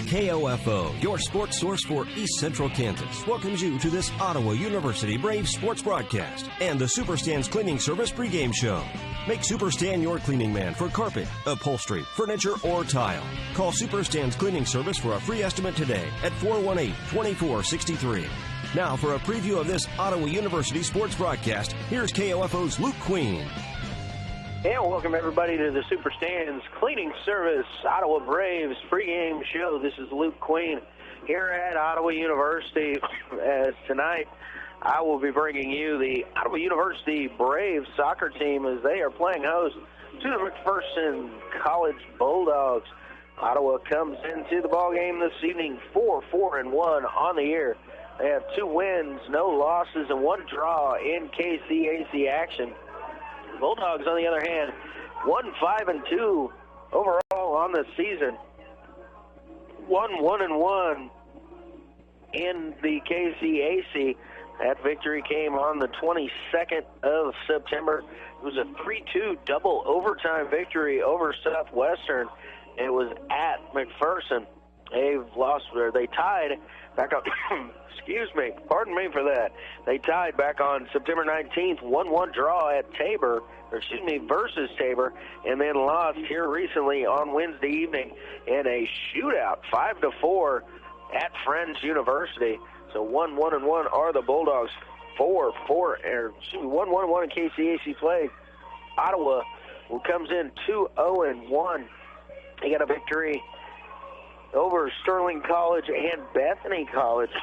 KOFO, your sports source for East Central Kansas, welcomes you to this Ottawa University Braves sports broadcast and the Superstand's Cleaning Service pregame show. Make Superstand your cleaning man for carpet, upholstery, furniture, or tile. Call Superstand's Cleaning Service for a free estimate today at 418-2463. Now for a preview of this Ottawa University sports broadcast, here's KOFO's Luke Queen. And welcome everybody to the Superstand's Cleaning Service Ottawa Braves pregame show. This is Luke Queen here at Ottawa University. As tonight, I will be bringing you the Ottawa University Braves soccer team as they are playing host to the McPherson College Bulldogs. Ottawa comes into the ballgame this evening 4-4-1 on the year. They have 2 wins, no losses, and 1 draw in KCAC action. Bulldogs, on the other hand, 1-5-2 overall on the season. 1-1-1 in the KCAC. That victory came on the 22nd of September. It was a 3-2 double overtime victory over Southwestern. It was at McPherson. They tied back on, pardon me for that. They tied back on September 19th, 1-1 draw at versus Tabor, and then lost here recently on Wednesday evening in a shootout, 5-4 at Friends University. So 1-1-1 are the Bulldogs. 1-1-1 in KCAC play. Ottawa comes in 2-0-1. They got a victory over Sterling College and Bethany College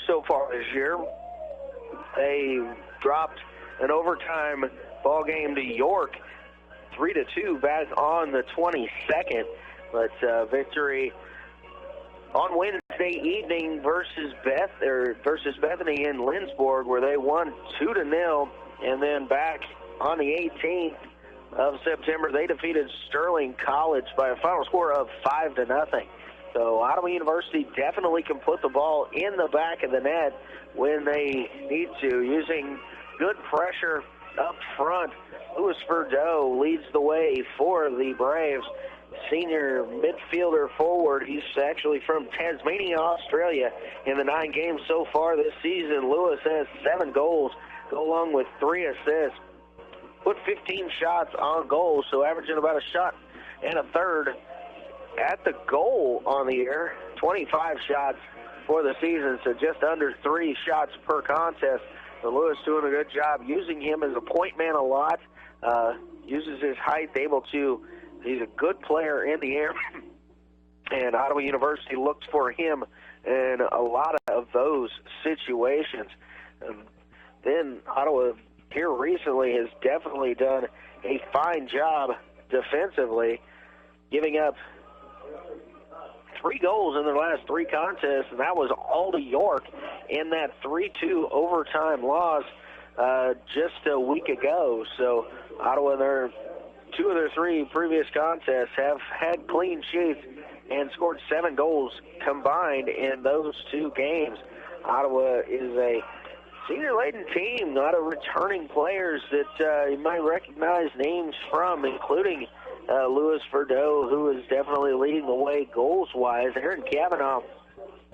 so far this year. They dropped an overtime ball game to York 3-2 back on the 22nd, but victory on Wednesday evening versus Bethany in Lindsborg, where they won 2-0, and then back on the 18th of September, they defeated Sterling College by a final score of 5-0. So Ottawa University definitely can put the ball in the back of the net when they need to, using good pressure up front. Louis Verdot leads the way for the Braves. Senior midfielder forward. He's actually from Tasmania, Australia. In the 9 games so far this season, Lewis has 7 goals, go along with 3 assists. Put 15 shots on goal, so averaging about a shot and a third at the goal on the year. 25 shots for the season, so just under 3 shots per contest. So Lewis doing a good job using him as a point man a lot. Uses his height, he's a good player in the air. And Ottawa University looks for him in a lot of those situations. Then Ottawa here recently has definitely done a fine job defensively, giving up 3 goals in their last 3 contests, and that was all to York in that 3-2 overtime loss just a week ago. So Ottawa, 2 of their 3 previous contests, have had clean sheets and scored 7 goals combined in those 2 games. Ottawa is a senior-laden team, a lot of returning players that you might recognize names from, including Louis Verdot, who is definitely leading the way goals-wise. Aaron Cavanaugh,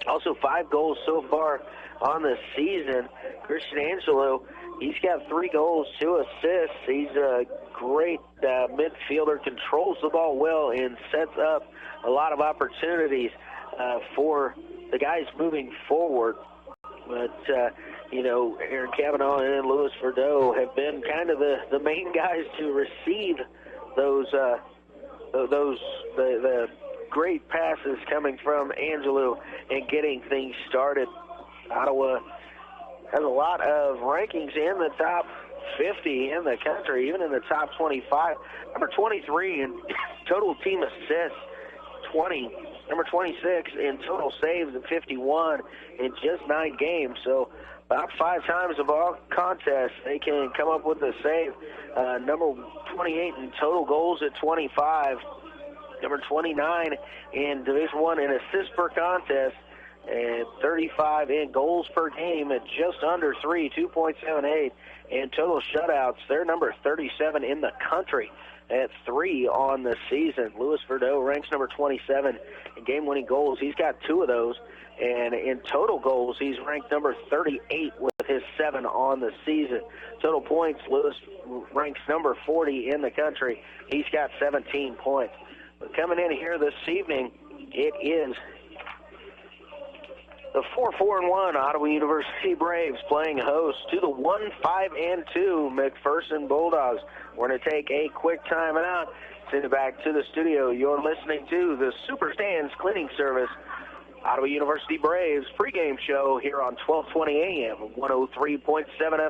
also 5 goals so far on the season. Christian Angelo, he's got 3 goals, 2 assists. He's a great midfielder, controls the ball well, and sets up a lot of opportunities for the guys moving forward. But, Aaron Cavanaugh and Louis Verdot have been kind of the main guys to receive the great passes coming from Angelo and getting things started. Ottawa has a lot of rankings in the top 50 in the country, even in the top 25. Number 23 in total team assists, 20. Number 26 in total saves and 51 in just 9 games. So about 5 times of all contests, they can come up with a save. Number 28 in total goals at 25. Number 29 in Division I in assists per contest, and 35 in goals per game at just under 3, 2.78. And total shutouts, they're number 37 in the country at 3 on the season. Louis Verdeaux ranks number 27 in game-winning goals. He's got 2 of those. And in total goals, he's ranked number 38 with his 7 on the season. Total points, Louis ranks number 40 in the country. He's got 17 points. But coming in here this evening, it is the 4-4-1 Ottawa University Braves playing host to the 1-5-2 McPherson Bulldogs. We're going to take a quick timeout. Send it back to the studio. You're listening to the Super Stands Cleaning Service Ottawa University Braves pregame show here on 1220 AM, 103.7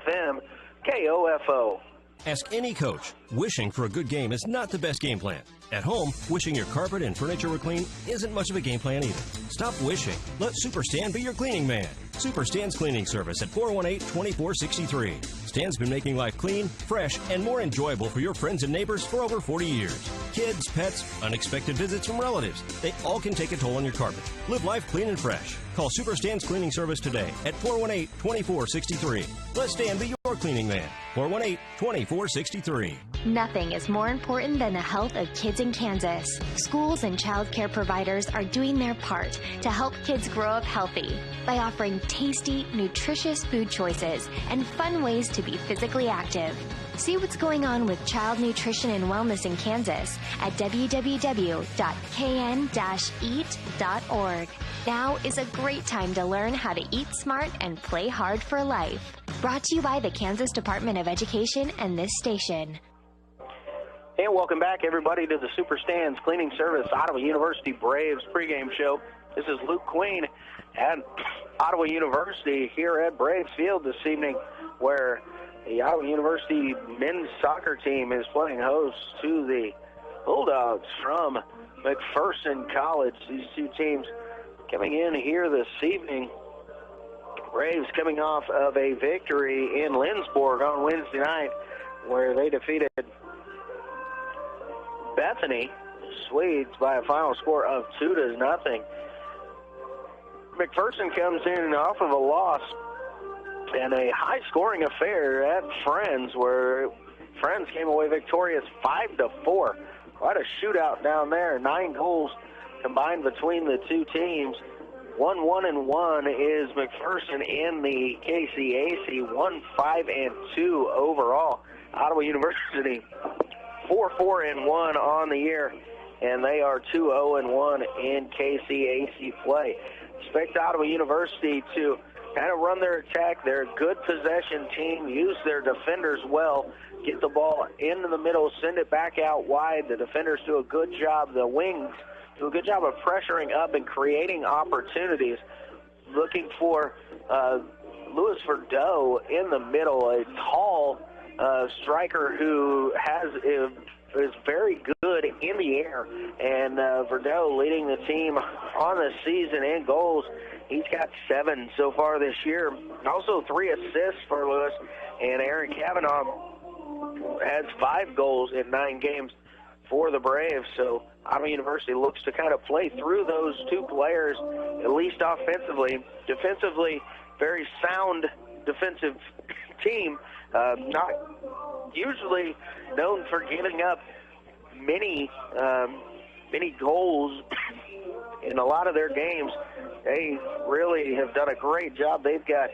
FM, KOFO. Ask any coach. Wishing for a good game is not the best game plan. At home, wishing your carpet and furniture were clean isn't much of a game plan either. Stop wishing. Let Super Stan be your cleaning man. Super Stan's Cleaning Service at 418-2463. Stan's been making life clean, fresh, and more enjoyable for your friends and neighbors for over 40 years. Kids, pets, unexpected visits from relatives, they all can take a toll on your carpet. Live life clean and fresh. Call Super Stan's Cleaning Service today at 418-2463. Let Stan be your cleaning man. 418-2463. Nothing is more important than the health of kids in Kansas. Schools and child care providers are doing their part to help kids grow up healthy by offering tasty, nutritious food choices and fun ways to be physically active. See what's going on with child nutrition and wellness in Kansas at www.kn-eat.org. Now is a great time to learn how to eat smart and play hard for life. Brought to you by the Kansas Department of Education and this station. And welcome back, everybody, to the Super Stands Cleaning Service Ottawa University Braves pregame show. This is Luke Queen at Ottawa University here at Braves Field this evening, where the Ottawa University men's soccer team is playing host to the Bulldogs from McPherson College. These two teams coming in here this evening. Braves coming off of a victory in Lindsborg on Wednesday night, where they defeated Bethany Swedes by a final score of 2-0. McPherson comes in off of a loss and a high-scoring affair at Friends, where Friends came away victorious 5-4. Quite a shootout down there. 9 goals combined between the two teams. 1-1-1 is McPherson in the KCAC. 1-5-2 overall. Ottawa University 4-4-1 on the year, and they are 2-0-1 in KCAC play. Expect Ottawa University to kind of run their attack. They're a good possession team. Use their defenders well. Get the ball into the middle, send it back out wide. The defenders do a good job. The wings do a good job of pressuring up and creating opportunities. Looking for Louis Verdeaux in the middle, a tall striker who is very good in the air. And Verdeaux leading the team on the season in goals. He's got 7 so far this year. Also 3 assists for Louis. And Aaron Kavanaugh has 5 goals in 9 games for the Braves. So Ottawa University looks to kind of play through those two players, at least offensively. Defensively, very sound defensive team. Not usually known for giving up many goals in a lot of their games. They really have done a great job. They've got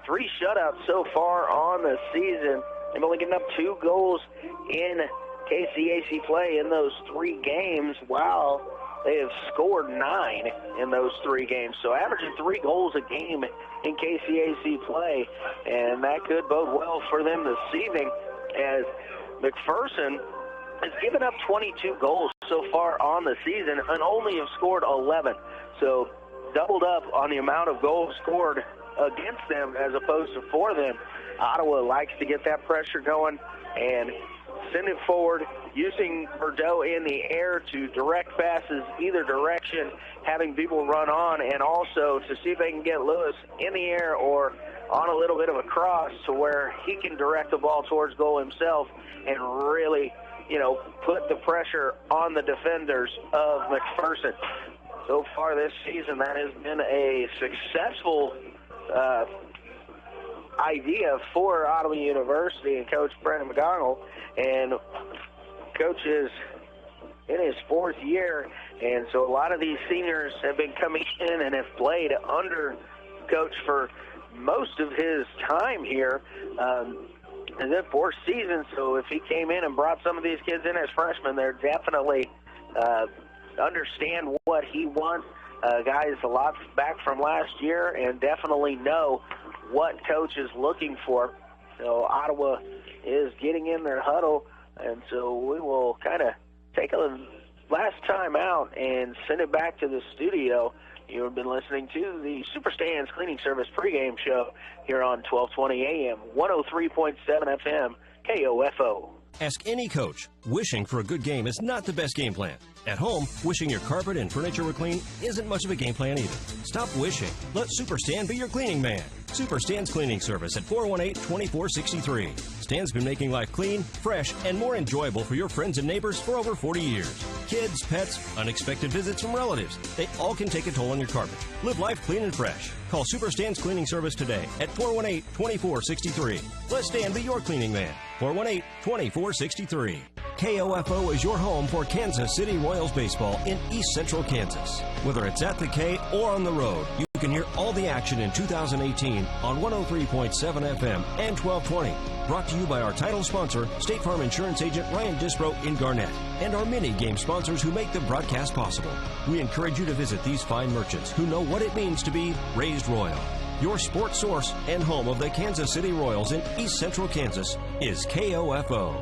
3 shutouts so far on the season. They've only given up 2 goals in KCAC play in those 3 games, while they have scored 9 in those 3 games. So averaging 3 goals a game in KCAC play, and that could bode well for them this evening, as McPherson has given up 22 goals so far on the season and only have scored 11. So doubled up on the amount of goals scored against them as opposed to for them. Ottawa likes to get that pressure going and send it forward, using Verdeaux in the air to direct passes either direction, having people run on, and also to see if they can get Lewis in the air or on a little bit of a cross to where he can direct the ball towards goal himself and really, put the pressure on the defenders of McPherson. So far this season, that has been a successful idea for Ottawa University and Coach Brendan McGonigal. And Coach is in his fourth year, and so a lot of these seniors have been coming in and have played under Coach for most of his time here. And then 4 seasons, so if he came in and brought some of these kids in as freshmen, they're definitely understand what he wants. Guys a lot back from last year and definitely know what Coach is looking for. So Ottawa is getting in their huddle, and so we will kind of take a last time out and send it back to the studio. You have been listening to the Super Stands Cleaning Service pregame show here on 1220 AM, 103.7 FM, KOFO. Ask any coach. Wishing for a good game is not the best game plan. At home, wishing your carpet and furniture were clean isn't much of a game plan either. Stop wishing. Let Superstand be your cleaning man. Superstand's Cleaning Service at 418-2463. Stan's been making life clean, fresh, and more enjoyable for your friends and neighbors for over 40 years. Kids, pets, unexpected visits from relatives, they all can take a toll on your carpet. Live life clean and fresh. Call Superstand's Cleaning Service today at 418-2463. Let Stan be your cleaning man. 418-2463. KOFO is your home for Kansas City Royals baseball in East Central Kansas. Whether it's at the K or on the road, you can hear all the action in 2018 on 103.7 FM and 1220. Brought to you by our title sponsor, State Farm Insurance Agent Ryan Disbro in Garnett, and our many game sponsors who make the broadcast possible. We encourage you to visit these fine merchants who know what it means to be raised royal. Your sports source and home of the Kansas City Royals in East Central Kansas is KOFO.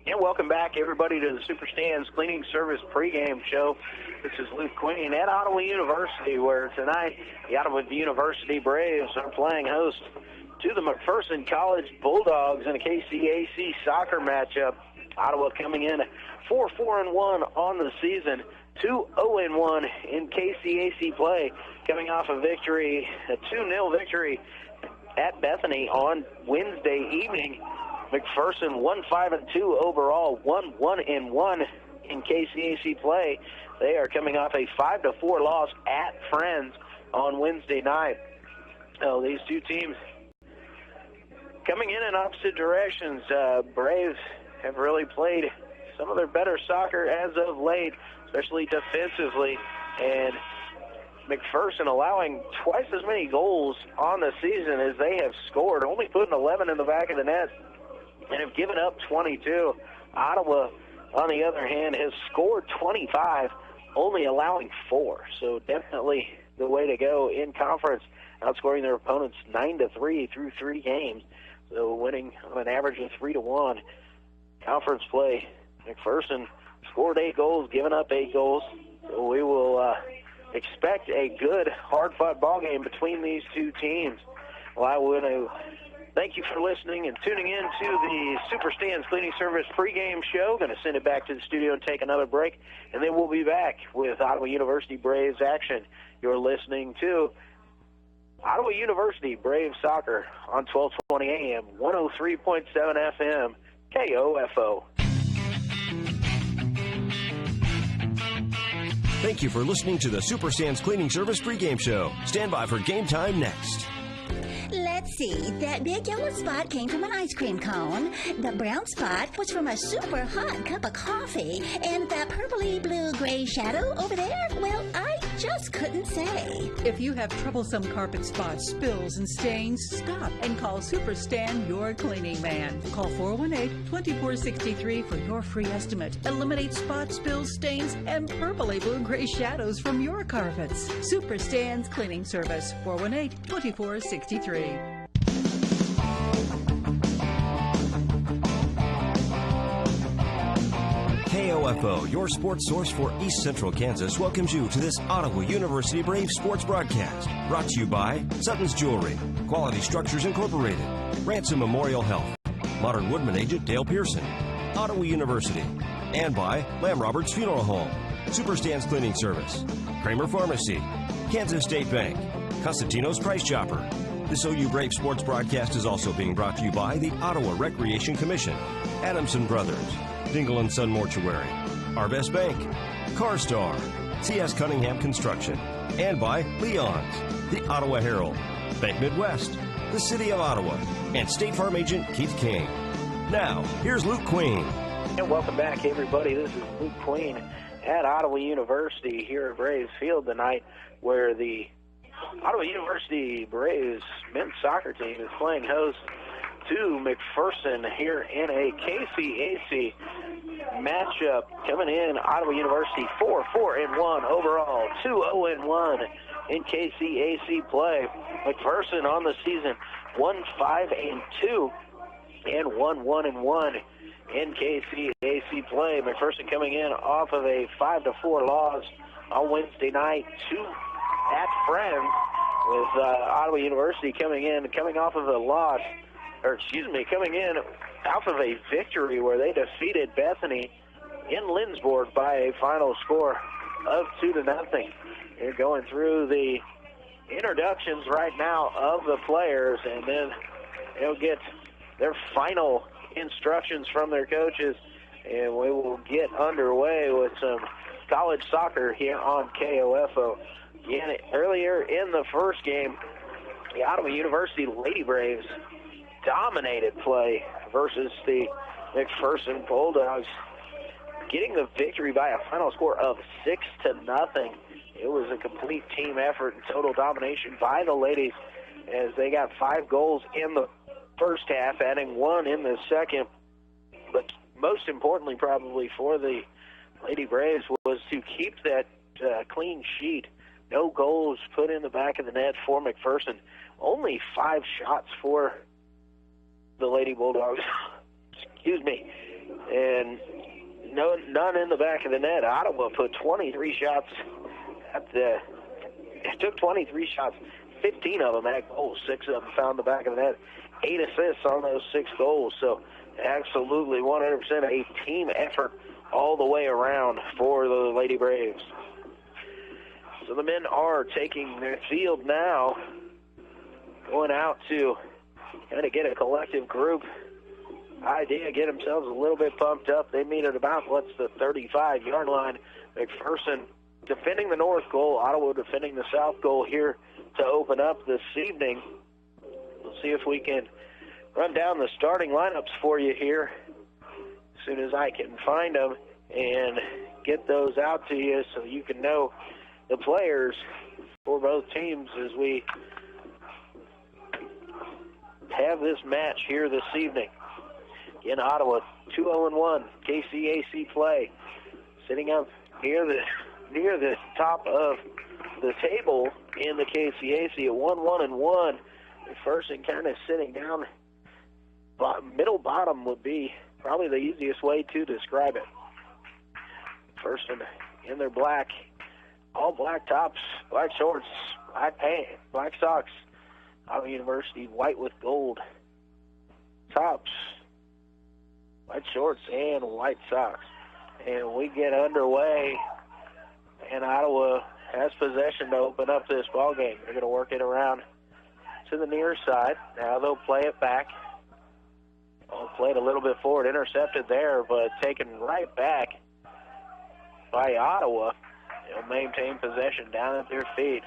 And welcome back, everybody, to the Super Stands Cleaning Service pregame show. This is Luke Queen at Ottawa University, where tonight the Ottawa University Braves are playing host to the McPherson College Bulldogs in a KCAC soccer matchup. Ottawa coming in 4-4-1 on the season, 2-0-1 in KCAC play, coming off a victory, a 2-0 victory at Bethany on Wednesday evening. McPherson 1-5-2 overall, 1-1-1 in KCAC play. They are coming off a 5-4 loss at Friends on Wednesday night. So these two teams coming in opposite directions. Braves have really played some of their better soccer as of late, especially defensively, and McPherson allowing twice as many goals on the season as they have scored, only putting 11 in the back of the net, and have given up 22. Ottawa, on the other hand, has scored 25, only allowing 4. So definitely the way to go in conference, outscoring their opponents 9-3 through 3 games. So winning on an average of 3-1. Conference play, McPherson scored 8 goals, given up 8 goals. So we will expect a good, hard-fought ball game between these two teams. Well, I want to thank you for listening and tuning in to the Super Stands Cleaning Service pregame show. Going to send it back to the studio and take another break, and then we'll be back with Ottawa University Braves action. You're listening to Ottawa University Braves Soccer on 1220 AM, 103.7 FM, KOFO. Thank you for listening to the Super Stands Cleaning Service pregame show. Stand by for game time next. Let's see. That big yellow spot came from an ice cream cone. The brown spot was from a super hot cup of coffee. And that purpley blue-gray shadow over there, well, I just couldn't say. If you have troublesome carpet spots, spills, and stains, stop and call Superstand, your cleaning man. Call 418-2463 for your free estimate. Eliminate spots, spills, stains, and purpley blue-gray shadows from your carpets. Superstand's Cleaning Service, 418-2463. KOFO, your sports source for East Central Kansas, welcomes you to this Ottawa University Braves sports broadcast. Brought to you by Sutton's Jewelry, Quality Structures Incorporated, Ransom Memorial Health, Modern Woodman agent Dale Pearson, Ottawa University, and by Lamb Roberts Funeral Home, Superstand's Cleaning Service, Kramer Pharmacy, Kansas State Bank, Costantino's Price Chopper. This OU Brave sports broadcast is also being brought to you by the Ottawa Recreation Commission, Adamson Brothers, Dingle & Son Mortuary, Arvest Bank, CarStar, C.S. Cunningham Construction, and by Leon's, the Ottawa Herald, Bank Midwest, the City of Ottawa, and State Farm agent Keith King. Now, here's Luke Queen. And welcome back, everybody. This is Luke Queen at Ottawa University here at Braves Field tonight, where the Ottawa University Braves men's soccer team is playing host to McPherson here in a KCAC matchup. Coming in, Ottawa University 4-4-1 overall, 2-0-1 in KCAC play. McPherson on the season 1-5-2 and 1-1-1 in KCAC play. McPherson coming in off of a 5-4 loss on Wednesday night at Friends, with Ottawa University coming off of a loss, coming in off of a victory where they defeated Bethany in Lindsborg by a final score of 2-0. They're going through the introductions right now of the players, and then they'll get their final instructions from their coaches, and we will get underway with some college soccer here on KOFO. Again, earlier in the first game, the Ottawa University Lady Braves dominated play versus the McPherson Bulldogs, getting the victory by a final score of 6-0. It was a complete team effort and total domination by the ladies, as they got 5 goals in the first half, adding 1 in the second. But most importantly, probably for the Lady Braves, was to keep that clean sheet. No goals put in the back of the net for McPherson. Only 5 shots for the Lady Bulldogs. Excuse me. And none in the back of the net. Ottawa put 23 shots it took 23 shots, 15 of them had goals, 6 of them found the back of the net, 8 assists on those 6 goals. So absolutely 100% a team effort all the way around for the Lady Braves. So the men are taking their field now, going out to kind of get a collective group idea, get themselves a little bit pumped up. They meet at about, the 35-yard line. McPherson defending the north goal, Ottawa defending the south goal here to open up this evening. We'll see if we can run down the starting lineups for you here as soon as I can find them and get those out to you so you can know the players for both teams as we have this match here this evening. In Ottawa, 2-0-1 KCAC play, sitting up near the top of the table in the KCAC at 1-1-1. McPherson kind of sitting down. Middle bottom would be probably the easiest way to describe it. McPherson in their black, all black tops, black shorts, black pants, black socks. Ottawa University white with gold tops, white shorts, and white socks. And we get underway, and Ottawa has possession to open up this ball game. They're going to work it around to the near side. Now they'll play it back. Played a little bit forward, intercepted there, but taken right back by Ottawa. They'll maintain possession down at their feet.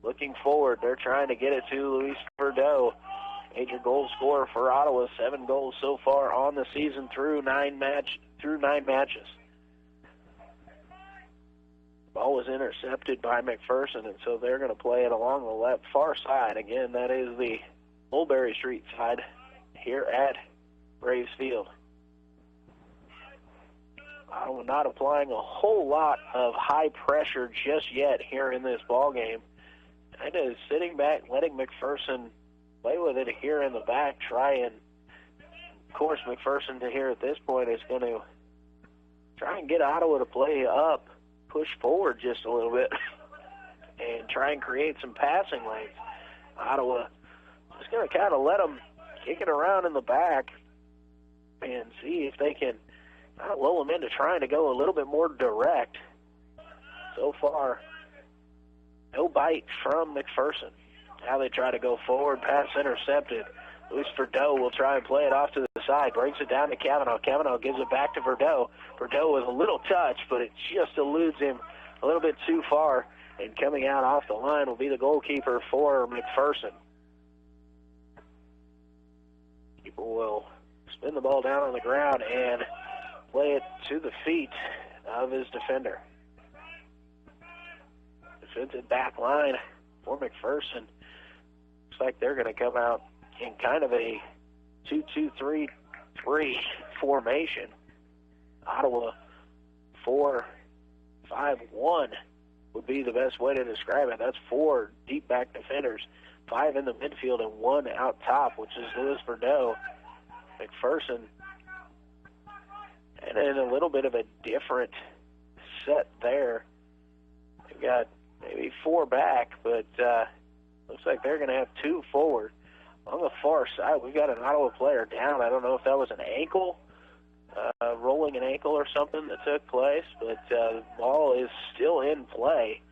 Looking forward, they're trying to get it to Luis Verdot. Major goal scorer for Ottawa, 7 goals so far on the season through 9 matches. Ball was intercepted by McPherson, and so they're going to play it along the far side. Again, that is the Mulberry Street side here at Braves Field. Ottawa not applying a whole lot of high pressure just yet here in this ball game. Kind of sitting back, letting McPherson play with it here in the back, try and, of course, McPherson here at this point is going to try and get Ottawa to play up, push forward just a little bit, and try and create some passing lanes. Ottawa just going to kind of let them kick it around in the back and see if they can lull them into trying to go a little bit more direct. So far, no bite from McPherson. Now they try to go forward, pass intercepted. Luis Verdot will try and play it off to the side, brings it down to Cavanaugh. Cavanaugh gives it back to Verdot. Verdot with a little touch, but it just eludes him a little bit too far. And coming out off the line will be the goalkeeper for McPherson. Keeper will spin the ball down on the ground and play it to the feet of his defender. Defensive back line for McPherson. Looks like they're going to come out in kind of a 2-2-3-3 formation. Ottawa 4-5-1 would be the best way to describe it. That's 4 deep back defenders, 5 in the midfield and 1 out top, which is Louis Verdot. McPherson, and in a little bit of a different set there. They've got maybe 4 back, but looks like they're going to have 2 forward. On the far side, we've got an Ottawa player down. I don't know if that was an ankle, rolling an ankle or something that took place, but the ball is still in play.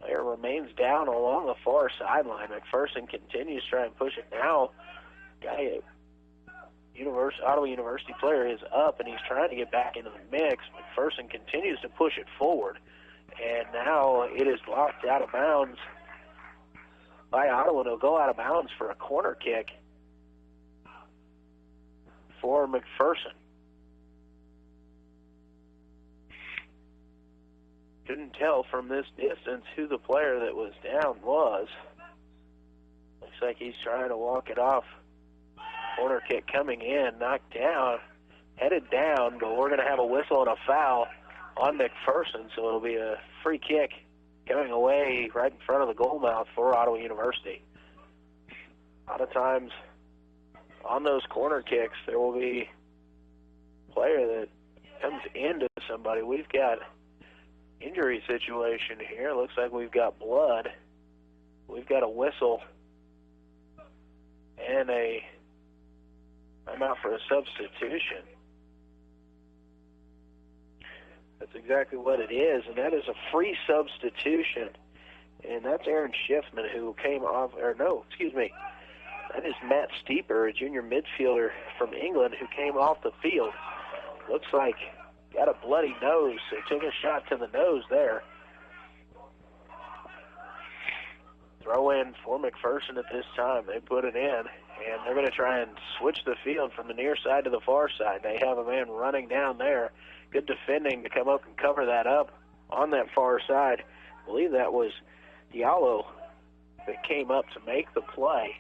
Player remains down along the far sideline. McPherson continues to try and push it now. Ottawa University player is up, and he's trying to get back into the mix. McPherson continues to push it forward, and now it is blocked out of bounds by Ottawa. It'll go out of bounds for a corner kick for McPherson. Couldn't tell from this distance who the player that was down was. Looks like he's trying to walk it off. Corner kick coming in, knocked down, headed down, but we're going to have a whistle and a foul on McPherson, so it'll be a free kick coming away right in front of the goal mouth for Ottawa University. A lot of times on those corner kicks, there will be a player that comes into somebody. We've got injury situation here. Looks like we've got blood. We've got a whistle and I'm out for a substitution. That's exactly what it is, and that is a free substitution. And that's Aaron Schiffman, who came off, that is Matt Steeper, a junior midfielder from England, who came off the field. Looks like got a bloody nose, so took a shot to the nose there. Throw in for McPherson at this time. They put it in, and they're going to try and switch the field from the near side to the far side. They have a man running down there. Good defending to come up and cover that up on that far side. I believe that was Diallo that came up to make the play.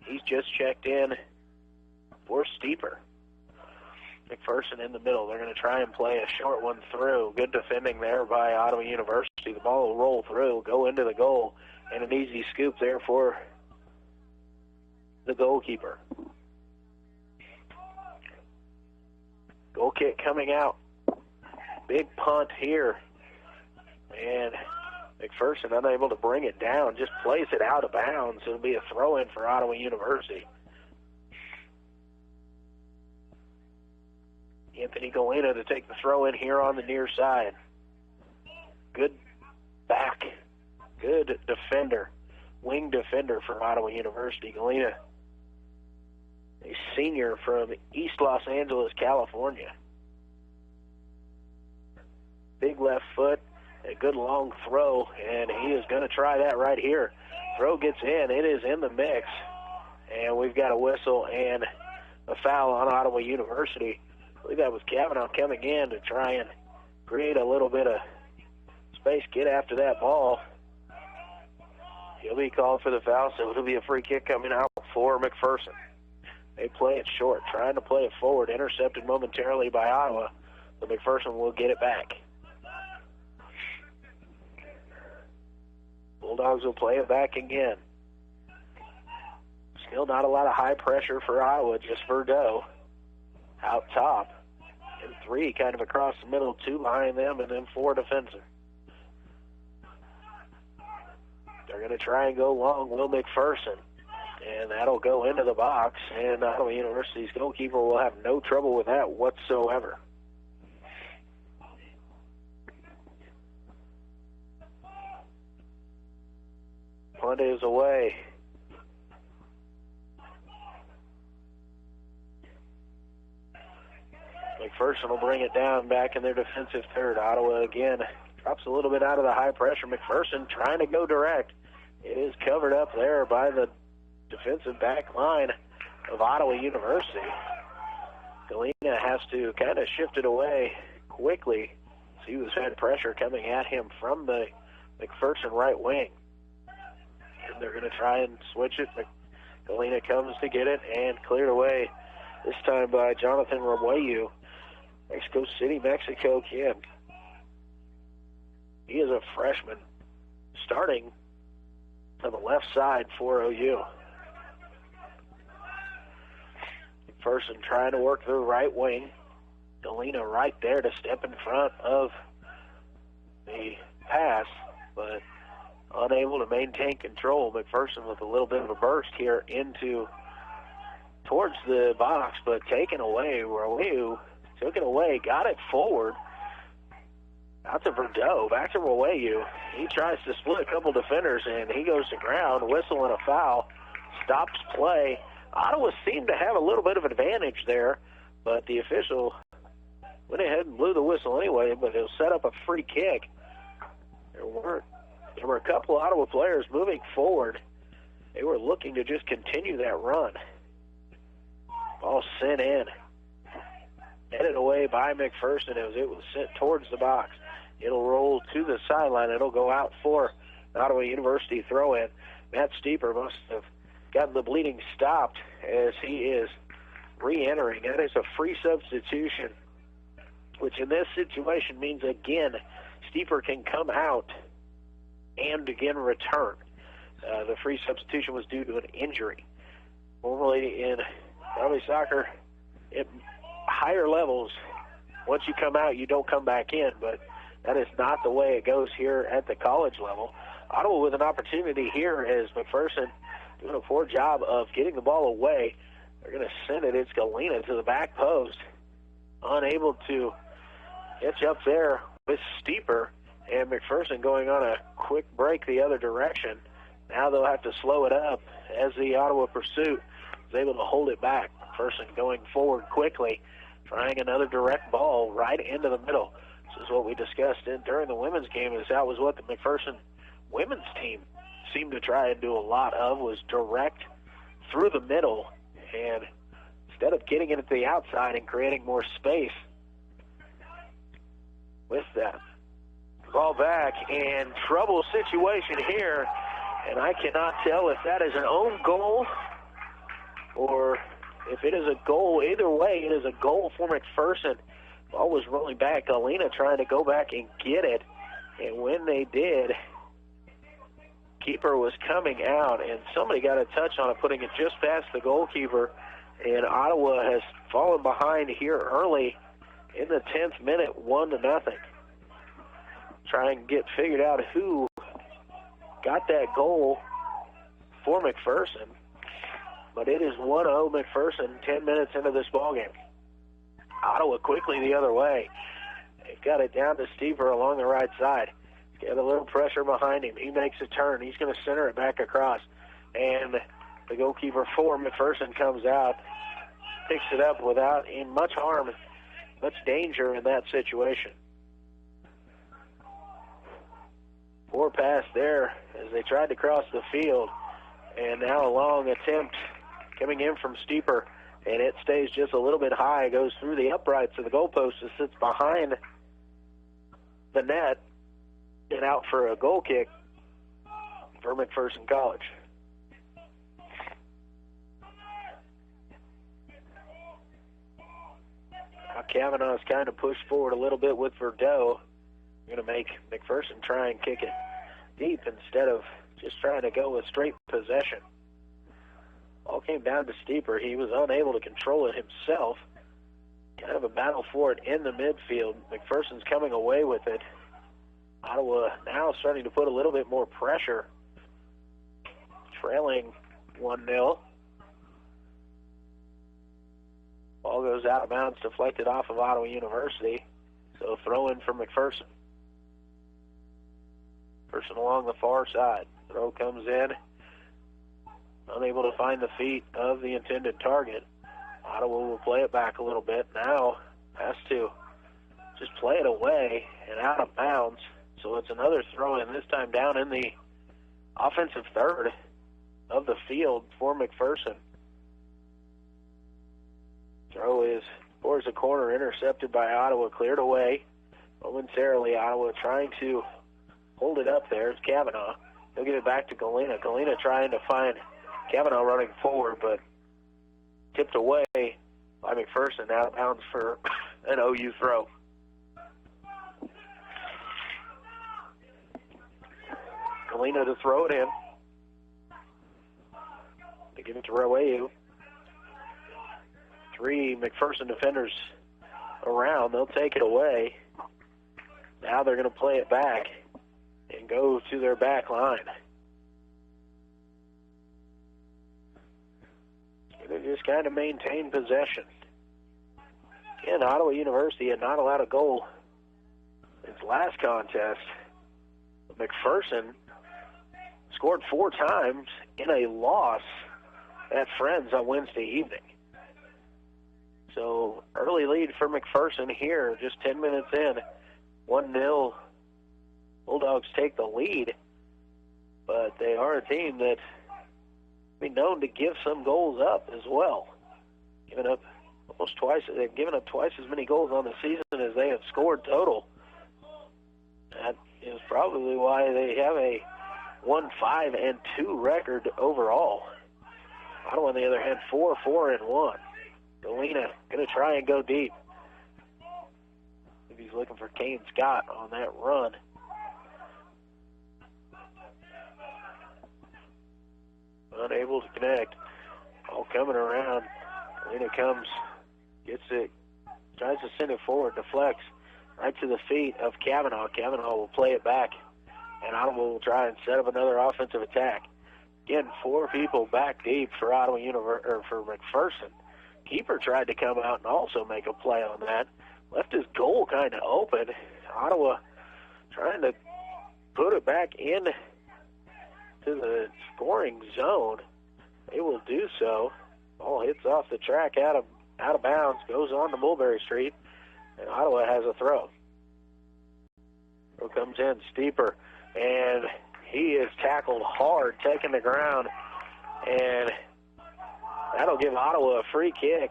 He's just checked in for Steeper. McPherson in the middle. They're going to try and play a short one through. Good defending there by Ottawa University. The ball will roll through, go into the goal, and an easy scoop there for the goalkeeper. Goal kick coming out. Big punt here. And McPherson unable to bring it down, just plays it out of bounds. It'll be a throw-in for Ottawa University. Anthony Galena to take the throw in here on the near side. Good back. Good defender. Wing defender for Ottawa University. Galena, a senior from East Los Angeles, California. Big left foot, a good long throw, and he is going to try that right here. Throw gets in. It is in the mix. And we've got a whistle and a foul on Ottawa University. I believe that was Kavanaugh coming in to try and create a little bit of space, get after that ball. He'll be called for the foul, so it'll be a free kick coming out for McPherson. They play it short, trying to play it forward, intercepted momentarily by Ottawa, but McPherson will get it back. Bulldogs will play it back again. Still not a lot of high pressure for Iowa, just Verdot out top. And 3 kind of across the middle, 2 behind them, and then 4 defensive. They're going to try and go long, Will McPherson. And that'll go into the box, and Ottawa University's goalkeeper will have no trouble with that whatsoever. Punt is away. McPherson will bring it down back in their defensive third. Ottawa again drops a little bit out of the high pressure. McPherson trying to go direct. It is covered up there by the defensive back line. of Ottawa University. Galena has to kind of shift it away quickly. He was had pressure coming at him from the McPherson right wing. And they're going to try and switch it. Galena comes to get it and cleared away, this time by Jonathan Rebuyu, Mexico City, Mexico kid. He is a freshman starting on the left side for OU. McPherson trying to work the right wing. Galena right there to step in front of the pass, but unable to maintain control. McPherson with a little bit of a burst here towards the box, but taken away. Rebuyu took it away, got it forward. Out to Verdeaux, back to Rebuyu. He tries to split a couple defenders, and he goes to ground, whistle and a foul, stops play. Ottawa seemed to have a little bit of advantage there, but the official went ahead and blew the whistle anyway, but he'll set up a free kick. There were a couple Ottawa players moving forward. They were looking to just continue that run. Ball sent in. Headed away by McPherson as it was sent towards the box. It'll roll to the sideline. It'll go out for Ottawa University throw-in. Matt Steeper must have gotten the bleeding stopped as he is re-entering. That is a free substitution, which in this situation means, again, Steeper can come out and again return. The free substitution was due to an injury. Normally in rugby soccer, at higher levels, once you come out, you don't come back in, but that is not the way it goes here at the college level. Ottawa with an opportunity here as McPherson doing a poor job of getting the ball away. They're going to send it. It's Galena to the back post. Unable to catch up there with Steeper, and McPherson going on a quick break the other direction. Now they'll have to slow it up as the Ottawa pursuit is able to hold it back. McPherson going forward quickly, trying another direct ball right into the middle. This is what we discussed during the women's game, is that was what the McPherson women's team seemed to try and do a lot of, was direct through the middle, and instead of getting it at the outside and creating more space with that. Ball back, and trouble situation here, and I cannot tell if that is an own goal or if it is a goal. Either way, it is a goal for McPherson. Ball was rolling back. Galena trying to go back and get it, and when they did, keeper was coming out, and somebody got a touch on it, putting it just past the goalkeeper, and Ottawa has fallen behind here early in the 10th minute, 1-0. Try and get figured out who got that goal for McPherson, but it is 1-0 McPherson 10 minutes into this ballgame. Ottawa quickly the other way. They've got it down to Steeper along the right side. He's got a little pressure behind him. He makes a turn. He's going to center it back across, and the goalkeeper for McPherson comes out, picks it up without much harm, much danger in that situation. Poor pass there as they tried to cross the field, and now a long attempt coming in from Steeper, and it stays just a little bit high, goes through the uprights of the goalpost and sits behind the net and out for a goal kick for McPherson College. Now Kavanaugh's kind of pushed forward a little bit with Verdeaux. Going to make McPherson try and kick it deep instead of just trying to go with straight possession. All came down to Steeper. He was unable to control it himself. Kind of a battle for it in the midfield. McPherson's coming away with it. Ottawa now starting to put a little bit more pressure. Trailing 1-0. Ball goes out of bounds, deflected off of Ottawa University. So throw in for McPherson. McPherson along the far side. Throw comes in. Unable to find the feet of the intended target. Ottawa will play it back a little bit. Now has to just play it away and out of bounds. So it's another throw in, this time down in the offensive third of the field for McPherson. Throw is towards the corner, intercepted by Ottawa, cleared away. Momentarily, Ottawa trying to hold it up there. It's Kavanaugh. He'll give it back to Galena. Galena trying to find Kavanaugh running forward, but tipped away by McPherson, out of bounds for an OU throw. Galena to throw it in. They give it to Roeu. 3 McPherson defenders around. They'll take it away. Now they're going to play it back and go to their back line. They just kind of maintain possession. Again, Ottawa University had not allowed a goal in its last contest. McPherson scored 4 times in a loss at Friends on Wednesday evening. So early lead for McPherson here, just 10 minutes in. 1-0. Bulldogs take the lead, but they are a team that be known to give some goals up as well. Giving up almost twice. They've given up twice as many goals on the season as they have scored total. That is probably why they have a 1-5-2 record overall. Ottawa, on the other hand, 4-4-1. Galena going to try and go deep. He's looking for Kane Scott on that run. Unable to connect. All coming around. Galena comes, gets it, tries to send it forward, deflects right to the feet of Kavanaugh. Kavanaugh will play it back, and Ottawa will try and set up another offensive attack. Again, 4 people back deep for for McPherson. Keeper tried to come out and also make a play on that. Left his goal kind of open. Ottawa trying to put it back in to the scoring zone. They will do so. Ball hits off the track out of bounds, goes on to Mulberry Street, and Ottawa has a throw. Throw comes in steeper, and he is tackled hard, taking the ground, and that'll give Ottawa a free kick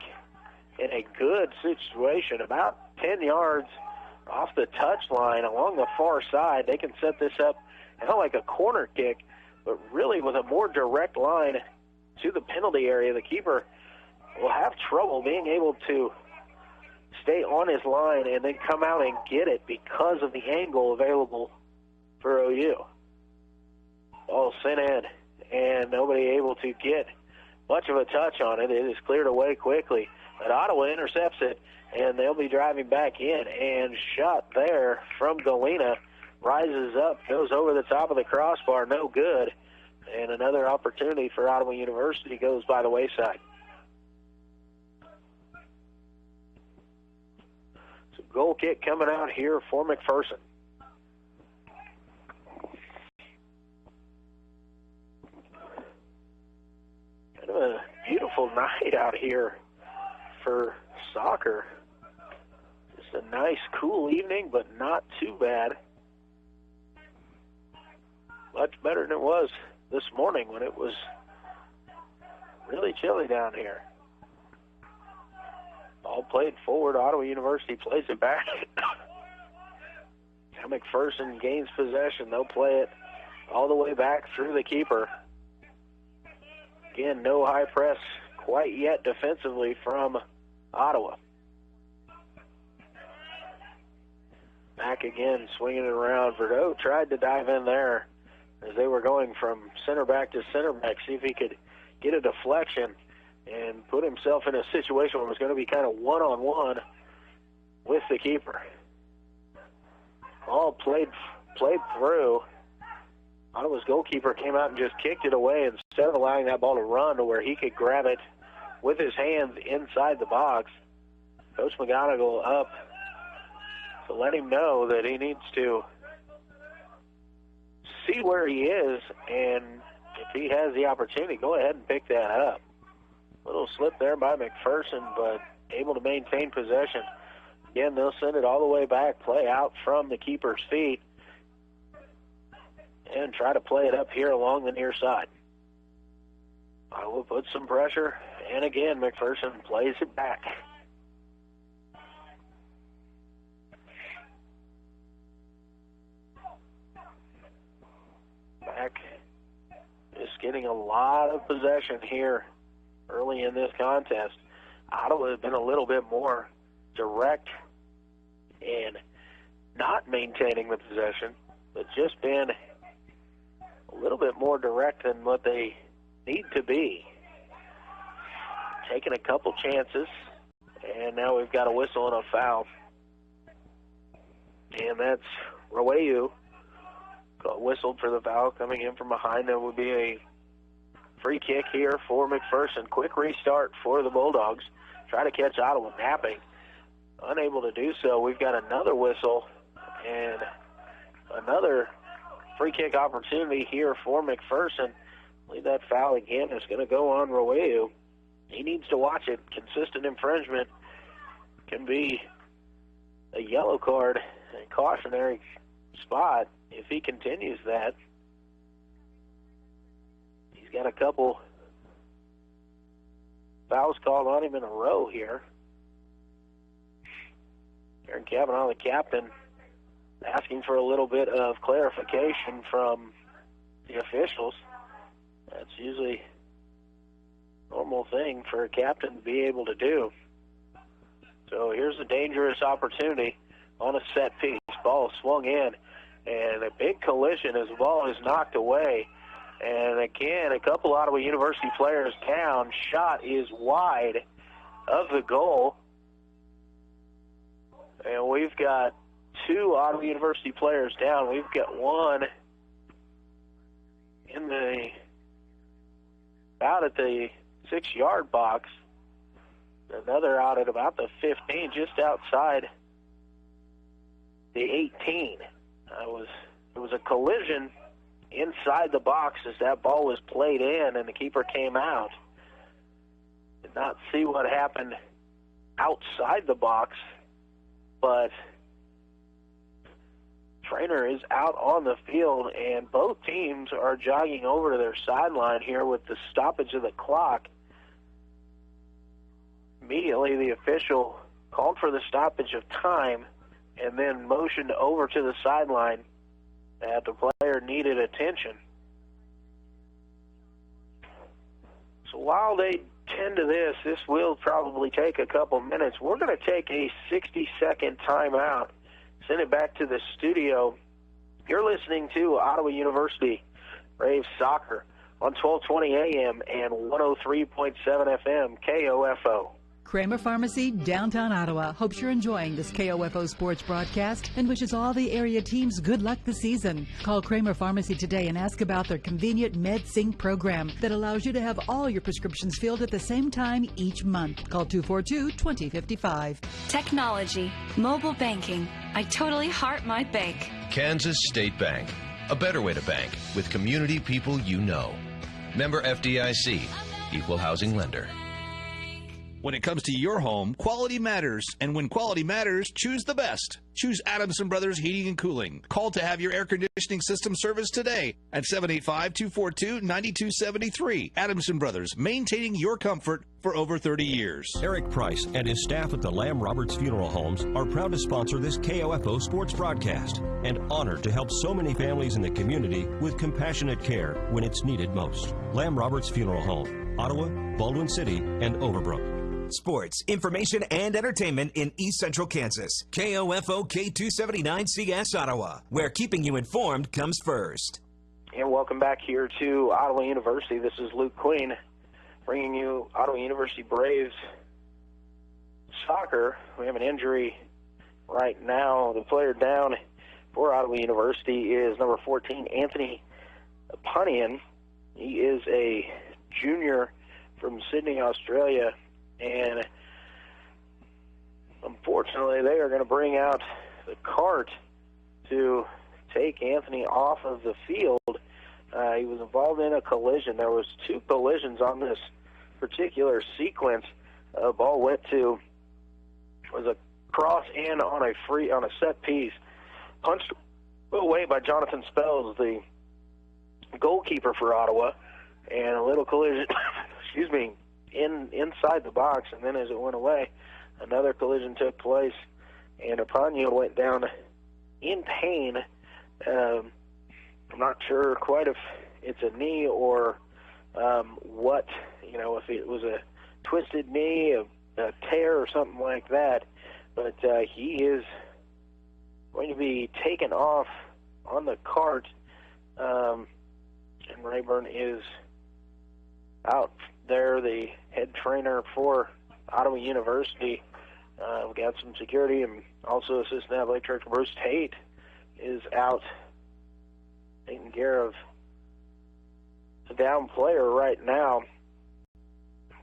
in a good situation, about 10 yards off the touchline along the far side. They can set this up kind of like a corner kick, but really with a more direct line to the penalty area. The keeper will have trouble being able to stay on his line and then come out and get it because of the angle available for OU. Ball sent in, and nobody able to get much of a touch on it. It is cleared away quickly, but Ottawa intercepts it, and they'll be driving back in, and shot there from Galena. Rises up, goes over the top of the crossbar, no good. And another opportunity for Ottawa University goes by the wayside. So goal kick coming out here for McPherson. Kind of a beautiful night out here for soccer. Just a nice, cool evening, but not too bad. Much better than it was this morning when it was really chilly down here. Ball played forward. Ottawa University plays it back. Now McPherson gains possession. They'll play it all the way back through the keeper. Again, no high press quite yet defensively from Ottawa. Back again, swinging it around. Verdot tried to dive in there as they were going from center back to center back, see if he could get a deflection and put himself in a situation where it was going to be kind of one-on-one with the keeper. Ball played through. Ottawa's goalkeeper came out and just kicked it away instead of allowing that ball to run to where he could grab it with his hands inside the box. Coach McGonigal up to let him know that he needs to see where he is, and if he has the opportunity, go ahead and pick that up. Little slip there by McPherson, but able to maintain possession. Again, they'll send it all the way back, play out from the keeper's feet, and try to play it up here along the near side. I will put some pressure, and again, McPherson plays it back. getting a lot of possession here early in this contest. Ottawa has been a little bit more direct in not maintaining the possession, but just been a little bit more direct than what they need to be. Taking a couple chances, and now we've got a whistle and a foul. And that's Roeu whistled for the foul coming in from behind. There would be a free kick here for McPherson. Quick restart for the Bulldogs. Try to catch Ottawa napping. Unable to do so. We've got another whistle and another free kick opportunity here for McPherson. I believe that foul again is going to go on Roeu. He needs to watch it. Consistent infringement can be a yellow card and cautionary spot if he continues that. He's got a couple fouls called on him in a row here. Aaron Cavanaugh, the captain, asking for a little bit of clarification from the officials. That's usually a normal thing for a captain to be able to do. So here's a dangerous opportunity on a set piece. Ball swung in, and a big collision as the ball is knocked away. And again, a couple Ottawa University players down. Shot is wide of the goal. And we've got two Ottawa University players down. We've got one in the out at the 6-yard box. Another out at about the 15, just outside the 18. It was a collision inside the box as that ball was played in and the keeper came out. Did not see what happened outside the box, but Trainer is out on the field, and both teams are jogging over to their sideline here with the stoppage of the clock. Immediately, the official called for the stoppage of time and then motioned over to the sideline that the player needed attention. So while they tend to this will probably take a couple minutes. We're going to take a 60-second timeout, send it back to the studio. You're listening to Ottawa University Braves Soccer on 1220 AM and 103.7 FM KOFO. Kramer Pharmacy, downtown Ottawa, hopes you're enjoying this KOFO sports broadcast and wishes all the area teams good luck this season. Call Kramer Pharmacy today and ask about their convenient MedSync program that allows you to have all your prescriptions filled at the same time each month. Call 242-2055. Technology, mobile banking. I totally heart my bank. Kansas State Bank, a better way to bank with community people you know. Member FDIC, equal housing lender. When it comes to your home, quality matters. And when quality matters, choose the best. Choose Adamson Brothers Heating and Cooling. Call to have your air conditioning system serviced today at 785-242-9273. Adamson Brothers, maintaining your comfort for over 30 years. Eric Price and his staff at the Lamb Roberts Funeral Homes are proud to sponsor this KOFO sports broadcast and honored to help so many families in the community with compassionate care when it's needed most. Lamb Roberts Funeral Home, Ottawa, Baldwin City, and Overbrook. Sports, information, and entertainment in East Central Kansas. KOFO K279CS Ottawa, where keeping you informed comes first. And welcome back here to Ottawa University. This is Luke Queen bringing you Ottawa University Braves soccer. We have an injury right now. The player down for Ottawa University is number 14, Anthony Punian. He is a junior from Sydney, Australia. And unfortunately, they are going to bring out the cart to take Anthony off of the field. He was involved in a collision. There was two collisions on this particular sequence. Ball went to was a cross in on a set piece, punched away by Jonathan Spells, the goalkeeper for Ottawa, and a little collision. Excuse me. Inside the box, and then as it went away, another collision took place, and Apanya went down in pain. I'm not sure quite if it's a knee or if it was a twisted knee, a tear or something like that. But he is going to be taken off on the cart, and Rayburn is out there, the head trainer for Ottawa University. We've got some security, and also assistant athletic director Bruce Tate is out taking care of the down player right now.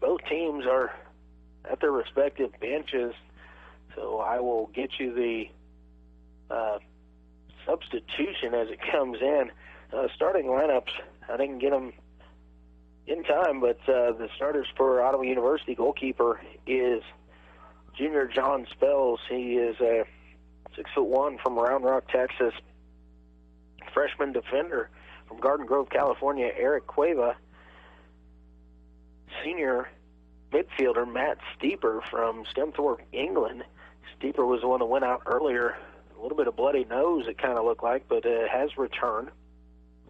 Both teams are at their respective benches, so I will get you the substitution as it comes in. Starting lineups, I didn't get them in time, but the starters for Ottawa University goalkeeper is junior John Spells. He is a 6'1" from Round Rock, Texas. Freshman defender from Garden Grove, California, Eric Cueva. Senior midfielder Matt Steeper from Stemthorpe, England. Steeper was the one that went out earlier. A little bit of bloody nose, it kind of looked like, but has returned.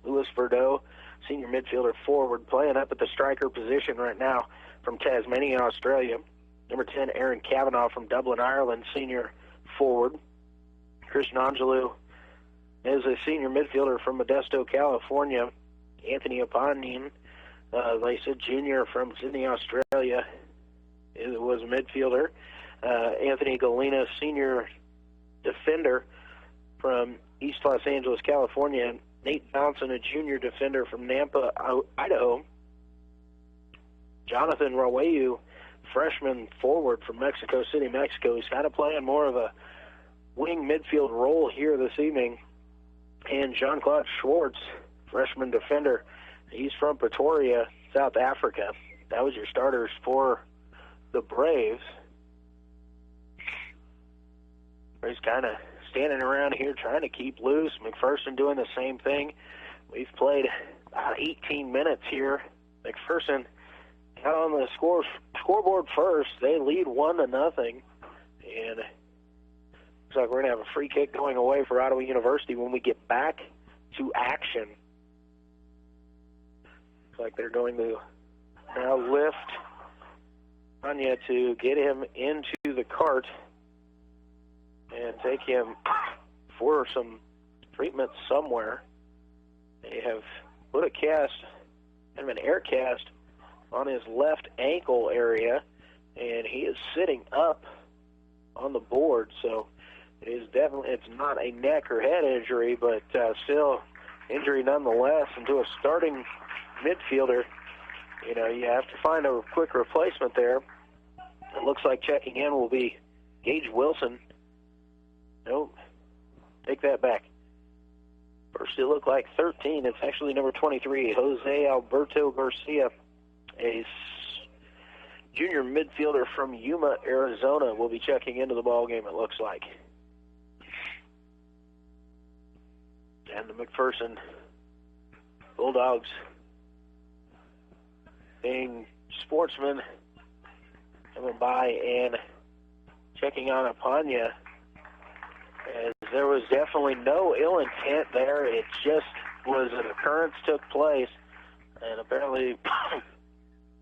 Louis Verdot, senior midfielder forward, playing up at the striker position right now from Tasmania, Australia. Number 10, Aaron Kavanagh from Dublin, Ireland, senior forward. Christian Angelou is a senior midfielder from Modesto, California. Anthony Aponin, like I said, junior from Sydney, Australia, was a midfielder. Anthony Galena, senior defender from East Los Angeles, California. Nate Johnson, a junior defender from Nampa, Idaho. Jonathan Rawayu, freshman forward from Mexico City, Mexico. He's kind of playing more of a wing midfield role here this evening. And Jean-Claude Schwartz, freshman defender. He's from Pretoria, South Africa. That was your starters for the Braves. He's kind of standing around here trying to keep loose. McPherson doing the same thing. We've played about 18 minutes here. McPherson got on the scoreboard first. They lead 1-0. And looks like we're going to have a free kick going away for Ottawa University when we get back to action. Looks like they're going to now lift Anya to get him into the cart and take him for some treatment somewhere. They have put a cast, kind of an air cast, on his left ankle area, and he is sitting up on the board. So it's not a neck or head injury, but still injury nonetheless. And to a starting midfielder, you have to find a quick replacement there. It looks like checking in will be Gage Wilson. No, take that back. First it looked like 13. It's actually number 23, Jose Alberto Garcia, a junior midfielder from Yuma, Arizona, will be checking into the ball game, it looks like. And the McPherson Bulldogs, being sportsmen, coming by and checking on Apanya. As there was definitely no ill intent there. It just was an occurrence took place, and apparently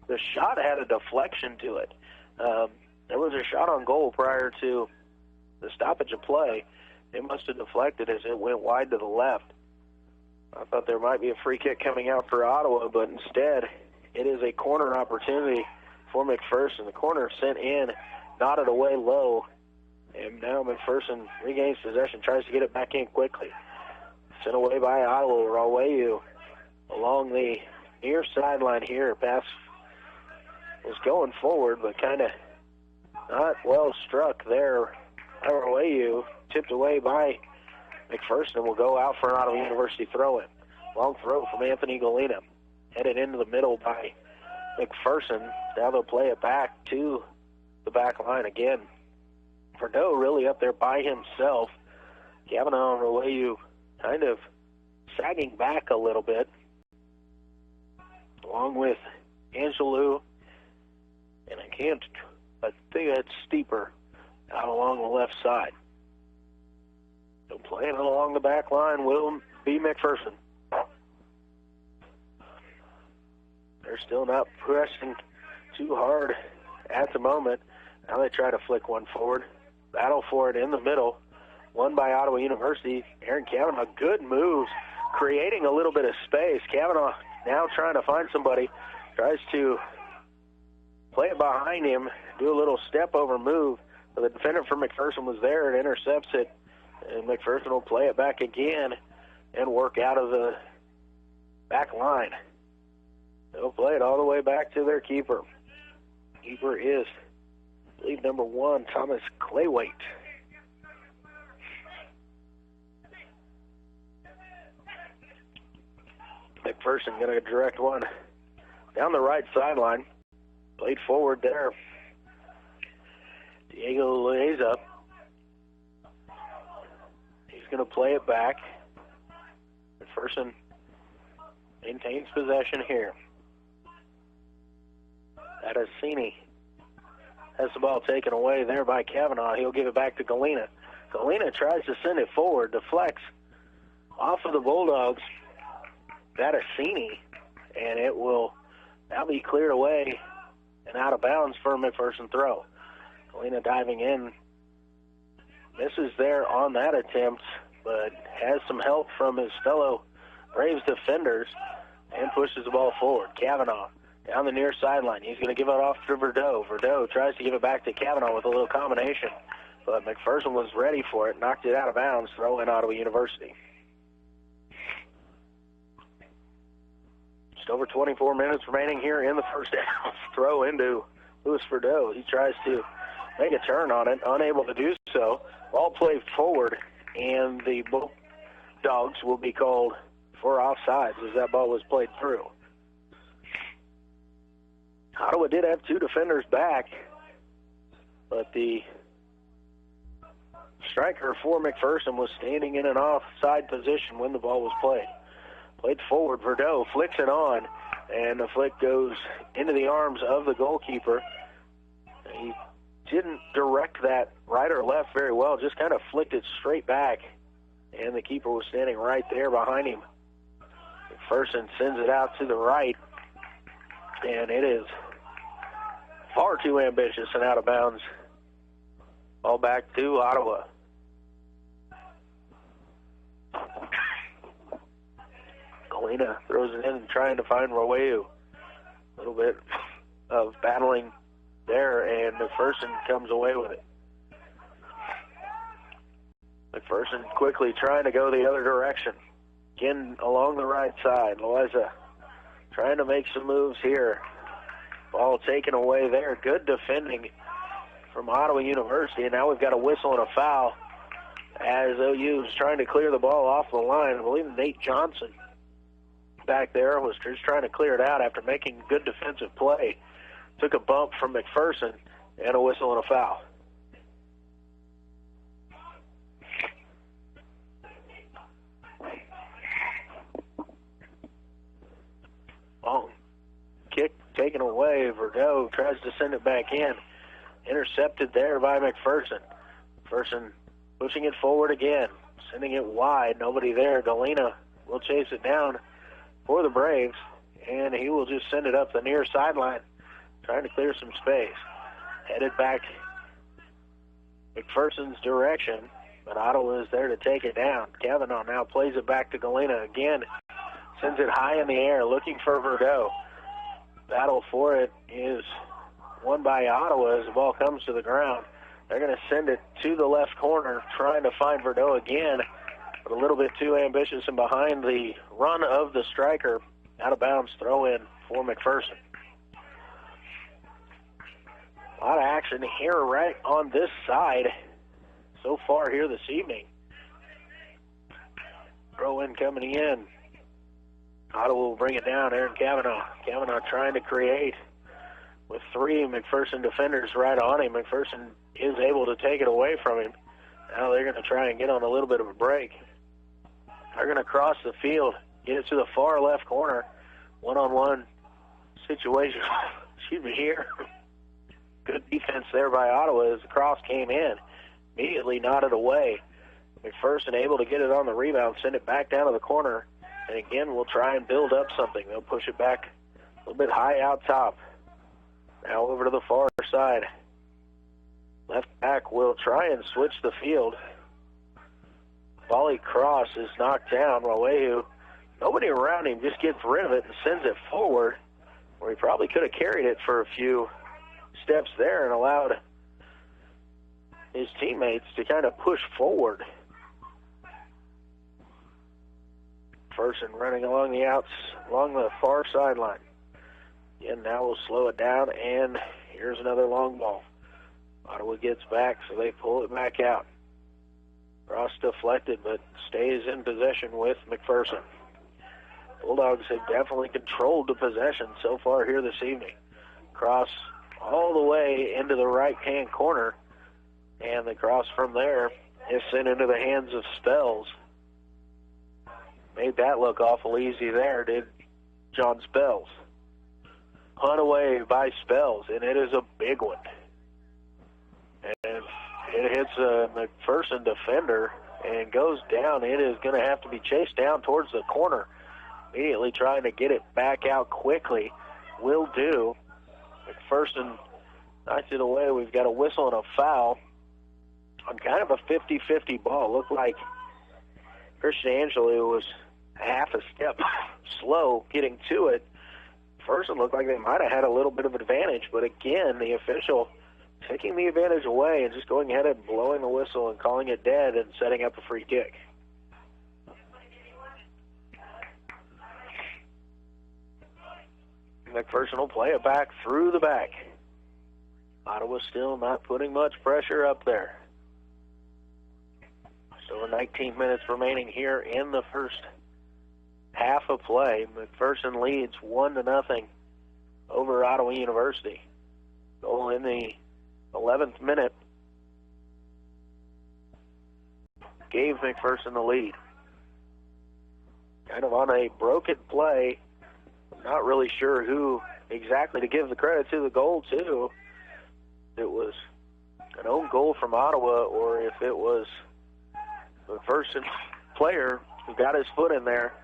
the shot had a deflection to it. There was a shot on goal prior to the stoppage of play. It must have deflected as it went wide to the left. I thought there might be a free kick coming out for Ottawa, but instead it is a corner opportunity for McPherson. The corner sent in, knotted away low, and now McPherson regains possession, tries to get it back in quickly. Sent away by Ottawa. Rawayu along the near sideline here. Pass was going forward, but kind of not well struck there. Rawayu tipped away by McPherson will go out for an Ottawa University throw-in. Long throw from Anthony Galena. Headed into the middle by McPherson. Now they'll play it back to the back line again. Verdot really up there by himself. Kavanagh and Rawayu kind of sagging back a little bit, along with Angelou, and I think that's Steeper out along the left side. So playing it along the back line will be McPherson. They're still not pressing too hard at the moment. Now they try to flick one forward. Battle for it in the middle. Won by Ottawa University. Aaron Kavanaugh, good moves, creating a little bit of space. Kavanaugh now trying to find somebody. Tries to play it behind him, do a little step-over move. But the defender for McPherson was there and intercepts it. And McPherson will play it back again and work out of the back line. They'll play it all the way back to their keeper. Keeper is, I believe, number 1, Thomas Claywaite. McPherson going to direct one down the right sideline. Played forward there. Diego Loaiza. He's going to play it back. McPherson maintains possession here. Adesini has the ball taken away there by Kavanaugh. He'll give it back to Galena. Galena tries to send it forward, deflects off of the Bulldogs. Adesini, and it will now be cleared away and out of bounds for a McPherson throw. Galena diving in. Misses there on that attempt, but has some help from his fellow Braves defenders and pushes the ball forward. Kavanaugh down the near sideline. He's going to give it off to Verdeaux. Verdeaux tries to give it back to Kavanaugh with a little combination, but McPherson was ready for it, knocked it out of bounds, throw in Ottawa University. Just over 24 minutes remaining here in the first half. Throw into Louis Verdeaux. He tries to make a turn on it, unable to do so. Ball played forward, and the Bulldogs will be called for offsides as that ball was played through. Ottawa did have 2 defenders back, but the striker for McPherson was standing in an offside position when the ball was played. Played forward, Verdeaux flicks it on, and the flick goes into the arms of the goalkeeper. He didn't direct that right or left very well, just kind of flicked it straight back, and the keeper was standing right there behind him. McPherson sends it out to the right, and it is far too ambitious and out of bounds. Ball back to Ottawa. Galena throws it in and trying to find Roweu. A little bit of battling there, and McPherson comes away with it. McPherson quickly trying to go the other direction. Again, along the right side. Loaiza trying to make some moves here. Ball taken away there. Good defending from Ottawa University, and now we've got a whistle and a foul as OU is trying to clear the ball off the line. I believe Nate Johnson back there was just trying to clear it out after making good defensive play. Took a bump from McPherson, and a whistle and a foul. Long kick taken away. Verdeaux tries to send it back in. Intercepted there by McPherson. McPherson pushing it forward again, sending it wide. Nobody there. Galena will chase it down for the Braves, and he will just send it up the near sideline, trying to clear some space. Headed back McPherson's direction, but Ottawa is there to take it down. Kavanaugh now plays it back to Galena again. Sends it high in the air, looking for Verdeaux. Battle for it is won by Ottawa as the ball comes to the ground. They're going to send it to the left corner, trying to find Verdeaux again, but a little bit too ambitious and behind the run of the striker. Out of bounds, throw in for McPherson. A lot of action here right on this side so far here this evening. Throw in coming in. Ottawa will bring it down. Aaron Kavanaugh. Kavanaugh trying to create with 3 McPherson defenders right on him. McPherson is able to take it away from him. Now they're going to try and get on a little bit of a break. They're going to cross the field, get it to the far left corner. One-on-one situation. Excuse me here. Good defense there by Ottawa as the cross came in. Immediately nodded away. McPherson able to get it on the rebound, send it back down to the corner. And again, we'll try and build up something. They'll push it back little bit high out top. Now over to the far side. Left back will try and switch the field. Volley cross is knocked down. Wawehu, nobody around him, just gets rid of it and sends it forward, where he probably could have carried it for a few steps there and allowed his teammates to kind of push forward. Fersen running along the far sideline. Again, now we'll slow it down, and here's another long ball. Ottawa gets back, so they pull it back out. Cross deflected, but stays in possession with McPherson. Bulldogs have definitely controlled the possession so far here this evening. Cross all the way into the right-hand corner, and the cross from there is sent into the hands of Spells. Made that look awful easy there, did John Spells. Hunt away by Spells, and it is a big one. And it hits a McPherson defender and goes down. It is going to have to be chased down towards the corner. Immediately trying to get it back out quickly. Will do. McPherson knocks it away. We've got a whistle and a foul on kind of a 50-50 ball. Looked like Christian Angelou was half a step slow getting to it. McPherson looked like they might have had a little bit of advantage, but again, the official taking the advantage away and just going ahead and blowing the whistle and calling it dead and setting up a free kick. McPherson will play it back through the back. Ottawa still not putting much pressure up there. Still 19 minutes remaining here in the first half of play. McPherson leads 1-0 over Ottawa University. Goal in the 11th minute gave McPherson the lead. Kind of on a broken play. I'm not really sure who exactly to give the credit to the goal to. If it was an own goal from Ottawa or if it was the McPherson player who got his foot in there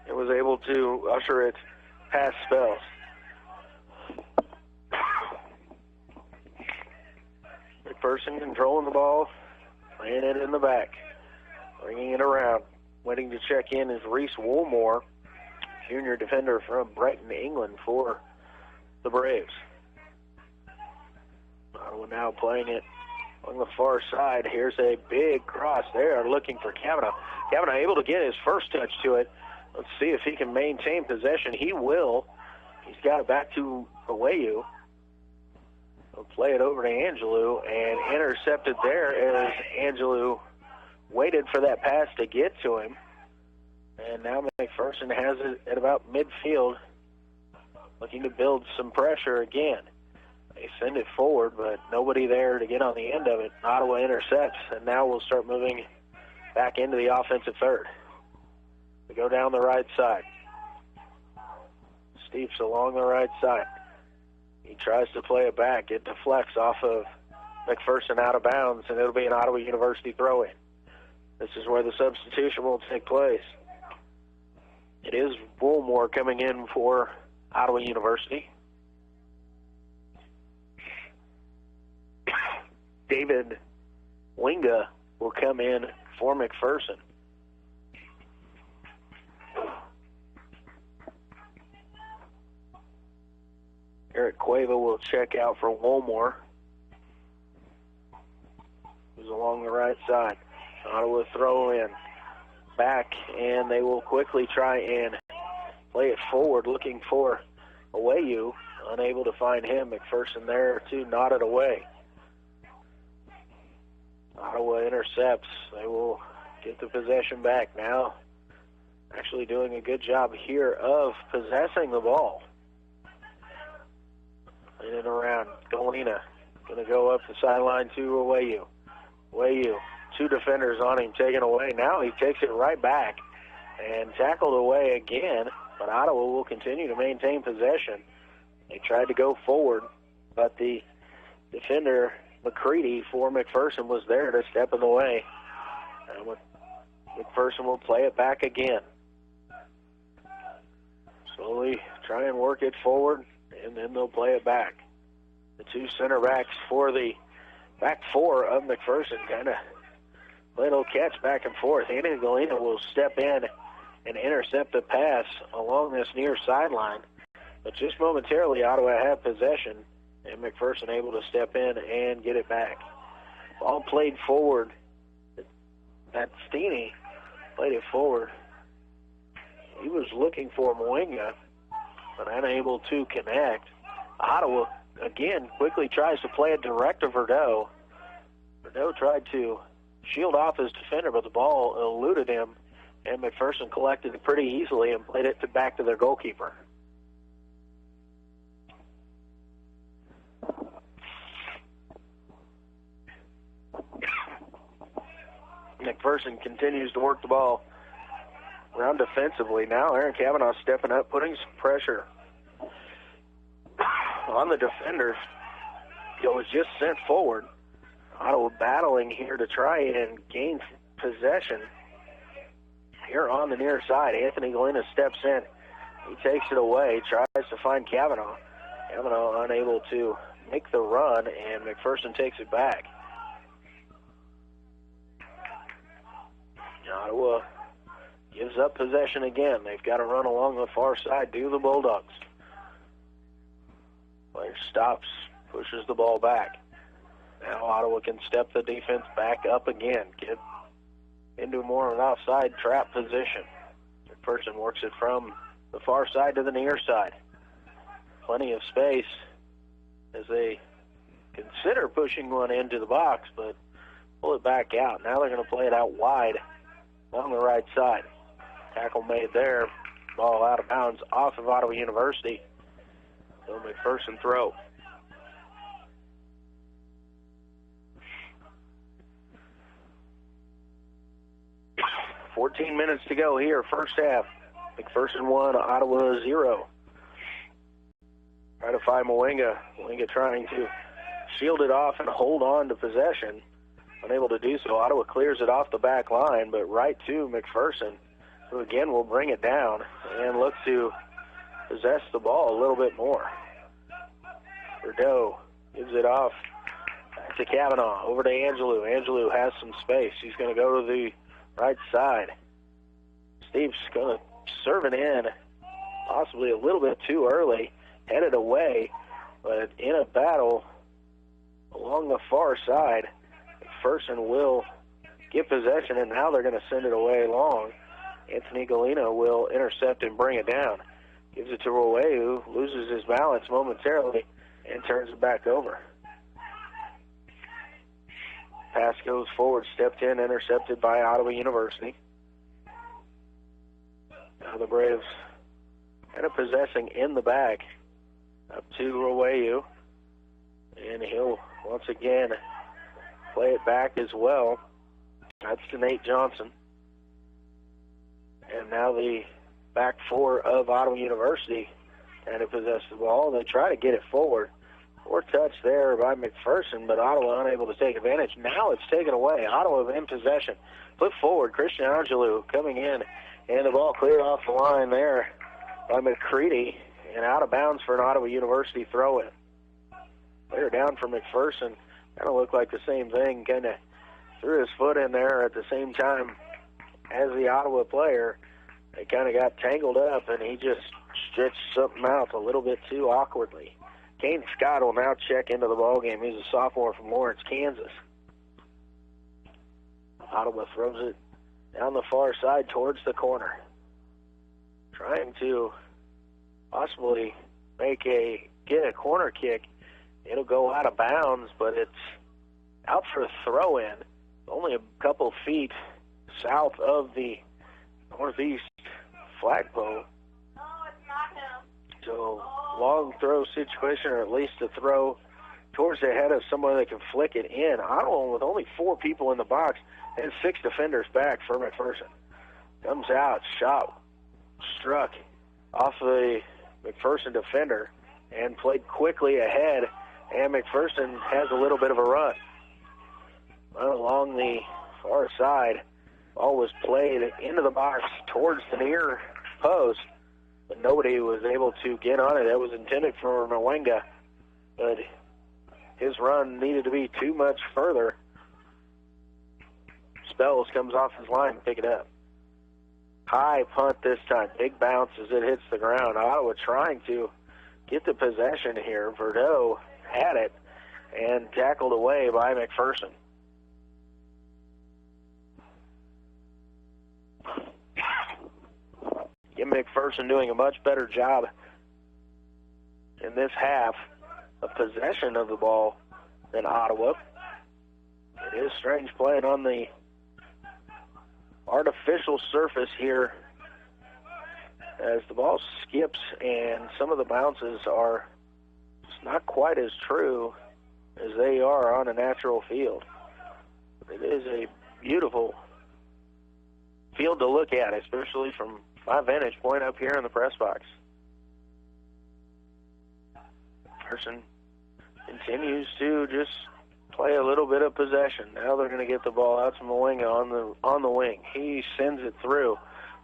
and was able to usher it past Spells. McPherson controlling the ball, laying it in the back, bringing it around. Waiting to check in is Reese Woolmore, junior defender from Brighton, England, for the Braves. Ottawa now playing it on the far side. Here's a big cross there, looking for Kavanaugh. Kavanaugh able to get his first touch to it. Let's see if he can maintain possession. He will. He's got it back to Awayu. He'll play it over to Angelou, and intercepted there as Angelou waited for that pass to get to him. And now McPherson has it at about midfield, looking to build some pressure again. They send it forward, but nobody there to get on the end of it. Ottawa intercepts, and now we'll start moving back into the offensive third. We go down the right side. Steeps along the right side. He tries to play it back. It deflects off of McPherson out of bounds, and it'll be an Ottawa University throw-in. This is where the substitution will take place. It is Woolmore coming in for Ottawa University. David Winga will come in for McPherson. Eric Cueva will check out for Woolmore, who's along the right side. Ottawa throw in back, and they will quickly try and play it forward, looking for Awayu. Unable to find him. McPherson there to nod it away. Ottawa intercepts. They will get the possession back now. Actually doing a good job here of possessing the ball. In and around. Galena going to go up the sideline to Awayu. Awayu, two defenders on him, taken away. Now he takes it right back and tackled away again, but Ottawa will continue to maintain possession. They tried to go forward, but the defender, McCready, for McPherson was there to step in the way. And McPherson will play it back again. slowly try and work it forward, and then they'll play it back. The two center backs for the back four of McPherson kind of play a little catch back and forth. Anthony Galena will step in and intercept the pass along this near sideline. But just momentarily, Ottawa had possession, and McPherson able to step in and get it back. Ball played forward. That Steeney played it forward. He was looking for Moenga, but unable to connect. Ottawa, again, quickly tries to play it direct to Verdeaux. Verdeaux tried to shield off his defender, but the ball eluded him, and McPherson collected it pretty easily and played it back to their goalkeeper. McPherson continues to work the ball around defensively. Now Aaron Cavanaugh stepping up, putting some pressure on the defenders. It was just sent forward. Ottawa battling here to try and gain possession here on the near side. Anthony Galena steps in. He takes it away, tries to find Cavanaugh. Cavanaugh unable to make the run, and McPherson takes it back. Ottawa gives up possession again. They've got to run along the far side, do the Bulldogs. Player stops, pushes the ball back. Now Ottawa can step the defense back up again, get into more of an offside trap position. McPherson works it from the far side to the near side. Plenty of space as they consider pushing one into the box, but pull it back out. Now they're going to play it out wide on the right side. Tackle made there. Ball out of bounds off of Ottawa University. So McPherson throw. $14 minutes to go here, first half. McPherson 1, Ottawa 0. Try to find Moenga. Moenga trying to shield it off and hold on to possession. Unable to do so. Ottawa clears it off the back line, but right to McPherson, who again will bring it down and look to possess the ball a little bit more. Verdeaux gives it off back to Cavanaugh, over to Angelou. Angelou has some space. He's going to go to the right side. Steve's going to serve it in, possibly a little bit too early, headed away, but in a battle along the far side, McPherson will get possession, and now they're going to send it away long. Anthony Galena will intercept and bring it down. Gives it to Rowe, who loses his balance momentarily and turns it back over. Pass goes forward, stepped in, intercepted by Ottawa University. Now the Braves kind of possessing in the back up to Rowe, and he'll once again play it back as well. That's to Nate Johnson. And now the back four of Ottawa University kind of possess the ball. They try to get it forward. Poor touch there by McPherson, but Ottawa unable to take advantage. Now it's taken away. Ottawa in possession. Flip forward, Christian Angelou coming in, and the ball cleared off the line there by McCready, and out of bounds for an Ottawa University throw-in. Player down for McPherson. Kind of looked like the same thing, kind of threw his foot in there at the same time as the Ottawa player. They kind of got tangled up, and he just stretched something out a little bit too awkwardly. Kane Scott will now check into the ballgame. He's a sophomore from Lawrence, Kansas. Ottawa throws it down the far side towards the corner. Trying to possibly get a corner kick. It'll go out of bounds, but it's out for a throw-in. Only a couple feet south of the northeast flagpole. So long throw situation, or at least a throw towards the head of someone that can flick it in. Ottawa with only 4 people in the box and 6 defenders back for McPherson. Comes out, shot, struck off the McPherson defender and played quickly ahead, and McPherson has a little bit of a run. Along the far side, ball was played into the box towards the near post, but nobody was able to get on it. That was intended for Mwenga, but his run needed to be too much further. Spells comes off his line to pick it up. High punt this time. Big bounce as it hits the ground. Ottawa trying to get the possession here. Verdot had it and tackled away by McPherson. Jim McPherson doing a much better job in this half of possession of the ball than Ottawa. It is strange playing on the artificial surface here as the ball skips and some of the bounces are just not quite as true as they are on a natural field. It is a beautiful field to look at, especially from my vantage point up here in the press box. Person continues to just play a little bit of possession. Now they're going to get the ball out to Mwenga on the wing. He sends it through.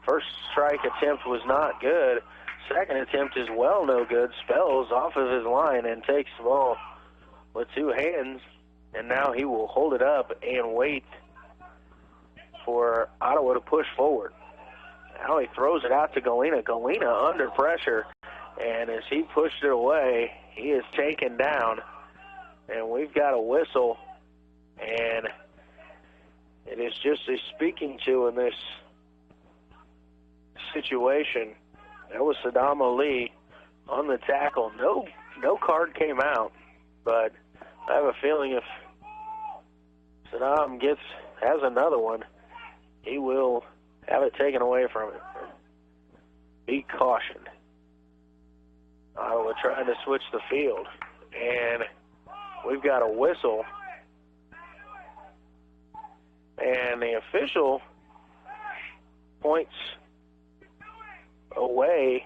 First strike attempt was not good. Second attempt is well no good. Spells off of his line and takes the ball with two hands, and now he will hold it up and wait for Ottawa to push forward. Now he throws it out to Galena. Galena under pressure, and as he pushed it away, he is taken down. And we've got a whistle, and it is just a speaking to in this situation. That was Saddam Ali on the tackle. No card came out, but I have a feeling if Saddam has another one, he will have it taken away from him. Be cautioned. Ottawa trying to switch the field, and we've got a whistle, and the official points away.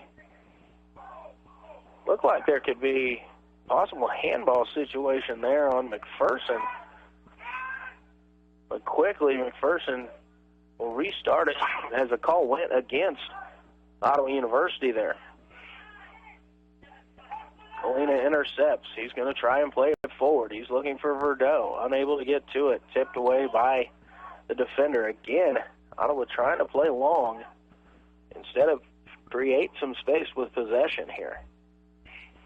Looked like there could be a possible handball situation there on McPherson, but quickly McPherson will restart it as the call went against Ottawa University there. Galena intercepts. He's going to try and play it forward. He's looking for Verdot. Unable to get to it. Tipped away by the defender. Again, Ottawa trying to play long instead of create some space with possession here.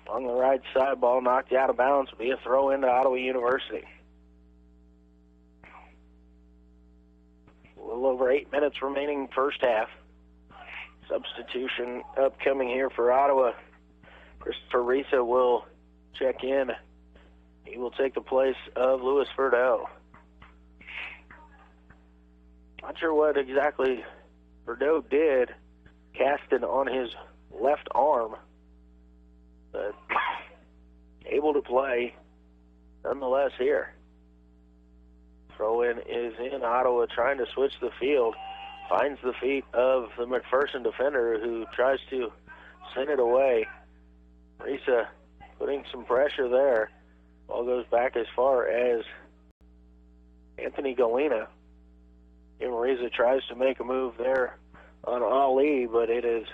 On the right side, ball knocked out of bounds. Will be a throw into Ottawa University. A little over 8 minutes remaining first half. Substitution upcoming here for Ottawa. Christopher Risa will check in. He will take the place of Louis Verdot. Not sure what exactly Verdot did, casted on his left arm, but able to play nonetheless here. Throw-in is in. Ottawa trying to switch the field. Finds the feet of the McPherson defender who tries to send it away. Risa putting some pressure there. Ball goes back as far as Anthony Galena. And Risa tries to make a move there on Ali, but it is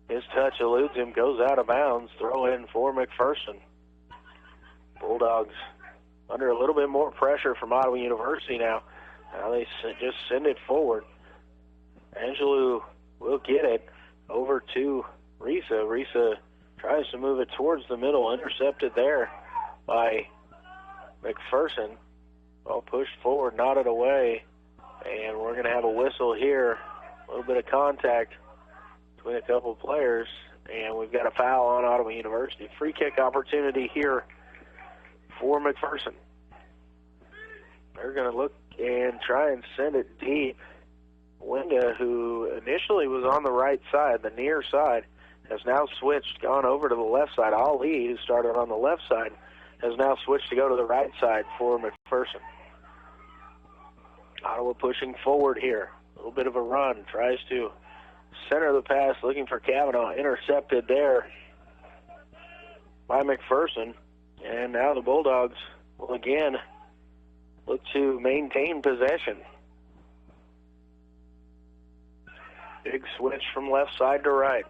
his touch eludes him, goes out of bounds. Throw in for McPherson. Bulldogs under a little bit more pressure from Ottawa University now. Now they just send it forward. Angelou will get it over to Risa. Risa tries to move it towards the middle, intercepted there by McPherson. Ball pushed forward, nodded away, and we're going to have a whistle here. A little bit of contact between a couple of players, and we've got a foul on Ottawa University. Free kick opportunity here for McPherson. They're going to look and try and send it deep. Winga, who initially was on the right side, the near side, has now switched, gone over to the left side. Ali, who started on the left side, has now switched to go to the right side for McPherson. Ottawa pushing forward here. A little bit of a run. Tries to center the pass, looking for Kavanaugh. Intercepted there by McPherson. And now the Bulldogs will again look to maintain possession. Big switch from left side to right.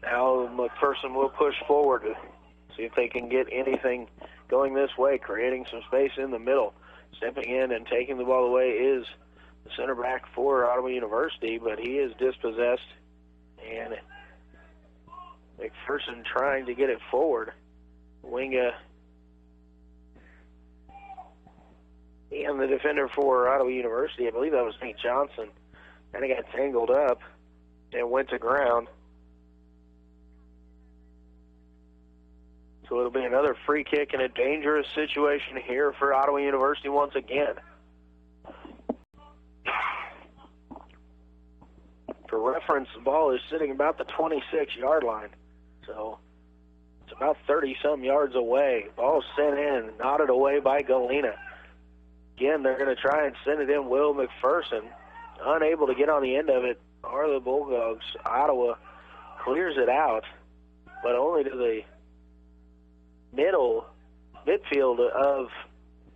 Now McPherson will push forward to see if they can get anything going this way, creating some space in the middle. Stepping in and taking the ball away is the center back for Ottawa University, but he is dispossessed. And McPherson trying to get it forward. Winga and the defender for Ottawa University, I believe that was Nate Johnson, kind of got tangled up and went to ground. So it'll be another free kick in a dangerous situation here for Ottawa University once again. For reference, the ball is sitting about the 26-yard line. So it's about 30-some yards away. Ball sent in, nodded away by Galena. Again, they're going to try and send it in. Will McPherson, unable to get on the end of it, are the Bulldogs. Ottawa clears it out, but only to the midfield of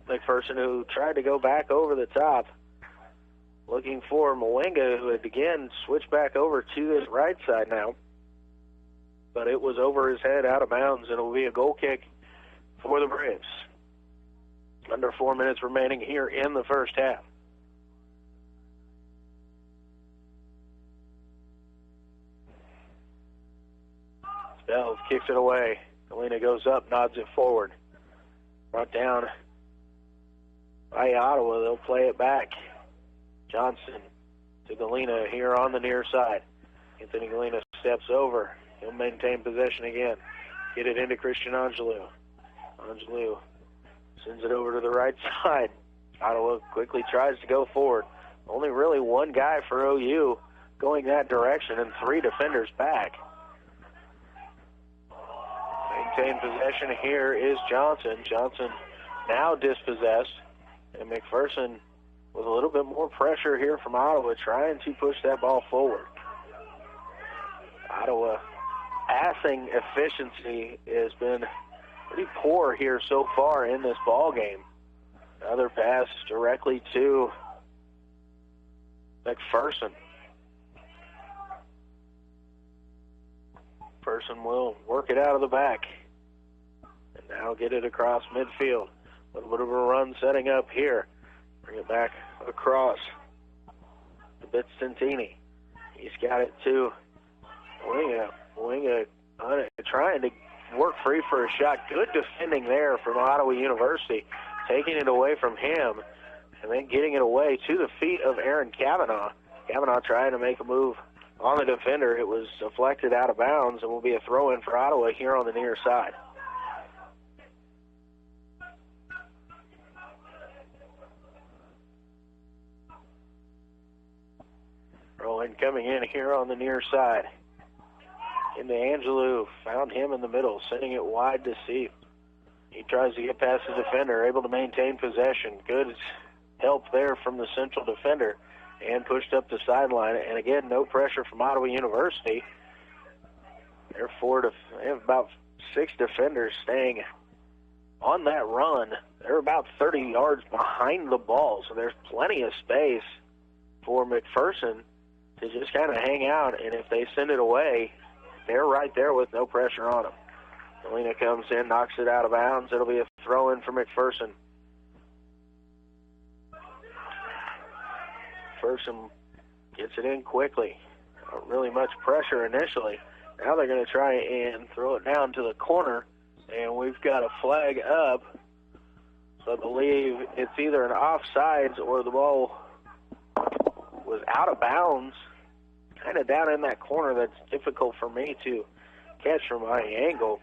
McPherson, who tried to go back over the top, looking for Mwenga, who had again switched back over to this right side now. But it was over his head, out of bounds, and it will be a goal kick for the Braves. Under 4 minutes remaining here in the first half. Spells kicks it away. Galena goes up, nods it forward. Brought down by Ottawa. They'll play it back. Johnson to Galena here on the near side. Anthony Galena steps over. He'll maintain possession again. Get it into Christian Angelou. Angelou sends it over to the right side. Ottawa quickly tries to go forward. Only really one guy for OU going that direction and 3 defenders back. Maintain possession here is Johnson. Johnson now dispossessed. And McPherson with a little bit more pressure here from Ottawa trying to push that ball forward. Ottawa passing efficiency has been pretty poor here so far in this ball game. Another pass directly to McPherson. McPherson will work it out of the back and now get it across midfield. A little bit of a run setting up here. Bring it back across to Bitzentini. He's got it to Winga. Winga trying to work free for a shot. Good defending there from Ottawa University. Taking it away from him and then getting it away to the feet of Aaron Cavanaugh. Cavanaugh trying to make a move on the defender. It was deflected out of bounds and will be a throw-in for Ottawa here on the near side. Throw-in coming in here on the near side. Into Angelou, found him in the middle, sending it wide to Seif. He tries to get past the defender, able to maintain possession. Good help there from the central defender and pushed up the sideline. And again, no pressure from Ottawa University. Therefore, they have about 6 defenders staying on that run. They're about 30 yards behind the ball, so there's plenty of space for McPherson to just kind of hang out. And if they send it away, they're right there with no pressure on them. Galena comes in, knocks it out of bounds. It'll be a throw-in for McPherson. McPherson gets it in quickly. Not really much pressure initially. Now they're going to try and throw it down to the corner, and we've got a flag up. So I believe it's either an offsides or the ball was out of bounds, kind of down in that corner. That's difficult for me to catch from my angle.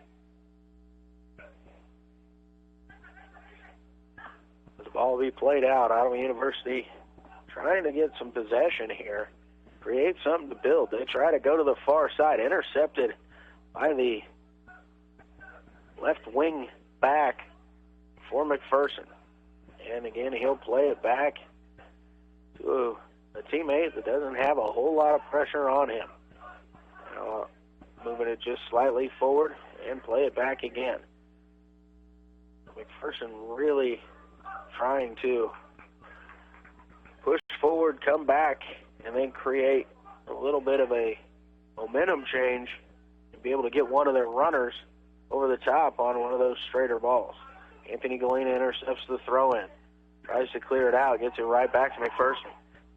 The ball will be played out. Ottawa University trying to get some possession here, create something to build. They try to go to the far side, intercepted by the left wing back for McPherson. And again, he'll play it back to a teammate that doesn't have a whole lot of pressure on him. Now, moving it just slightly forward and play it back again. McPherson really trying to push forward, come back, and then create a little bit of a momentum change to be able to get one of their runners over the top on one of those straighter balls. Anthony Galena intercepts the throw-in. Tries to clear it out. Gets it right back to McPherson.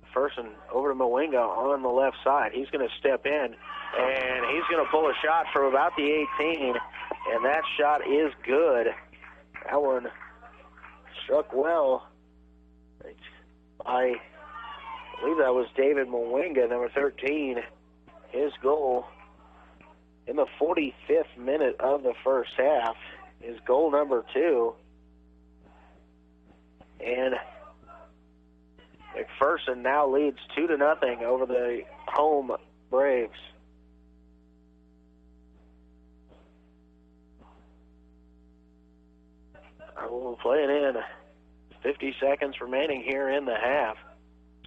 McPherson over to Mwinga on the left side. He's going to step in, and he's going to pull a shot from about the 18, and that shot is good. That one struck well. I believe that was David Mwinga, number 13. His goal in the 45th minute of the first half is goal number 2. And McPherson now leads 2-0 over the home Braves. I will play it in. 50 seconds remaining here in the half.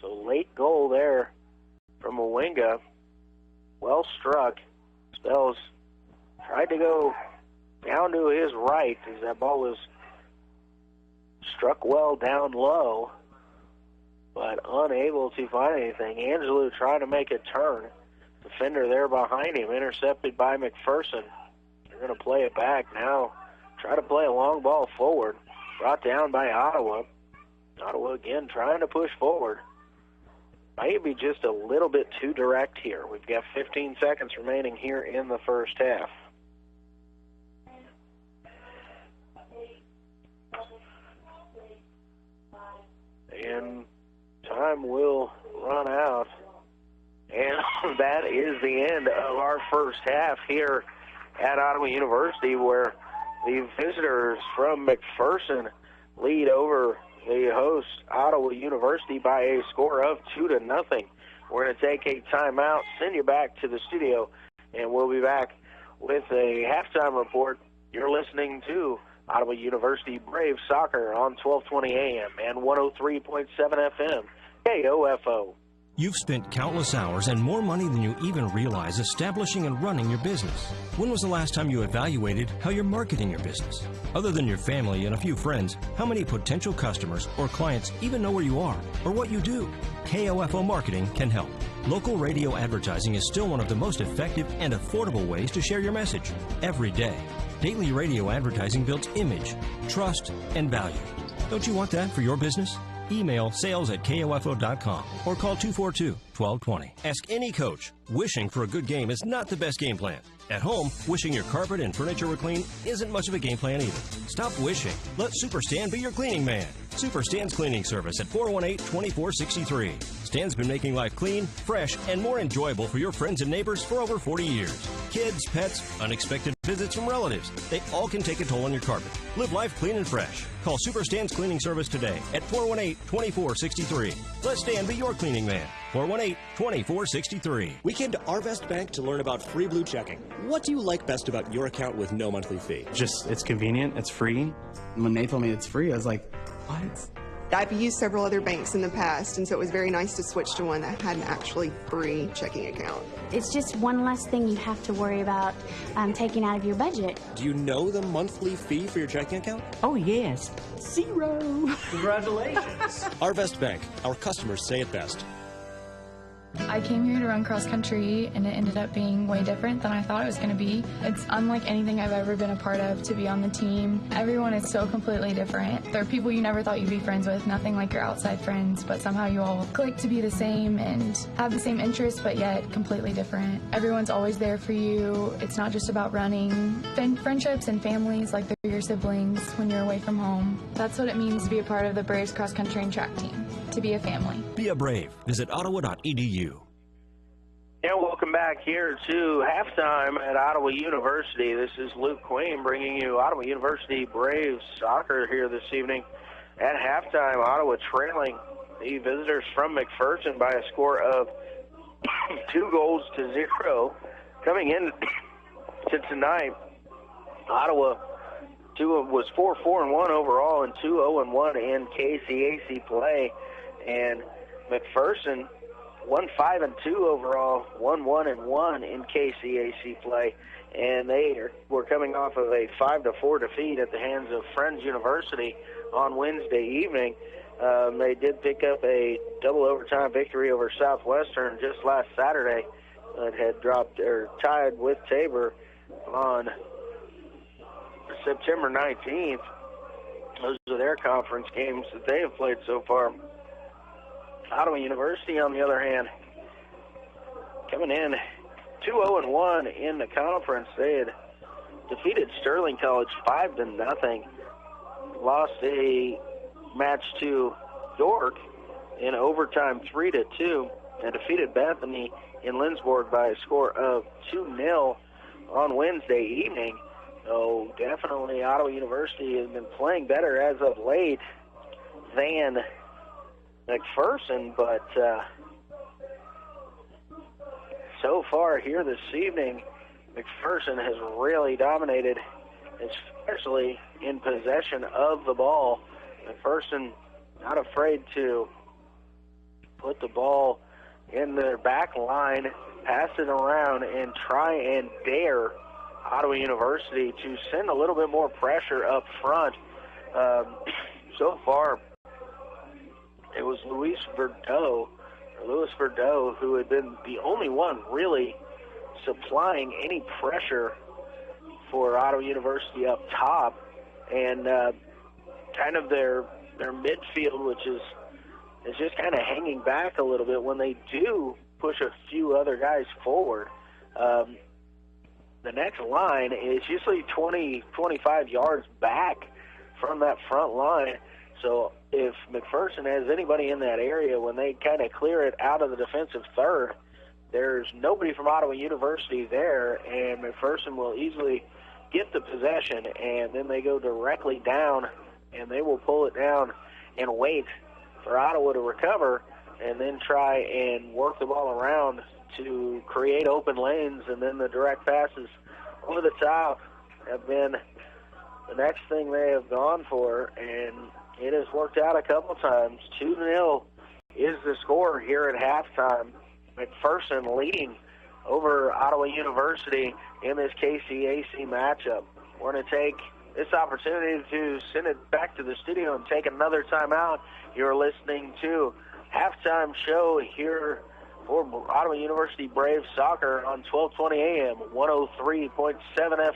So late goal there from Mwinga. Well struck. Spells tried to go down to his right as that ball was struck well down low, but unable to find anything. Angelou trying to make a turn. Defender there behind him, intercepted by McPherson. They're going to play it back now. Try to play a long ball forward. Brought down by Ottawa. Ottawa again trying to push forward. Might be just a little bit too direct here. We've got 15 seconds remaining here in the first half. And time will run out. And that is the end of our first half here at Ottawa University, where the visitors from McPherson lead over the host, Ottawa University, by a score of 2-0. We're going to take a timeout, send you back to the studio, and we'll be back with a halftime report. You're listening to Ottawa University Braves Soccer on 1220 AM and 103.7 FM, KOFO. You've spent countless hours and more money than you even realize establishing and running your business. When was the last time you evaluated how you're marketing your business? Other than your family and a few friends, how many potential customers or clients even know where you are or what you do? KOFO Marketing can help. Local radio advertising is still one of the most effective and affordable ways to share your message every day. Daily radio advertising builds image, trust, and value. Don't you want that for your business? Email sales@kofo.com or call 242-1220. Ask any coach. Wishing for a good game is not the best game plan. At home, wishing your carpet and furniture were clean isn't much of a game plan either. Stop wishing. Let Super Stan be your cleaning man. Super Stan's cleaning service at 418-2463. Stan's been making life clean, fresh, and more enjoyable for your friends and neighbors for over 40 years. Kids, pets, unexpected visits from relatives, they all can take a toll on your carpet. Live life clean and fresh. Call Super Stan's cleaning service today at 418-2463. Let Stan be your cleaning man. 418-2463. We came to Arvest Bank to learn about free blue checking. What do you like best about your account with no monthly fee? Just, it's convenient, it's free. When they told me it's free, I was like, what? I've used several other banks in the past, and so it was very nice to switch to one that had an actually free checking account. It's just one less thing you have to worry about taking out of your budget. Do you know the monthly fee for your checking account? Oh, yes. 0. Congratulations. Arvest Bank. Our customers say it best. I came here to run cross country, and it ended up being way different than I thought it was going to be. It's unlike anything I've ever been a part of to be on the team. Everyone is so completely different. There are people you never thought you'd be friends with, nothing like your outside friends, but somehow you all click to be the same and have the same interests, but yet completely different. Everyone's always there for you. It's not just about running. Friendships and families, like they're your siblings when you're away from home. That's what it means to be a part of the Braves cross country and track team, to be a family. Be a Brave. Visit ottawa.edu. And welcome back here to halftime at Ottawa University. This is Luke Queen bringing you Ottawa University Braves soccer here this evening. At halftime, Ottawa trailing the visitors from McPherson by a score of 2-0. Coming in to tonight, Ottawa was 4-4-1 overall and 2-0-1 in KCAC play, and McPherson 1-5-2 overall, 1-1-1 in KCAC play, and they were coming off of a 5-4 defeat at the hands of Friends University on Wednesday evening. They did pick up a double overtime victory over Southwestern just last Saturday, that had dropped or tied with Tabor on September 19th. Those are their conference games that they have played so far. Ottawa University, on the other hand, coming in 2-0-1 in the conference. They had defeated Sterling College 5-0. Lost a match to York in overtime 3-2, and defeated Bethany in Lindsborg by a score of 2-0 on Wednesday evening. So definitely Ottawa University has been playing better as of late than McPherson, but so far here this evening, McPherson has really dominated, especially in possession of the ball. McPherson not afraid to put the ball in their back line, pass it around, and try and dare Ottawa University to send a little bit more pressure up front. So far, it was Louis Verdot, who had been the only one really supplying any pressure for Ottawa University up top, and kind of their midfield, which is just kind of hanging back a little bit when they do push a few other guys forward. The next line is usually 20, 25 yards back from that front line. So if McPherson has anybody in that area, when they kind of clear it out of the defensive third, there's nobody from Ottawa University there, and McPherson will easily get the possession, and then they go directly down, and they will pull it down and wait for Ottawa to recover, and then try and work the ball around to create open lanes, and then the direct passes over the top have been the next thing they have gone for, and it has worked out a couple times. 2-0 is the score here at halftime. McPherson leading over Ottawa University in this KCAC matchup. We're going to take this opportunity to send it back to the studio and take another timeout. You're listening to Halftime Show here for Ottawa University Braves Soccer on 1220 AM, 103.7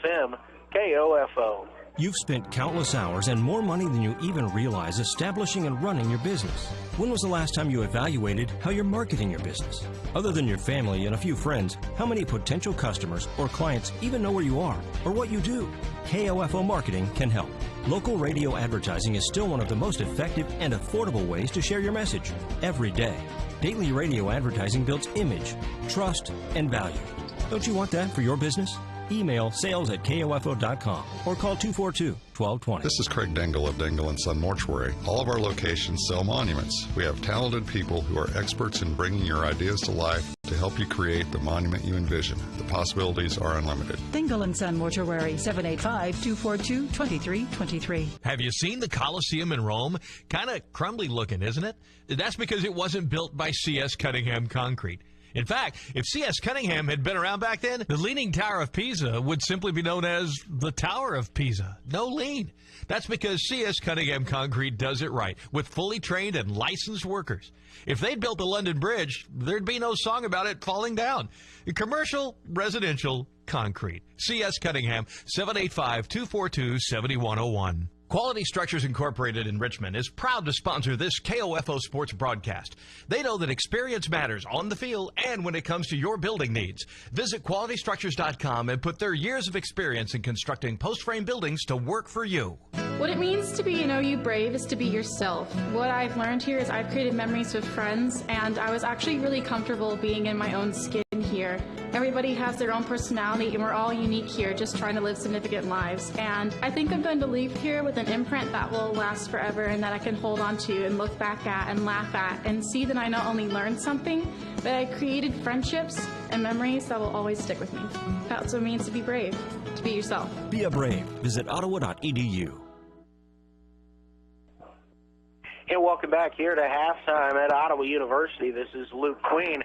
FM, KOFO. You've spent countless hours and more money than you even realize establishing and running your business. When was the last time you evaluated how you're marketing your business? Other than your family and a few friends, how many potential customers or clients even know where you are or what you do? KOFO Marketing can help. Local radio advertising is still one of the most effective and affordable ways to share your message every day. Daily radio advertising builds image, trust, and value. Don't you want that for your business? Email sales@kofo.com or call 242-1220. This is Craig Dingle of Dingle & Son Mortuary. All of our locations sell monuments. We have talented people who are experts in bringing your ideas to life to help you create the monument you envision. The possibilities are unlimited. Dingle & Son Mortuary, 785-242-2323. Have you seen the Colosseum in Rome? Kind of crumbly looking, isn't it? That's because it wasn't built by C.S. Cunningham Concrete. In fact, if C.S. Cunningham had been around back then, the Leaning Tower of Pisa would simply be known as the Tower of Pisa. No lean. That's because C.S. Cunningham Concrete does it right, with fully trained and licensed workers. If they'd built the London Bridge, there'd be no song about it falling down. Commercial, residential, concrete. C.S. Cunningham, 785-242-7101. Quality Structures Incorporated in Richmond is proud to sponsor this KOFO sports broadcast. They know that experience matters on the field and when it comes to your building needs. Visit qualitystructures.com and put their years of experience in constructing post-frame buildings to work for you. What it means to be an OU Brave is to be yourself. What I've learned here is I've created memories with friends, and I was actually really comfortable being in my own skin here. Everybody has their own personality, and we're all unique here, just trying to live significant lives. And I think I'm going to leave here with an imprint that will last forever and that I can hold on to and look back at and laugh at and see that I not only learned something, but I created friendships and memories that will always stick with me. That's what it means to be brave, to be yourself. Be a Brave. Visit ottawa.edu. And welcome back here to halftime at Ottawa University. This is Luke Queen.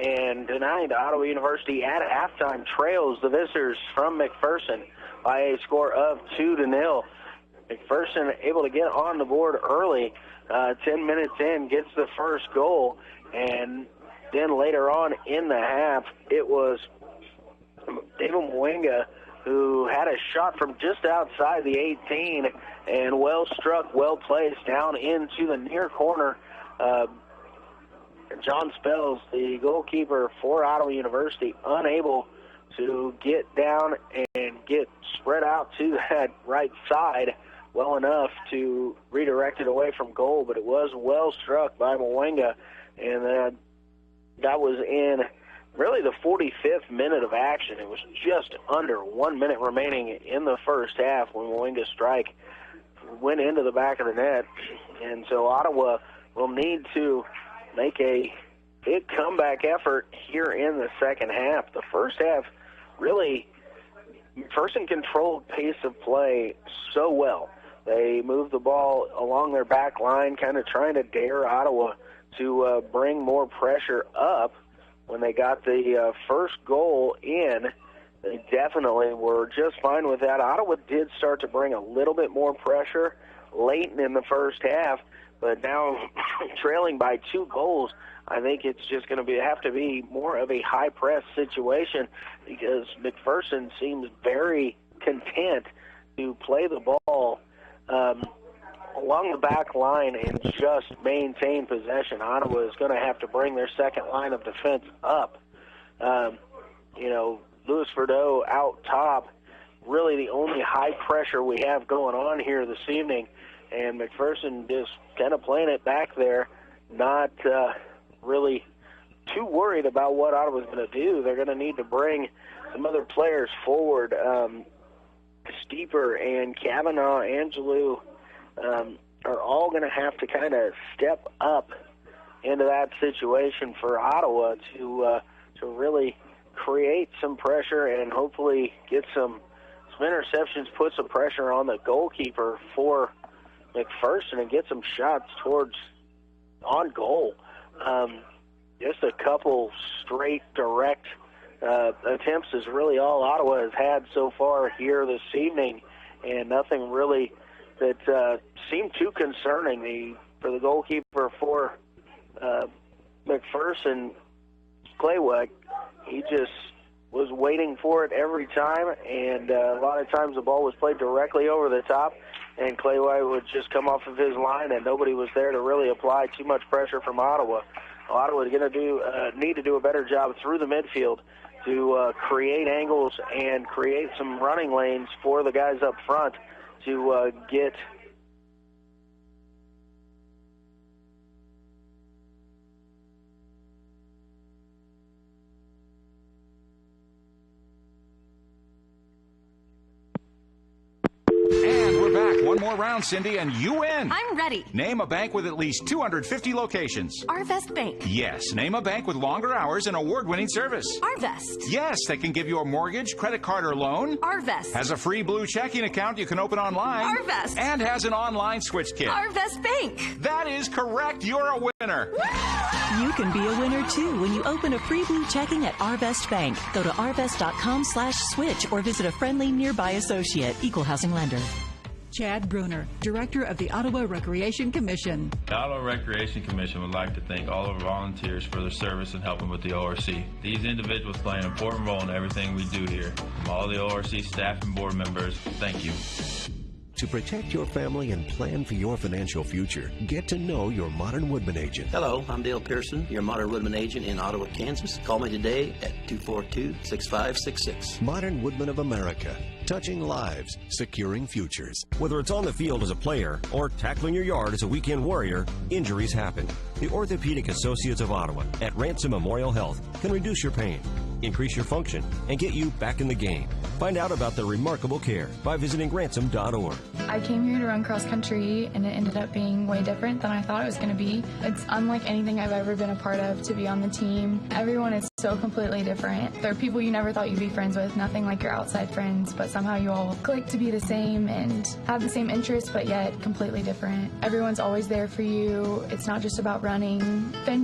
And tonight, Ottawa University at halftime trails the visitors from McPherson by a score of 2-0. McPherson able to get on the board early. 10 minutes in, gets the first goal. And then later on in the half, it was David Mwenga who had a shot from just outside the 18 and well struck, well placed down into the near corner. John Spells, the goalkeeper for Ottawa University, unable to get down and get spread out to that right side well enough to redirect it away from goal, but it was well struck by Mwenga, and that was in really the 45th minute of action. It was just under 1 minute remaining in the first half when Mwenga's strike went into the back of the net, and so Ottawa will need to make a big comeback effort here in the second half. The first half, really, McPherson controlled pace of play so well. They moved the ball along their back line, kind of trying to dare Ottawa to bring more pressure up. When they got the first goal in, they definitely were just fine with that. Ottawa did start to bring a little bit more pressure late in the first half, but now trailing by 2 goals, I think it's just going to have to be more of a high-press situation because McPherson seems very content to play the ball along the back line and just maintain possession. Ottawa is going to have to bring their second line of defense up. Louis Verdot out top, really the only high pressure we have going on here this evening, and McPherson just kind of playing it back there, not really too worried about what Ottawa's going to do. They're going to need to bring some other players forward. Steeper and Kavanaugh, Angelou are all going to have to kind of step up into that situation for Ottawa to really create some pressure and hopefully get some interceptions, put some pressure on the goalkeeper for McPherson and get some shots towards on goal. Just a couple straight, direct attempts is really all Ottawa has had so far here this evening, and nothing really that seemed too concerning. For the goalkeeper for McPherson, Claywag, he just was waiting for it every time, and a lot of times the ball was played directly over the top, and Claywag would just come off of his line, and nobody was there to really apply too much pressure from Ottawa. Ottawa is going to need to do a better job through the midfield to create angles and create some running lanes for the guys up front to get one more round, Cindy, and you win. I'm ready. Name a bank with at least 250 locations. Arvest Bank. Yes. Name a bank with longer hours and award-winning service. Arvest. Yes, they can give you a mortgage, credit card, or loan. Arvest. Has a free blue checking account you can open online. Arvest. And has an online switch kit. Arvest Bank. That is correct. You're a winner. You can be a winner, too, when you open a free blue checking at Arvest Bank. Go to arvest.com/switch or visit a friendly nearby associate. Equal housing lender. Chad Bruner, Director of the Ottawa Recreation Commission. The Ottawa Recreation Commission would like to thank all of our volunteers for their service in helping with the ORC. These individuals play an important role in everything we do here. From all the ORC staff and board members, thank you. To protect your family and plan for your financial future, get to know your Modern Woodman agent. Hello, I'm Dale Pearson, your Modern Woodman agent in Ottawa, Kansas. Call me today at 242-6566. Modern Woodman of America. Touching lives, securing futures. Whether it's on the field as a player or tackling your yard as a weekend warrior, injuries happen. The Orthopedic Associates of Ottawa at Ransom Memorial Health can reduce your pain, increase your function, and get you back in the game. Find out about their remarkable care by visiting ransom.org. I came here to run cross country, and it ended up being way different than I thought it was going to be. It's unlike anything I've ever been a part of to be on the team. Everyone is so completely different. There are people you never thought you'd be friends with, nothing like your outside friends, but somehow you all click to be the same and have the same interests, but yet completely different. Everyone's always there for you. It's not just about running.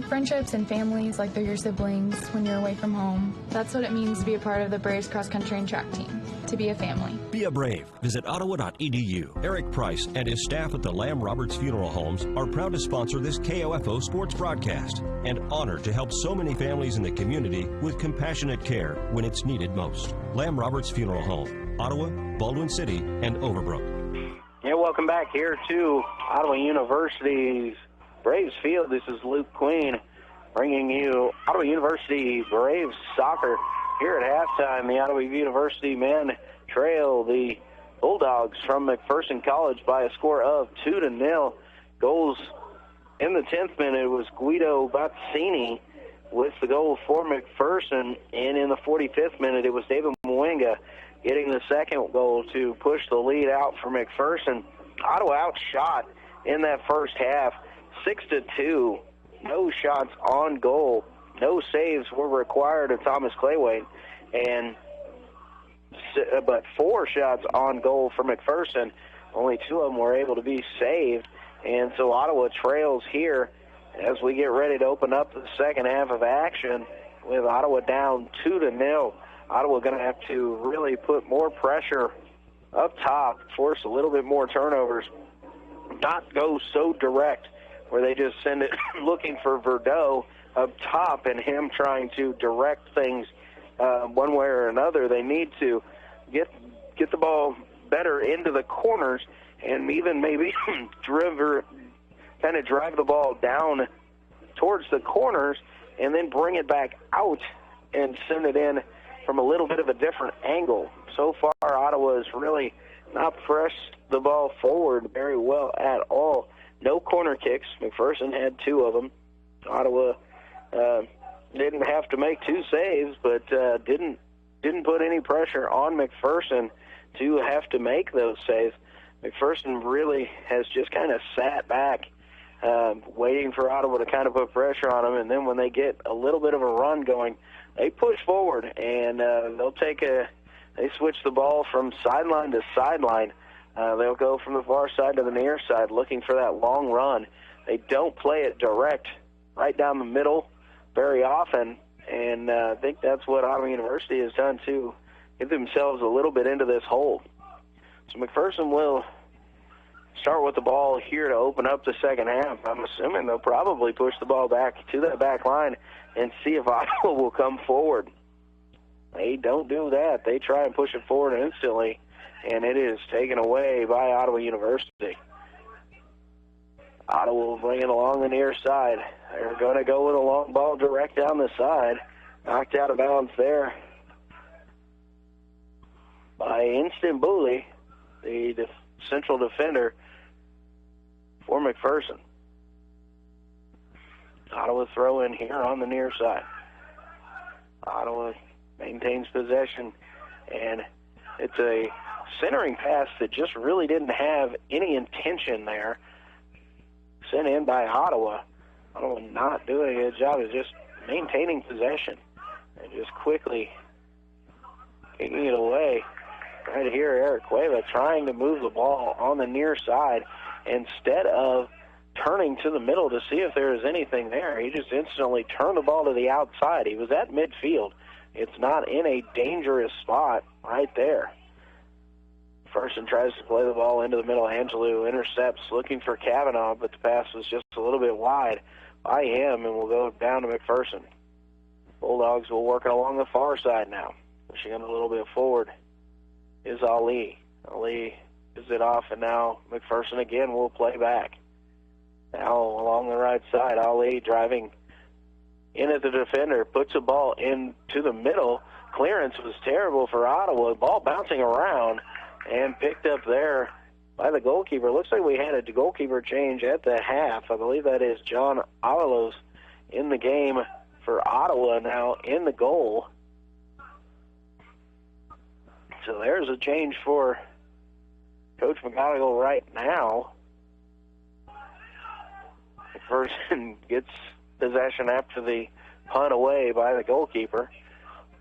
Friendships and families, like they're your siblings when you're away from home. That's what it means to be a part of the Braves cross country and track team. to be a family. Be a Brave. Visit ottawa.edu. Eric Price and his staff at the Lamb Roberts Funeral Homes are proud to sponsor this KOFO sports broadcast and honored to help so many families in the community with compassionate care when it's needed most. Lamb Roberts Funeral Home, Ottawa, Baldwin City, and Overbrook. Yeah, welcome back here to Ottawa University's Braves Field. This is Luke Queen bringing you Ottawa University Braves soccer here at halftime. The Ottawa University men trail the Bulldogs from McPherson College by a score of 2-0. Goals in the 10th minute was Guido Bazzini with the goal for McPherson, and in the 45th minute it was David Mwenga getting the second goal to push the lead out for McPherson. Ottawa outshot in that first half, 6-2. No shots on goal. No saves were required of Thomas Clayway, but 4 shots on goal for McPherson. Only 2 of them were able to be saved, and so Ottawa trails here as we get ready to open up the second half of action with Ottawa down 2-0. Ottawa going to have to really put more pressure up top, force a little bit more turnovers, not go so direct where they just send it looking for Verdeaux up top and him trying to direct things one way or another. They need to get the ball better into the corners and even maybe drive the ball down towards the corners and then bring it back out and send it in from a little bit of a different angle. So far, Ottawa has really not pressed the ball forward very well at all. No corner kicks. McPherson had 2 of them. Ottawa didn't have to make 2 saves, but didn't put any pressure on McPherson to have to make those saves. McPherson really has just kind of sat back, waiting for Ottawa to kind of put pressure on them, and then when they get a little bit of a run going, they push forward, and they switch the ball from sideline to sideline. They'll go from the far side to the near side looking for that long run. They don't play it direct right down the middle very often, and I think that's what Ottawa University has done to get themselves a little bit into this hole. So McPherson will start with the ball here to open up the second half. I'm assuming they'll probably push the ball back to that back line and see if Ottawa will come forward. They don't do that. They try and push it forward instantly, and it is taken away by Ottawa University. Ottawa will bring it along the near side. They're going to go with a long ball direct down the side. Knocked out of bounds there by Instant Booley, the central defender for McPherson. Ottawa throw in here on the near side. Ottawa maintains possession, and it's a centering pass that just really didn't have any intention there. Sent in by Ottawa. Ottawa not doing a good job of just maintaining possession and just quickly kicking it away. Right here, Eric Cueva trying to move the ball on the near side. Instead of turning to the middle to see if there is anything there, he just instantly turned the ball to the outside. He was at midfield. It's not in a dangerous spot right there. Ferguson tries to play the ball into the middle. Angelou intercepts, looking for Kavanaugh, but the pass was just a little bit wide by him, and will go down to McPherson. Bulldogs will work it along the far side now. Pushing him a little bit forward is Ali. Ali is it off, and now McPherson again will play back. Now along the right side, Ali driving in at the defender, puts the ball into the middle. Clearance was terrible for Ottawa. Ball bouncing around and picked up there by the goalkeeper. Looks like we had a goalkeeper change at the half. I believe that is John Avalos in the game for Ottawa now in the goal. So there's a change for Coach McGonigal right now. McPherson gets possession after the punt away by the goalkeeper.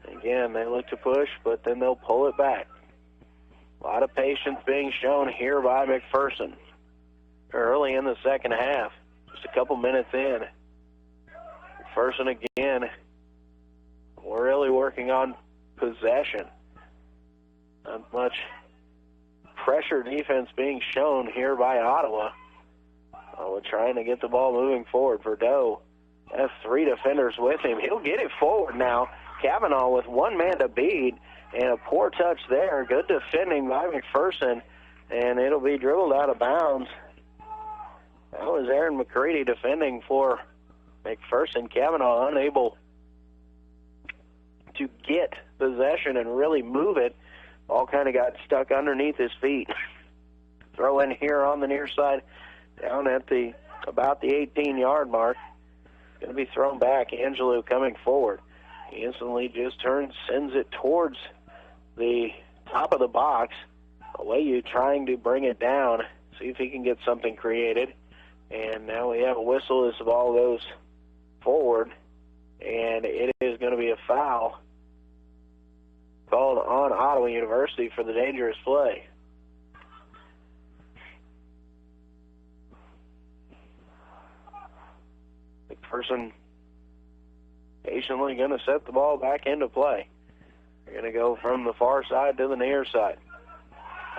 Again, they look to push, but then they'll pull it back. A lot of patience being shown here by McPherson early in the second half. Just a couple minutes in. McPherson again really working on possession. Not much pressure defense being shown here by Ottawa. We're trying to get the ball moving forward. Verdeaux has 3 defenders with him. He'll get it forward now. Kavanaugh with 1 man to beat, and a poor touch there. Good defending by McPherson, and it'll be dribbled out of bounds. That was Aaron McCready defending for McPherson. Kavanaugh unable to get possession and really move it. Ball kind of got stuck underneath his feet. Throw in here on the near side, down at about the 18-yard mark. Going to be thrown back. Angelou coming forward. He instantly just turns, sends it towards the top of the box. Awayu trying to bring it down, see if he can get something created. And now we have a whistle as the ball goes forward, and it is going to be a foul called on Ottawa University for the dangerous play. McPherson patiently going to set the ball back into play. They're going to go from the far side to the near side.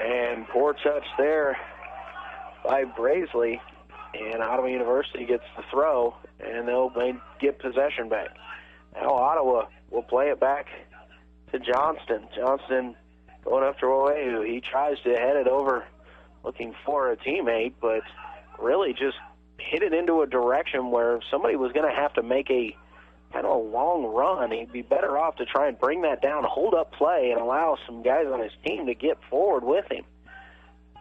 And poor touch there by Brazeley, and Ottawa University gets the throw, and they'll get possession back. Now Ottawa will play it back to Johnston. Johnston going up to Awayu. He tries to head it over looking for a teammate, but really just hit it into a direction where somebody was going to have to make a kind of a long run. He'd be better off to try and bring that down, hold up play, and allow some guys on his team to get forward with him.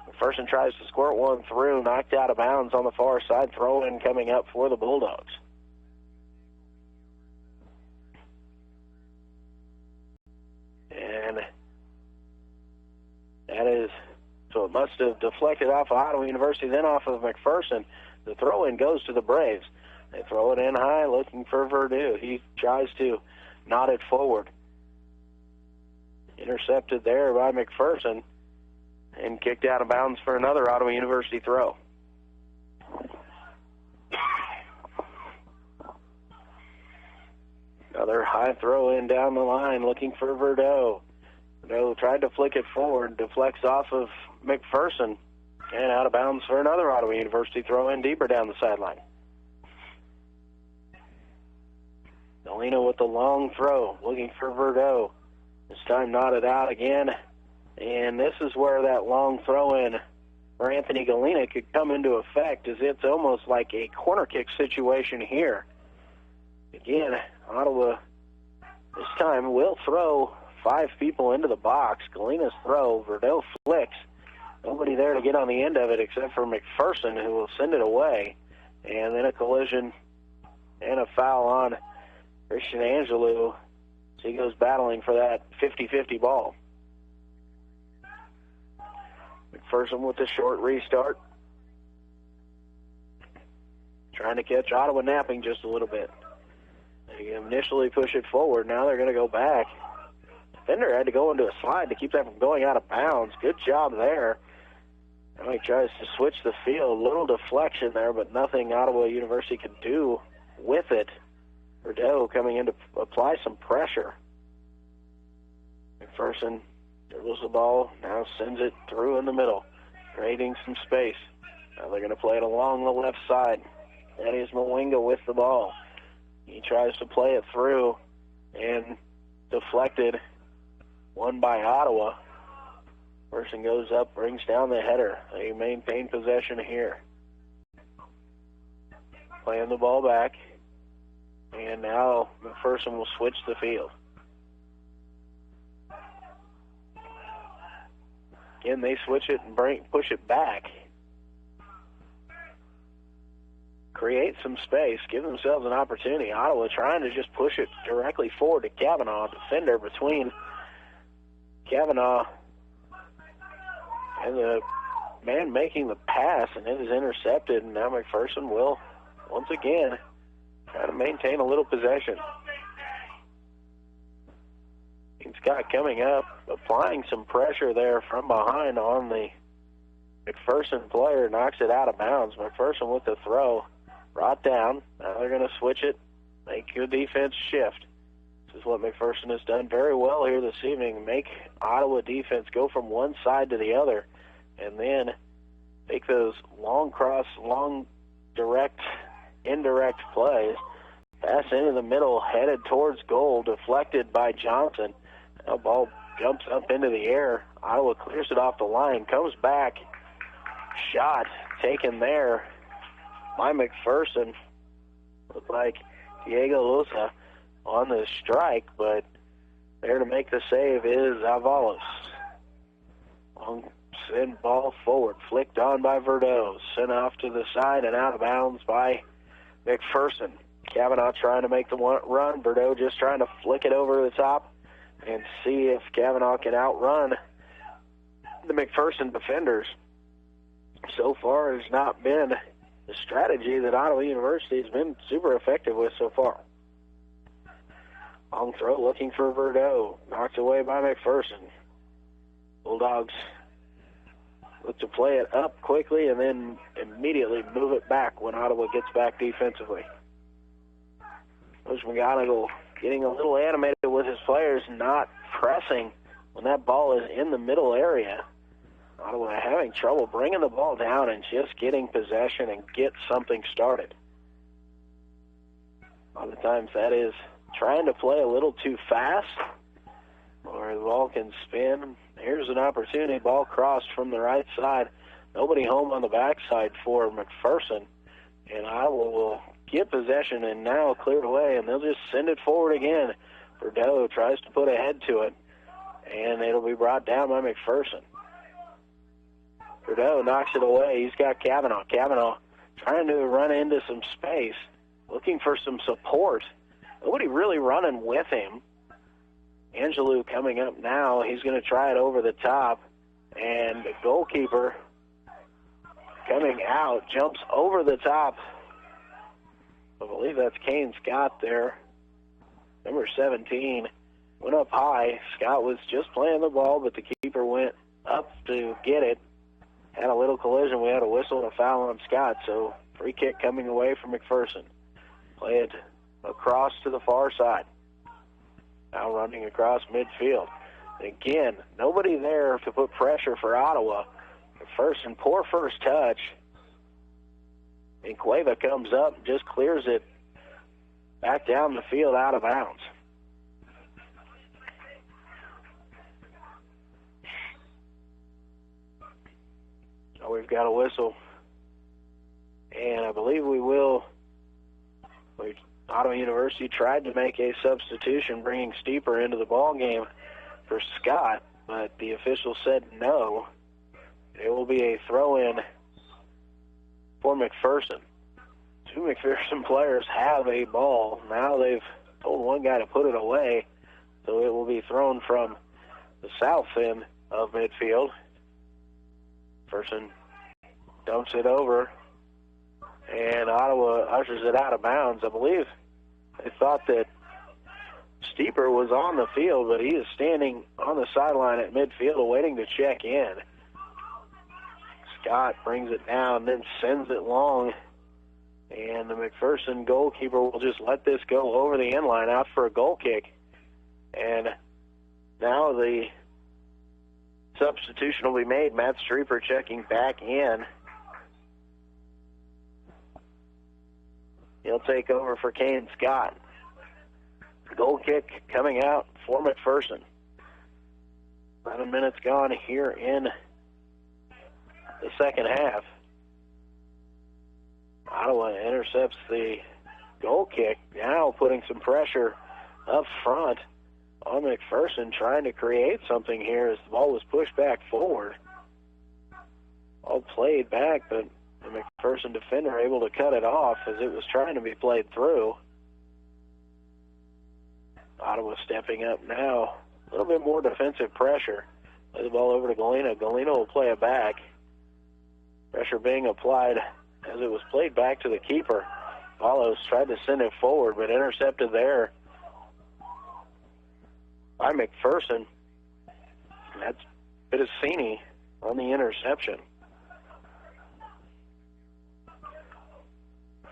McPherson tries to squirt one through, knocked out of bounds on the far side, throw in coming up for the Bulldogs. And that is, so it must have deflected off of Ottawa University, then off of McPherson. The throw-in goes to the Braves. They throw it in high, looking for Verdeaux. He tries to nod it forward. Intercepted there by McPherson and kicked out of bounds for another Ottawa University throw. Another high throw in down the line, looking for Verdeaux. Verdeaux tried to flick it forward, deflects off of McPherson, and out of bounds for another Ottawa University throw in deeper down the sideline. Galena with the long throw, looking for Verdeaux. This time knotted out again, and this is where that long throw in for Anthony Galena could come into effect, as it's almost like a corner kick situation here. Again, Ottawa this time will throw 5 people into the box. Galena's throw, Verdeaux flicks. Nobody there to get on the end of it except for McPherson, who will send it away. And then a collision and a foul on Christian Angelou. So he goes battling for that 50-50 ball. McPherson with the short restart. Trying to catch Ottawa napping just a little bit. They initially push it forward. Now they're going to go back. Defender had to go into a slide to keep that from going out of bounds. Good job there. Now he tries to switch the field. Little deflection there, but nothing Ottawa University could do with it. Verdeaux coming in to apply some pressure. McPherson dribbles the ball, now sends it through in the middle, creating some space. Now they're going to play it along the left side. That is Mwinga with the ball. He tries to play it through and deflected. Won by Ottawa. Person goes up, brings down the header. They maintain possession here. Playing the ball back. And now McPherson will switch the field. Again, they switch it and push it back. Create some space, give themselves an opportunity. Ottawa trying to just push it directly forward to Kavanaugh, defender between Kavanaugh and the man making the pass, and it is intercepted, and now McPherson will, once again, try to maintain a little possession. Scott coming up, applying some pressure there from behind on the McPherson player, knocks it out of bounds. McPherson with the throw, brought down. Now they're going to switch it, make the defense shift. This is what McPherson has done very well here this evening. Make Ottawa defense go from one side to the other, and then make those long cross, long direct, indirect plays. Pass into the middle, headed towards goal, deflected by Johnson. The ball jumps up into the air. Ottawa clears it off the line, comes back. Shot taken there by McPherson. Looked like Diego Loza on the strike, but there to make the save is Avalos. Long send ball forward, flicked on by Verdeaux. Sent off to the side and out of bounds by McPherson. Kavanaugh trying to make the run. Verdeaux just trying to flick it over the top and see if Kavanaugh can outrun the McPherson defenders. So far, it has not been the strategy that Ottawa University has been super effective with so far. Long throw looking for Verdeaux. Knocked away by McPherson. Bulldogs look to play it up quickly and then immediately move it back when Ottawa gets back defensively. Coach McGonigal getting a little animated with his players, not pressing when that ball is in the middle area. Ottawa having trouble bringing the ball down and just getting possession and get something started. A lot of times that is trying to play a little too fast, or the ball can spin. Here's an opportunity. Ball crossed from the right side. Nobody home on the backside for McPherson. And Iowa will get possession and now cleared away, and they'll just send it forward again. Verdeaux tries to put a head to it, and it'll be brought down by McPherson. Verdeaux knocks it away. He's got Kavanaugh. Kavanaugh trying to run into some space, looking for some support. Nobody really running with him. Angelou coming up now. He's going to try it over the top, and the goalkeeper coming out, jumps over the top. I believe that's Kane Scott there. Number 17 went up high. Scott was just playing the ball, but the keeper went up to get it. Had a little collision. We had a whistle and a foul on Scott, so free kick coming away from McPherson. Play it across to the far side. Now running across midfield. Again, nobody there to put pressure for Ottawa. McPherson, poor first touch. And Cueva comes up and just clears it back down the field out of bounds. So we've got a whistle. And I believe we will. Ottawa University tried to make a substitution, bringing Steeper into the ball game for Scott, but the official said no. It will be a throw-in for McPherson. Two McPherson players have a ball. Now they've told one guy to put it away, so it will be thrown from the south end of midfield. McPherson dumps it over, and Ottawa ushers it out of bounds. I believe they thought that Steeper was on the field, but he is standing on the sideline at midfield awaiting to check in. Scott brings it down, then sends it long, and the McPherson goalkeeper will just let this go over the end line out for a goal kick. And now the substitution will be made. Matt Streeper checking back in. He'll take over for Kane Scott. Goal kick coming out for McPherson. 11 minutes gone here in the second half. Ottawa intercepts the goal kick, now putting some pressure up front on McPherson, trying to create something here as the ball was pushed back forward. All played back, but the McPherson defender able to cut it off as it was trying to be played through. Ottawa stepping up now. A little bit more defensive pressure. Play the ball over to Galena. Galena will play it back. Pressure being applied as it was played back to the keeper. Follows tried to send it forward, but intercepted there by McPherson. That's Bitasini on the interception.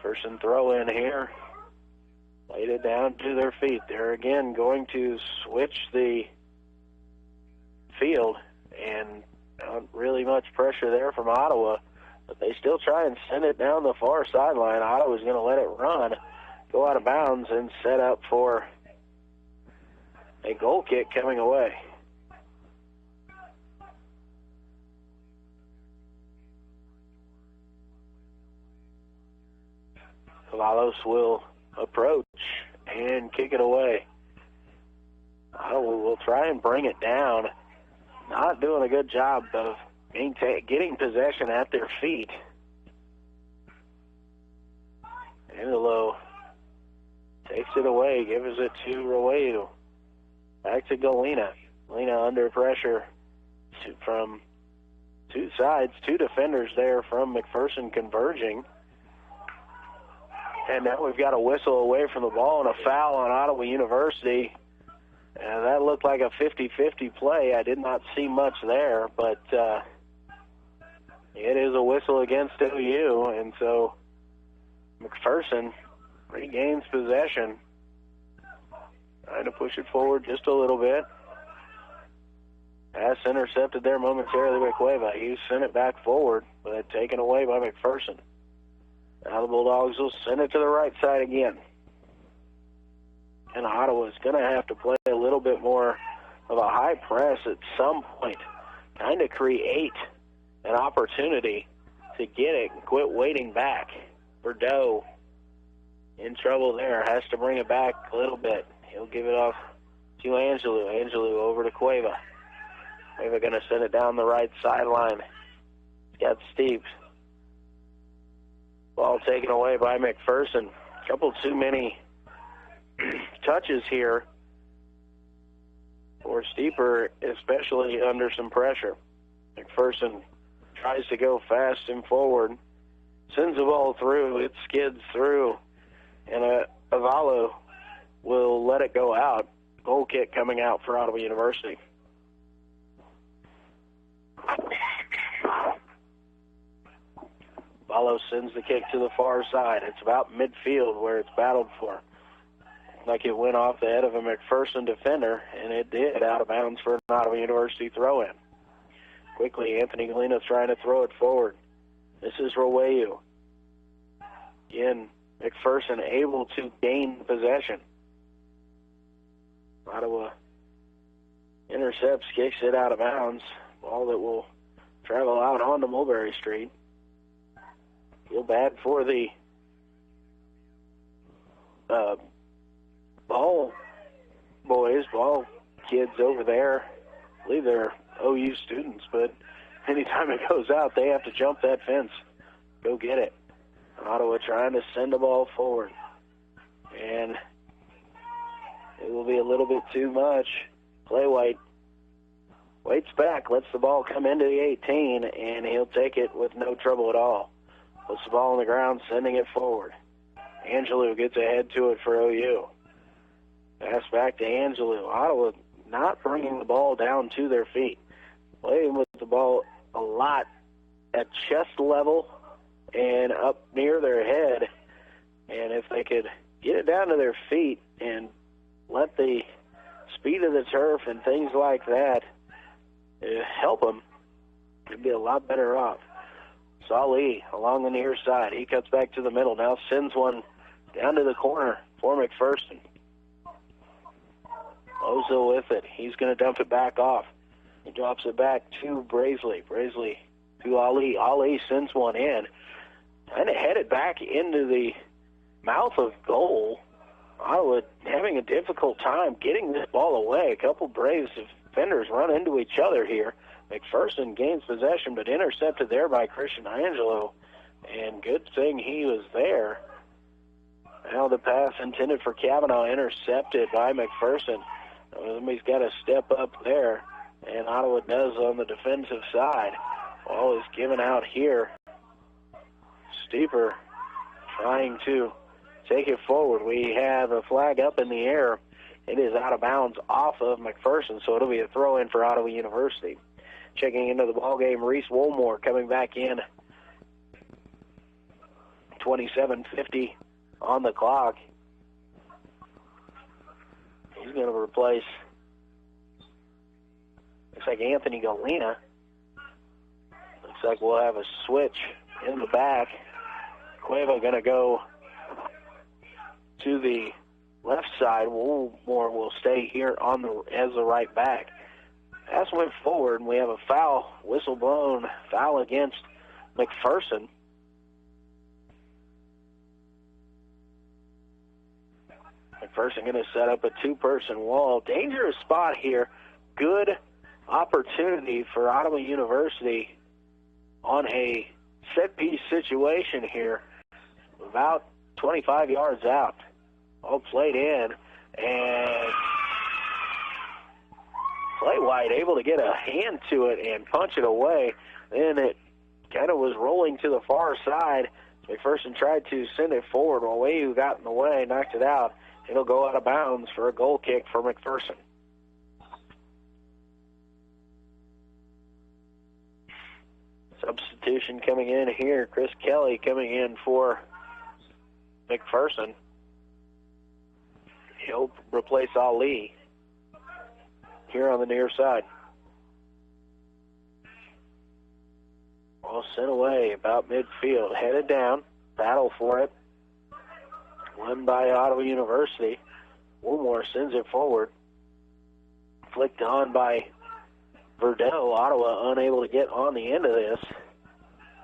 McPherson throw in here. laid it down to their feet. They're again going to switch the field, and not really much pressure there from Ottawa, but they still try and send it down the far sideline. Ottawa's going to let it run, go out of bounds, and set up for a goal kick coming away. Valos will approach and kick it away. Ottawa will try and bring it down. Not doing a good job of getting possession at their feet. Angelo takes it away, gives it to Roeu. Back to Galena. Galena under pressure from two sides, two defenders there from McPherson converging. And now we've got a whistle away from the ball and a foul on Ottawa University. And that looked like a 50-50 play. I did not see much there, but it is a whistle against OU. And so McPherson regains possession. Trying to push it forward just a little bit. Pass intercepted there momentarily by Cueva. He sent it back forward, but taken away by McPherson. Now the Bulldogs will send it to the right side again. And Ottawa's going to have to play a little bit more of a high press at some point, kind of create an opportunity to get it and quit waiting back. Bordeaux in trouble there, has to bring it back a little bit. He'll give it off to Angelou. Angelou over to Cueva. Cueva going to send it down the right sideline. It's got Steeves. Ball taken away by McPherson. A couple too many touches here for Steeper, especially under some pressure. McPherson tries to go fast and forward, sends the ball through, it skids through, and Avalo will let it go out. Goal kick coming out for Ottawa University. Avalo sends the kick to the far side. It's about midfield where it's battled for. Like it went off the head of a McPherson defender, and it did, out of bounds for an Ottawa University throw-in. Quickly, Anthony Galena trying to throw it forward. This is Roeu. Again, McPherson able to gain possession. Ottawa intercepts, kicks it out of bounds. Ball that will travel out onto Mulberry Street. Feel bad for the ball kids over there. I believe they're OU students, but anytime it goes out, they have to jump that fence, go get it. Ottawa trying to send the ball forward, and it will be a little bit too much. Clay White waits back, lets the ball come into the 18, and he'll take it with no trouble at all. Puts the ball on the ground, sending it forward. Angelou gets ahead to it for OU. Pass back to Angelou. Ottawa not bringing the ball down to their feet. Playing with the ball a lot at chest level and up near their head. And if they could get it down to their feet and let the speed of the turf and things like that help them, they'd be a lot better off. Salih along the near side. He cuts back to the middle. Now sends one down to the corner for McPherson. Ozo with it. He's going to dump it back off. He drops it back to Brazeley. Brazeley to Ali. Ali sends one in. Kind of headed back into the mouth of goal. Ottawa having a difficult time getting this ball away. A couple Braves defenders run into each other here. McPherson gains possession, but intercepted there by Christian Angelo. And good thing he was there. Now the pass intended for Kavanaugh intercepted by McPherson. Somebody's got to step up there, and Ottawa does on the defensive side. Ball is given out here. Steeper trying to take it forward. We have a flag up in the air. It is out of bounds off of McPherson, so it'll be a throw-in for Ottawa University. Checking into the ballgame, Reese Woolmore coming back in. 27:50 on the clock. going to replace, looks like Anthony Galena. Looks like we'll have a switch in the back. Cueva going to go to the left side. Woolmore will stay here as the right back. Pass went forward, and we have a foul, whistle blown, foul against McPherson. McPherson going to set up a two-person wall. Dangerous spot here. Good opportunity for Ottawa University on a set-piece situation here. About 25 yards out. All played in, and Clay White able to get a hand to it and punch it away. Then it kind of was rolling to the far side. McPherson tried to send it forward. Wayu got in the way, knocked it out. It'll go out of bounds for a goal kick for McPherson. Substitution coming in here. Chris Kelly coming in for McPherson. He'll replace Ali here on the near side. Ball sent away about midfield. Headed down. Battle for it. Won by Ottawa University. Woolmore sends it forward. Flicked on by Verdell. Ottawa unable to get on the end of this.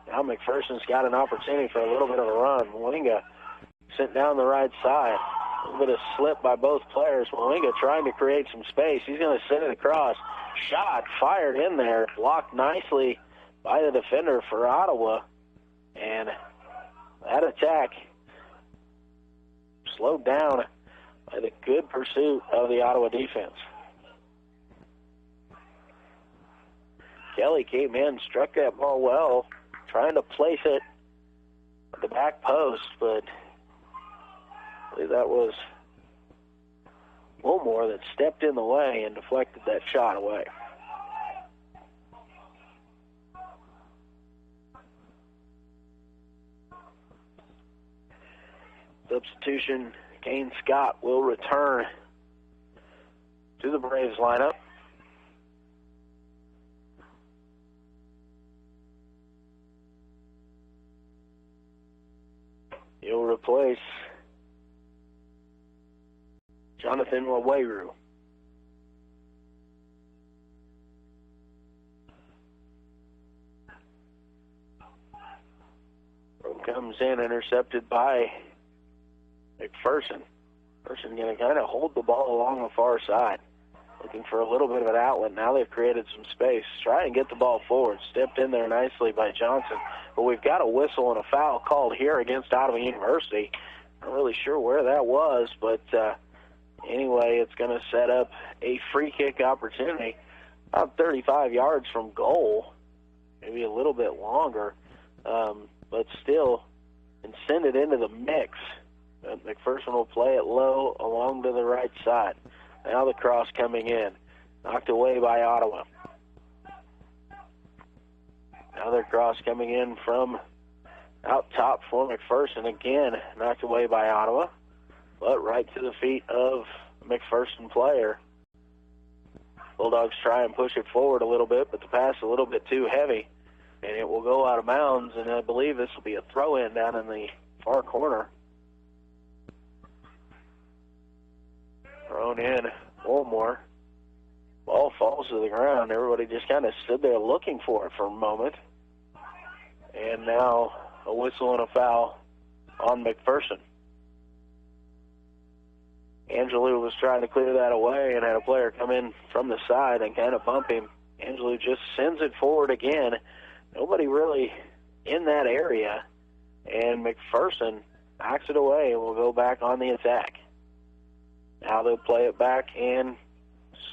Now McPherson's got an opportunity for a little bit of a run. Mwalinga sent down the right side. A little bit of slip by both players. Mwalinga trying to create some space. He's going to send it across. Shot fired in there. Blocked nicely by the defender for Ottawa. And that attack slowed down by the good pursuit of the Ottawa defense. Kelly came in, struck that ball well, trying to place it at the back post, but I believe that was Woolmore that stepped in the way and deflected that shot away. Substitution, Kane Scott will return to the Braves lineup. He'll replace Jonathan Waweru. Comes in, intercepted by McPherson. McPherson going to kind of hold the ball along the far side, looking for a little bit of an outlet. Now they've created some space. Try and get the ball forward. Stepped in there nicely by Johnson. But we've got a whistle and a foul called here against Ottawa University. Not really sure where that was, but anyway, it's going to set up a free kick opportunity about 35 yards from goal, maybe a little bit longer, but still, and send it into the mix. McPherson will play it low along to the right side. Now the cross coming in. Knocked away by Ottawa. Another cross coming in from out top for McPherson. Again, knocked away by Ottawa, but right to the feet of McPherson player. Bulldogs try and push it forward a little bit, but the pass a little bit too heavy, and it will go out of bounds, and I believe this will be a throw-in down in the far corner. Thrown in, Woolmore. Ball falls to the ground. Everybody just kind of stood there looking for it for a moment. And now a whistle and a foul on McPherson. Angelou was trying to clear that away and had a player come in from the side and kind of bump him. Angelou just sends it forward again. Nobody really in that area. And McPherson knocks it away and will go back on the attack. Now they'll play it back and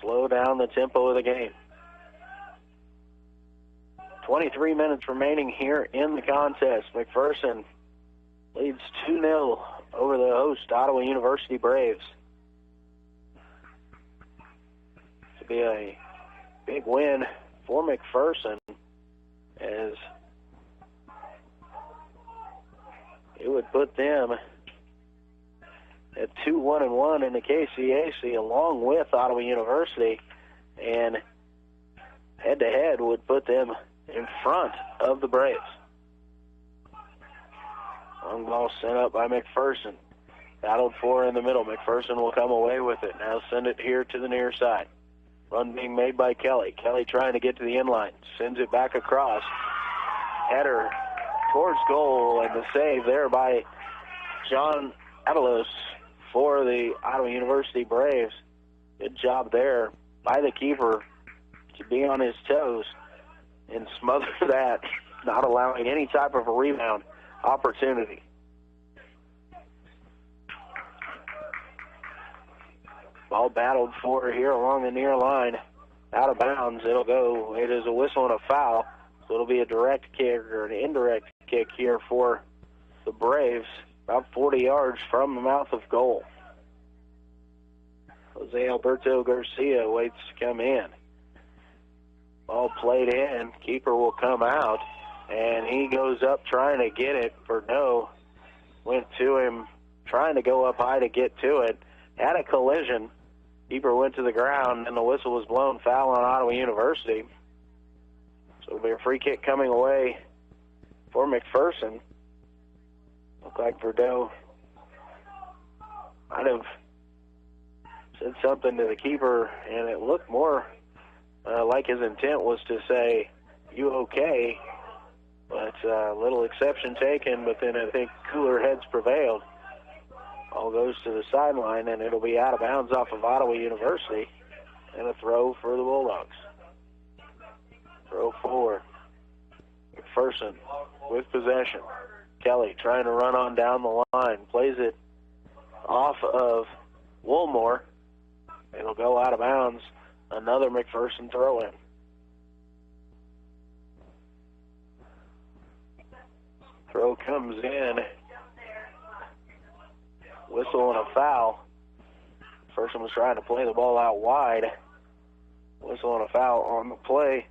slow down the tempo of the game. 23 minutes remaining here in the contest. McPherson leads 2-0 over the host, Ottawa University Braves. To be a big win for McPherson, as it would put them at 2-1-1 in the KCAC, along with Ottawa University, and head-to-head would put them in front of the Braves. Long ball sent up by McPherson. Battled for in the middle. McPherson will come away with it. Now send it here to the near side. Run being made by Kelly. Kelly trying to get to the inline. Sends it back across. Header towards goal, and the save there by John Avalos for the Ottawa University Braves. Good job there by the keeper to be on his toes and smother that, not allowing any type of a rebound opportunity. Ball battled for here along the near line. Out of bounds. It'll go. It is a whistle and a foul. So it'll be a direct kick or an indirect kick here for the Braves, about 40 yards from the mouth of goal. Jose Alberto Garcia waits to come in. Ball played in. Keeper will come out, and he goes up trying to get it. Verdot went to him, trying to go up high to get to it. Had a collision. Keeper went to the ground, and the whistle was blown. Foul on Ottawa University. So it'll be a free kick coming away for McPherson. Looked like Verdot might have said something to the keeper, and it looked more like his intent was to say, "You okay?" But a little exception taken, but then I think cooler heads prevailed. All goes to the sideline, and it'll be out of bounds off of Ottawa University, and a throw for the Bulldogs. Throw forward. McPherson with possession. Kelly trying to run on down the line. Plays it off of Woolmore. It'll go out of bounds. Another McPherson throw in. Throw comes in. Whistle and a foul. McPherson was trying to play the ball out wide. Whistle and a foul on the play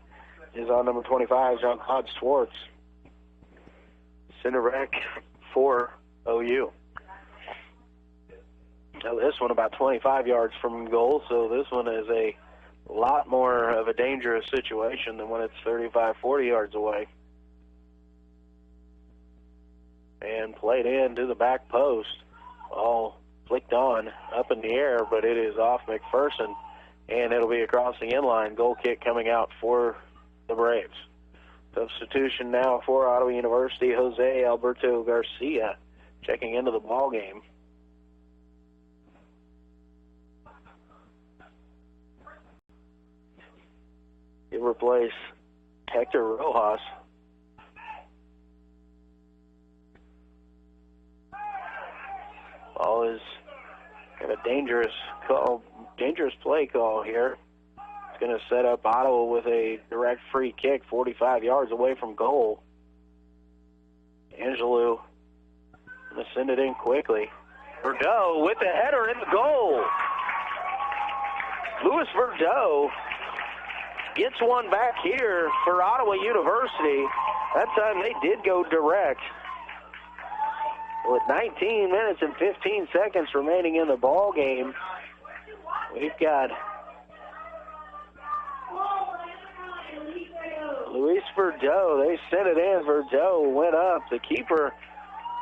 is on number 25, Jean-Claude Schwartz. Center back for OU. Now this one about 25 yards from goal, so this one is a lot more of a dangerous situation than when it's 35, 40 yards away. And played in to the back post. All flicked on up in the air, but it is off McPherson, and it'll be across the inline. Goal kick coming out for the Braves. Substitution now for Ottawa University, Jose Alberto Garcia checking into the ball game. He'll replace Hector Rojas. Ball is got a dangerous play call here. It's going to set up Ottawa with a direct free kick 45 yards away from goal. Angelou going to send it in quickly. Verdot with the header in the goal. Louis Verdot gets one back here for Ottawa University. That time they did go direct. With 19 minutes and 15 seconds remaining in the ball game, we've got Luis Verdot. They sent it in. Verdot went up. The keeper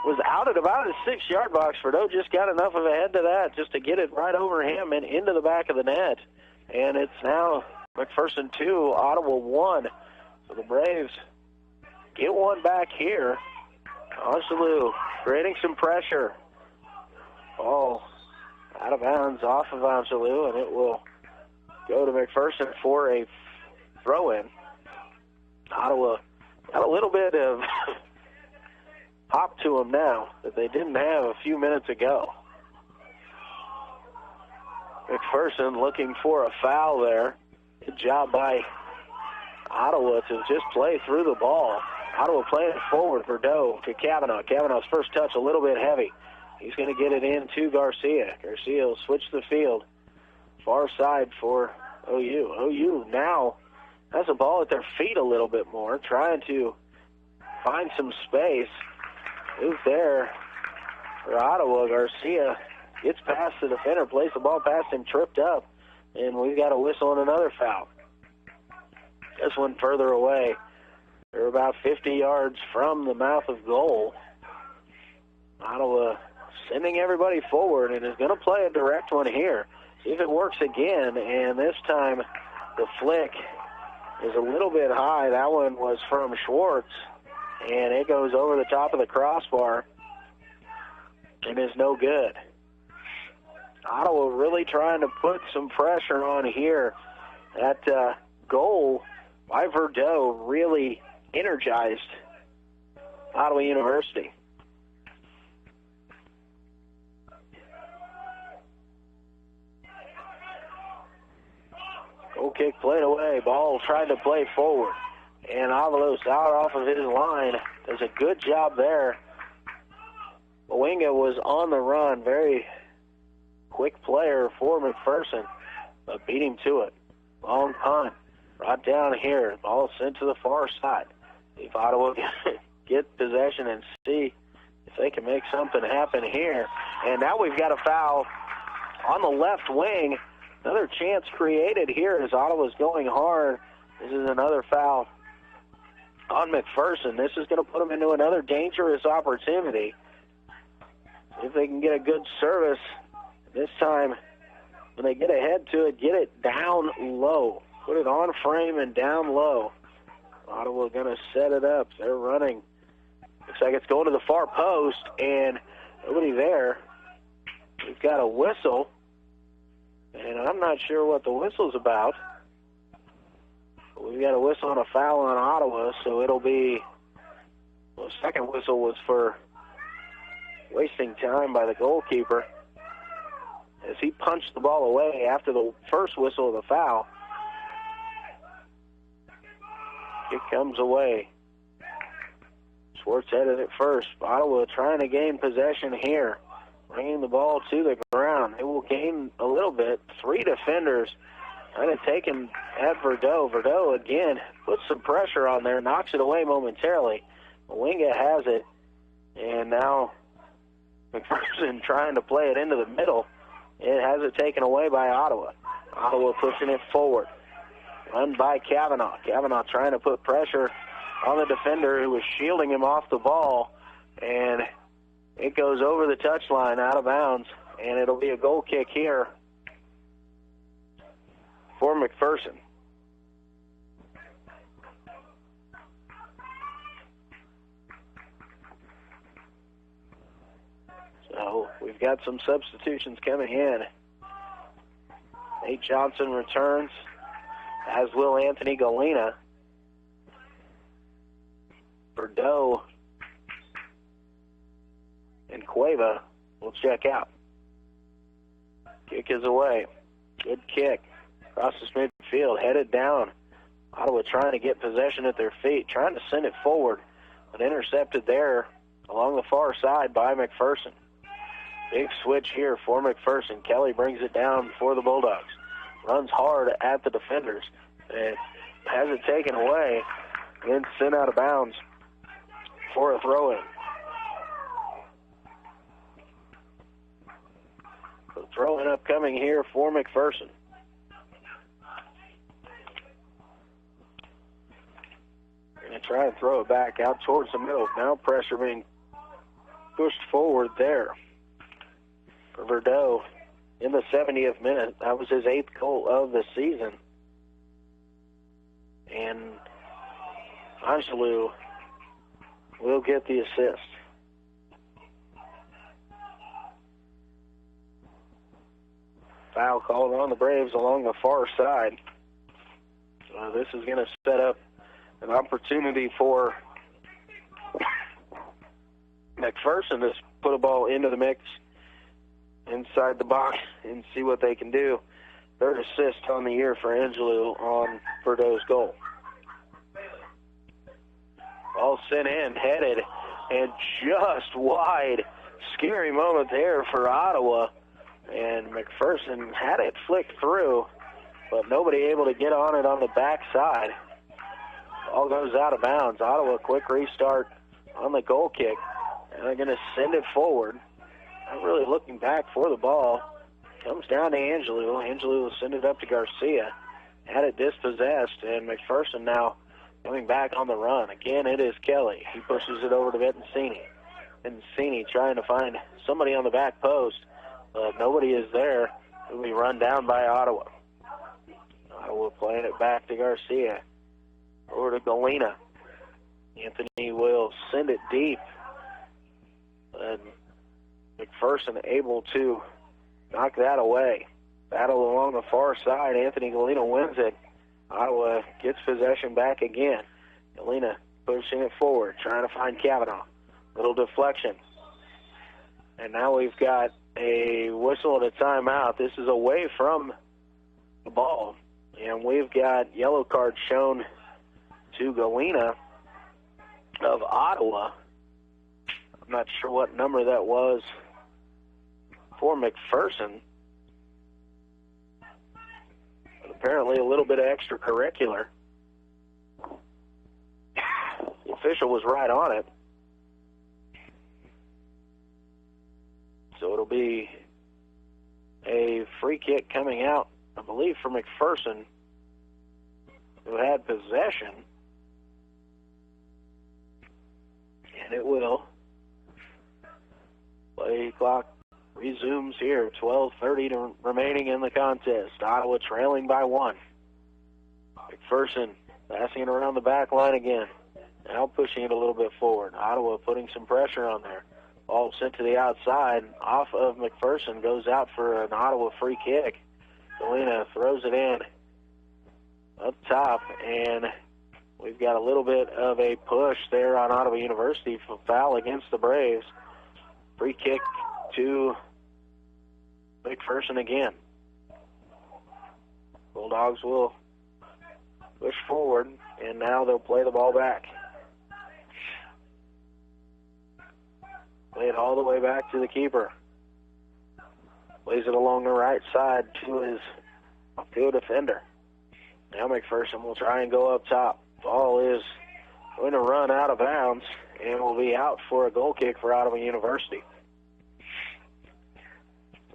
was out at about his 6-yard box. Verdot just got enough of a head to that just to get it right over him and into the back of the net. And it's now McPherson 2, Ottawa 1. So the Braves get one back here. Angelou creating some pressure. Ball out of bounds off of Angelou, and it will go to McPherson for a throw-in. Ottawa got a little bit of hop to them now that they didn't have a few minutes ago. McPherson looking for a foul there. Good job by Ottawa to just play through the ball. Ottawa playing it forward. Verdot to Cavanaugh. Cavanaugh's first touch a little bit heavy. He's going to get it in to Garcia. Garcia will switch the field. Far side for OU. OU now has a ball at their feet a little bit more, trying to find some space. Move there for Ottawa. Garcia gets past the defender, plays the ball past him, tripped up, and we've got a whistle and another foul. This one further away. They're about 50 yards from the mouth of goal. Ottawa sending everybody forward and is going to play a direct one here. See if it works again, and this time the flick is a little bit high. That one was from Schwartz, and it goes over the top of the crossbar and is no good. Ottawa really trying to put some pressure on here. That goal by Verdot really energized Ottawa University. Goal kick played away. Ball tried to play forward. And Avalos out off of his line. Does a good job there. Moenga was on the run. Very quick player for McPherson, but beat him to it. Long punt. Brought down here. Ball sent to the far side. If Ottawa can get possession and see if they can make something happen here. And now we've got a foul on the left wing. Another chance created here as Ottawa's going hard. This is another foul on McPherson. This is going to put them into another dangerous opportunity. If they can get a good service, this time when they get ahead to it, get it down low. Put it on frame and down low. Ottawa going to set it up. They're running. Looks like it's going to the far post, and nobody there. We've got a whistle, and I'm not sure what the whistle's about. But we've got a whistle and a foul on Ottawa, so it'll be, well, the second whistle was for wasting time by the goalkeeper as he punched the ball away after the first whistle of the foul. It comes away. Schwartz headed it first. Ottawa trying to gain possession here. Bringing the ball to the ground. They will gain a little bit. Three defenders kind of taking at Verdot. Verdot, again, puts some pressure on there. Knocks it away momentarily. Moenga has it. And now McPherson trying to play it into the middle. It has it taken away by Ottawa. Ottawa pushing it forward. Run by Kavanaugh. Kavanaugh trying to put pressure on the defender who was shielding him off the ball. And it goes over the touchline out of bounds. And it'll be a goal kick here for McPherson. So we've got some substitutions coming in. Nate Johnson returns, as will Anthony Galena. Verdot and Cueva will check out. Kick is away. Good kick. Across the midfield, headed down. Ottawa trying to get possession at their feet, trying to send it forward, but intercepted there along the far side by McPherson. Big switch here for McPherson. Kelly brings it down for the Bulldogs. Runs hard at the defenders and has it taken away, then sent out of bounds for a throw-in. So throw-in upcoming here for McPherson. Going to try and throw it back out towards the middle. Now pressure being pushed forward there for Verdot in the 70th minute. That was his 8th goal of the season. And Angelou will get the assist. Foul called on the Braves along the far side. So this is going to set up an opportunity for McPherson to put a ball into the mix inside the box and see what they can do. Third assist on the year for Angelou on Verdot's goal. Ball sent in, headed, and just wide. Scary moment there for Ottawa. And McPherson had it flicked through, but nobody able to get on it on the backside. Ball goes out of bounds. Ottawa quick restart on the goal kick. And they're going to send it forward. not really looking back for the ball. Comes down to Angelou. Angelou will send it up to Garcia. Had it dispossessed, and McPherson now coming back on the run. Again, it is Kelly. He pushes it over to Bettensini. Bettensini trying to find somebody on the back post, but nobody is there. It'll be run down by Ottawa. Ottawa playing it back to Garcia. Over to Galena. Anthony will send it deep. And McPherson able to knock that away. Battle along the far side. Anthony Galena wins it. Ottawa gets possession back again. Galena pushing it forward, trying to find Kavanaugh. Little deflection. And now we've got a whistle and a timeout. This is away from the ball. And we've got yellow card shown to Galena of Ottawa. I'm not sure what number that was for McPherson. But apparently a little bit of extracurricular. The official was right on it. So it'll be a free kick coming out, I believe, for McPherson, who had possession. And it will. Play clock resumes here. 12:30 remaining in the contest. Ottawa trailing by 1. McPherson passing it around the back line again. Now pushing it a little bit forward. Ottawa putting some pressure on there. Ball sent to the outside. Off of McPherson. Goes out for an Ottawa free kick. Galena throws it in up top, and we've got a little bit of a push there on Ottawa University for foul against the Braves. Free kick to McPherson again. Bulldogs will push forward, and now they'll play the ball back. Play it all the way back to the keeper. Plays it along the right side to his field defender. Now McPherson will try and go up top. Ball is going to run out of bounds and will be out for a goal kick for Ottawa University.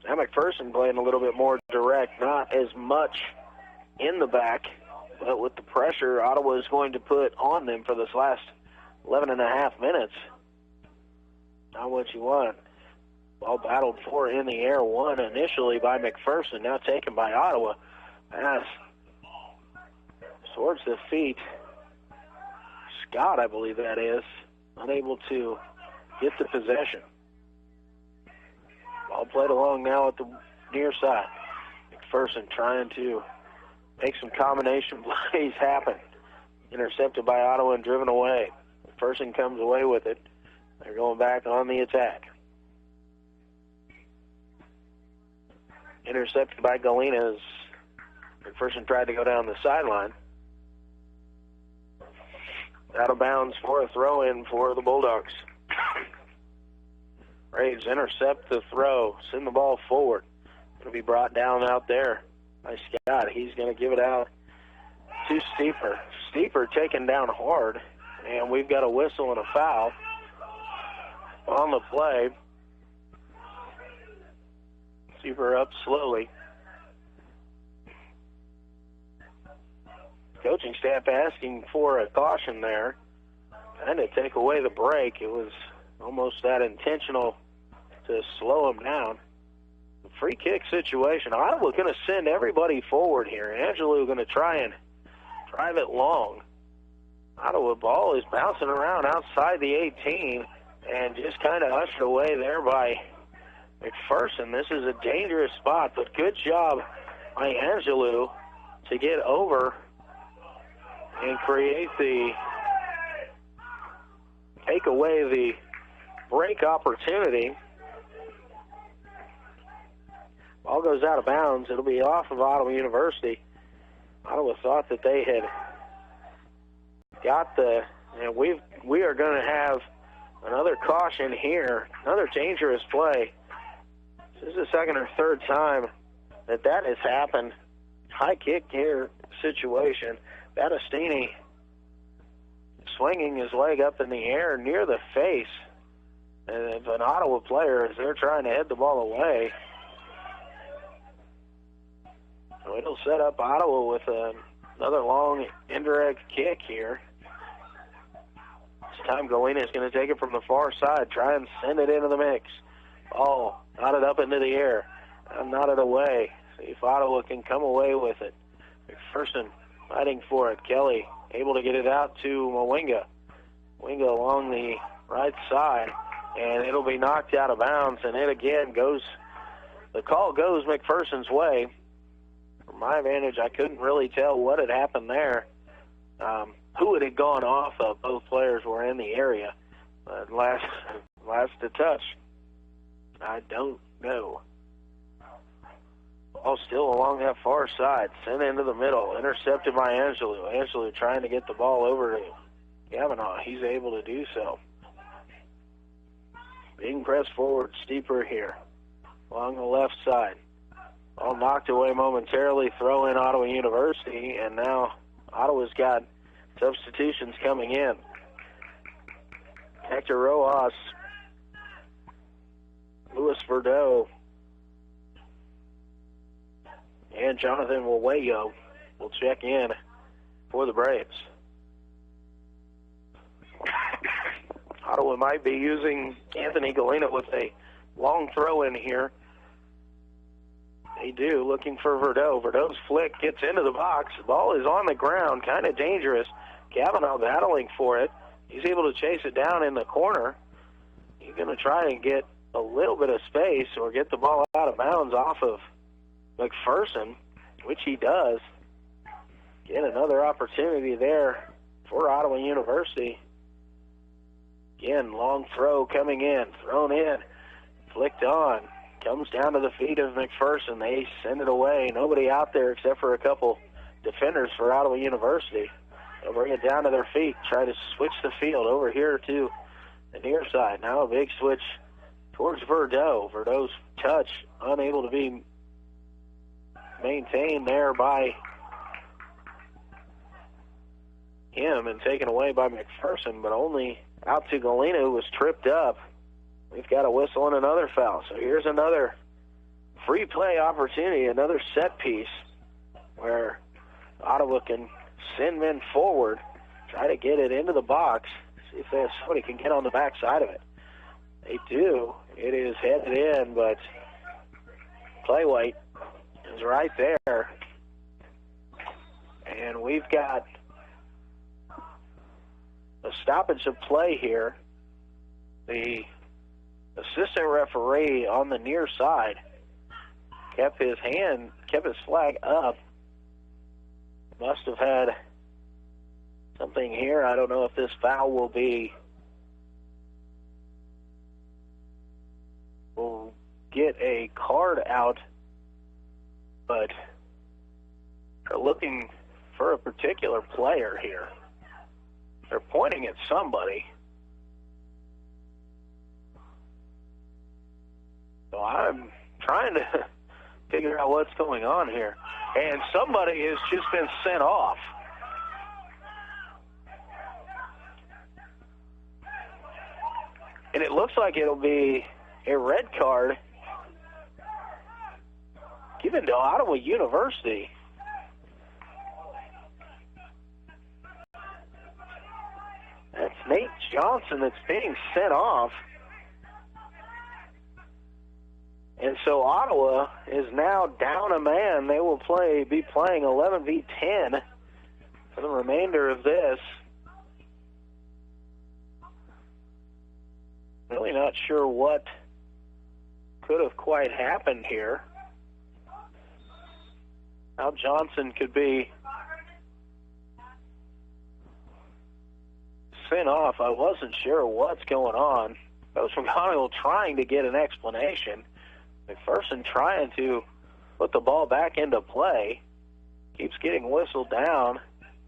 Now McPherson playing a little bit more direct, not as much in the back, but with the pressure Ottawa is going to put on them for this last 11 and a half minutes. Not what you want. Ball battled for in the air, won initially by McPherson, now taken by Ottawa. Pass towards the feet. Scott, I believe that is, unable to get the possession. Ball played along now at the near side. McPherson trying to make some combination plays happen. Intercepted by Ottawa and driven away. McPherson comes away with it. They're going back on the attack. Intercepted by Galena as McPherson tried to go down the sideline. Out of bounds for a throw-in for the Bulldogs. Braves intercept the throw, send the ball forward. It'll be brought down out there by Scott. He's going to give it out to Steeper. Steeper taken down hard, and we've got a whistle and a foul on the play. Steeper up slowly. Coaching staff asking for a caution there. Trying to take away the break. It was almost that intentional to slow him down. Free kick situation. Ottawa going to send everybody forward here. Angelou going to try and drive it long. Ottawa ball is bouncing around outside the 18 and just kind of ushered away there by McPherson. This is a dangerous spot, but good job by Angelou to get over and take away the break opportunity. Ball goes out of bounds. It'll be off of Ottawa University. Ottawa thought that they had got and we are going to have another caution here, another dangerous play. This is the second or third time that has happened. High kick here situation. Battistini swinging his leg up in the air near the face And if an Ottawa player is there trying to head the ball away, so it'll set up Ottawa with another long indirect kick here. This time Galena is going to take it from the far side, try and send it into the mix. Ball knotted up into the air, knotted away. See if Ottawa can come away with it. McPherson fighting for it. Kelly able to get it out to Mwinga. Mwinga along the right side, and it'll be knocked out of bounds, and it again goes, the call goes McPherson's way. From my vantage, I couldn't really tell what had happened there. Who it had gone off of. Both players were in the area. But last to touch, I don't know. Ball still along that far side. Sent into the middle. Intercepted by Angelou. Angelou trying to get the ball over to Kavanaugh. He's able to do so. Being pressed forward steeper here. Along the left side. All knocked away momentarily. Throw in Ottawa University. And now Ottawa's got substitutions coming in. Hector Rojas. Louis Verdeau. And Jonathan Waweyo will check in for the Braves. Ottawa might be using Anthony Galena with a long throw in here. They do, looking for Verdeau. Verdeau's flick gets into the box. The ball is on the ground, kind of dangerous. Kavanaugh battling for it. He's able to chase it down in the corner. He's going to try and get a little bit of space or get the ball out of bounds off of McPherson, which he does. Get another opportunity there for Ottawa University. Again, long throw coming in, thrown in, flicked on, comes down to the feet of McPherson. They send it away. Nobody out there except for a couple defenders for Ottawa University. They'll bring it down to their feet, try to switch the field over here to the near side. Now a big switch towards Verdeau. Verdeau's touch unable to be maintained there by him and taken away by McPherson, but only out to Galena, who was tripped up. We've got a whistle and another foul. So here's another free play opportunity, another set piece where Ottawa can send men forward, try to get it into the box, see if somebody can get on the back side of it. They do. It is headed in, but Claywhite is right there. And we've got a stoppage of play here. The assistant referee on the near side kept his flag up. Must have had something here. I don't know if this foul will get a card out, but they're looking for a particular player here. They're pointing at somebody. So I'm trying to figure out what's going on here. And somebody has just been sent off. And it looks like it'll be a red card given to Ottawa University. That's Nate Johnson that's being sent off. And so Ottawa is now down a man. They will be playing 11v10 for the remainder of this. Really not sure what could have quite happened here. How Johnson could be sent off, I wasn't sure what's going on. Coach McGonigal trying to get an explanation. McPherson trying to put the ball back into play. Keeps getting whistled down.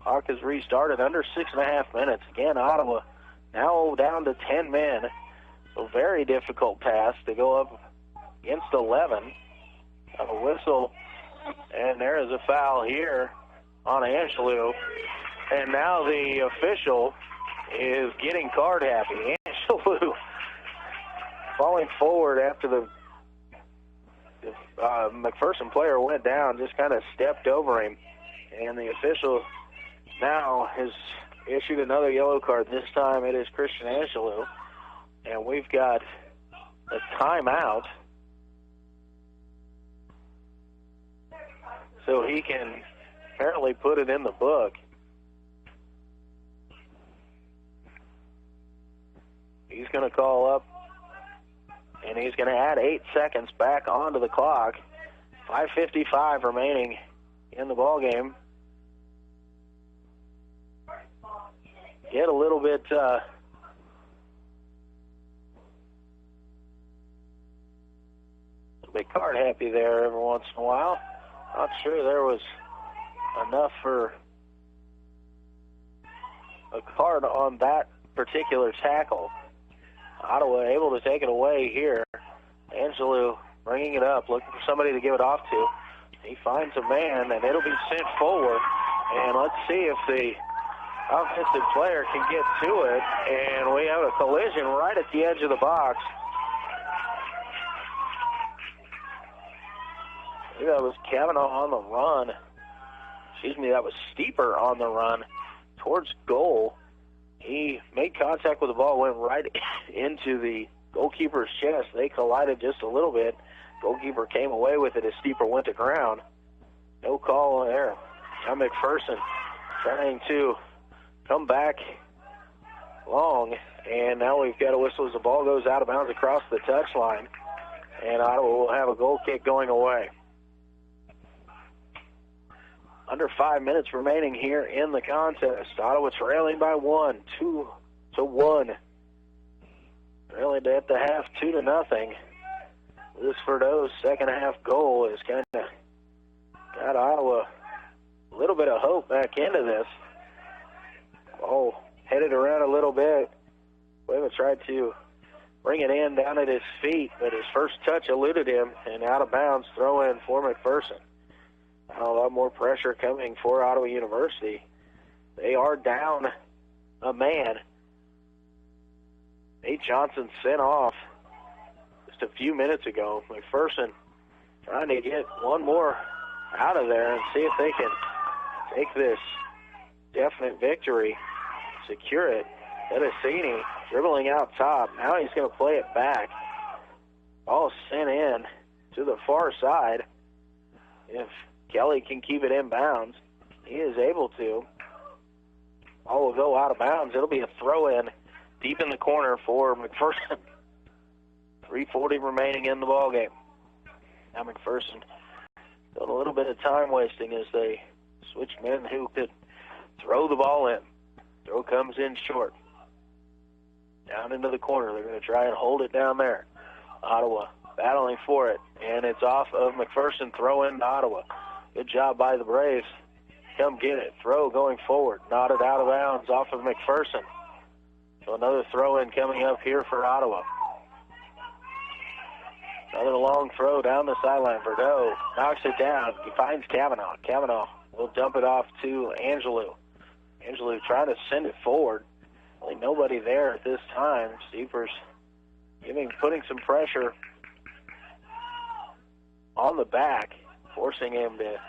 Clock has restarted under 6.5 minutes. Again, Ottawa now down to 10 men. So very difficult pass to go up against 11. A whistle, and there is a foul here on Angelou. And now the official is getting card happy. Angelou falling forward after the McPherson player went down, just kind of stepped over him. And the official now has issued another yellow card. This time it is Christian Angelou. And we've got a timeout. So he can apparently put it in the book. He's going to call up, and he's going to add 8 seconds back onto the clock. 5:55 remaining in the ball game. Get a little bit card happy there every once in a while. Not sure there was enough for a card on that particular tackle. Ottawa able to take it away here. Angelou bringing it up, looking for somebody to give it off to. He finds a man, and it'll be sent forward. And let's see if the offensive player can get to it. And we have a collision right at the edge of the box. I think that was Kavanaugh on the run. Excuse me, that was Steeper on the run towards goal. He made contact with the ball, went right into the goalkeeper's chest. They collided just a little bit. Goalkeeper came away with it as Steeper went to ground. No call there. Now McPherson trying to come back long, and now we've got a whistle as the ball goes out of bounds across the touchline, and Ottawa will have a goal kick going away. Under 5 minutes remaining here in the contest. Ottawa trailing by 2-1. Trailing at the half 2-0. This Verdot's second half goal has kind of got Ottawa a little bit of hope back into this. Ball headed around a little bit. Cueva tried to bring it in down at his feet, but his first touch eluded him, and out of bounds throw in for McPherson. A lot more pressure coming for Ottawa University. They are down a man. Nate Johnson sent off just a few minutes ago. McPherson trying to get one more out of there and see if they can take this definite victory, secure it. Edesini dribbling out top. Now he's going to play it back. Ball sent in to the far side. If Kelly can keep it in bounds, he is able to. Ball will go out of bounds. It'll be a throw-in deep in the corner for McPherson. 3:40 remaining in the ballgame. Now McPherson doing a little bit of time wasting as they switch men who could throw the ball in. Throw comes in short. Down into the corner. They're going to try and hold it down there. Ottawa battling for it, and it's off of McPherson. Throw in to Ottawa. Good job by the Braves. Come get it. Throw going forward. Knotted out of bounds off of McPherson. So another throw-in coming up here for Ottawa. Another long throw down the sideline. Verdot knocks it down. He finds Kavanaugh. Kavanaugh will dump it off to Angelou. Angelou trying to send it forward. Really nobody there at this time. Steepers putting some pressure on the back, forcing him to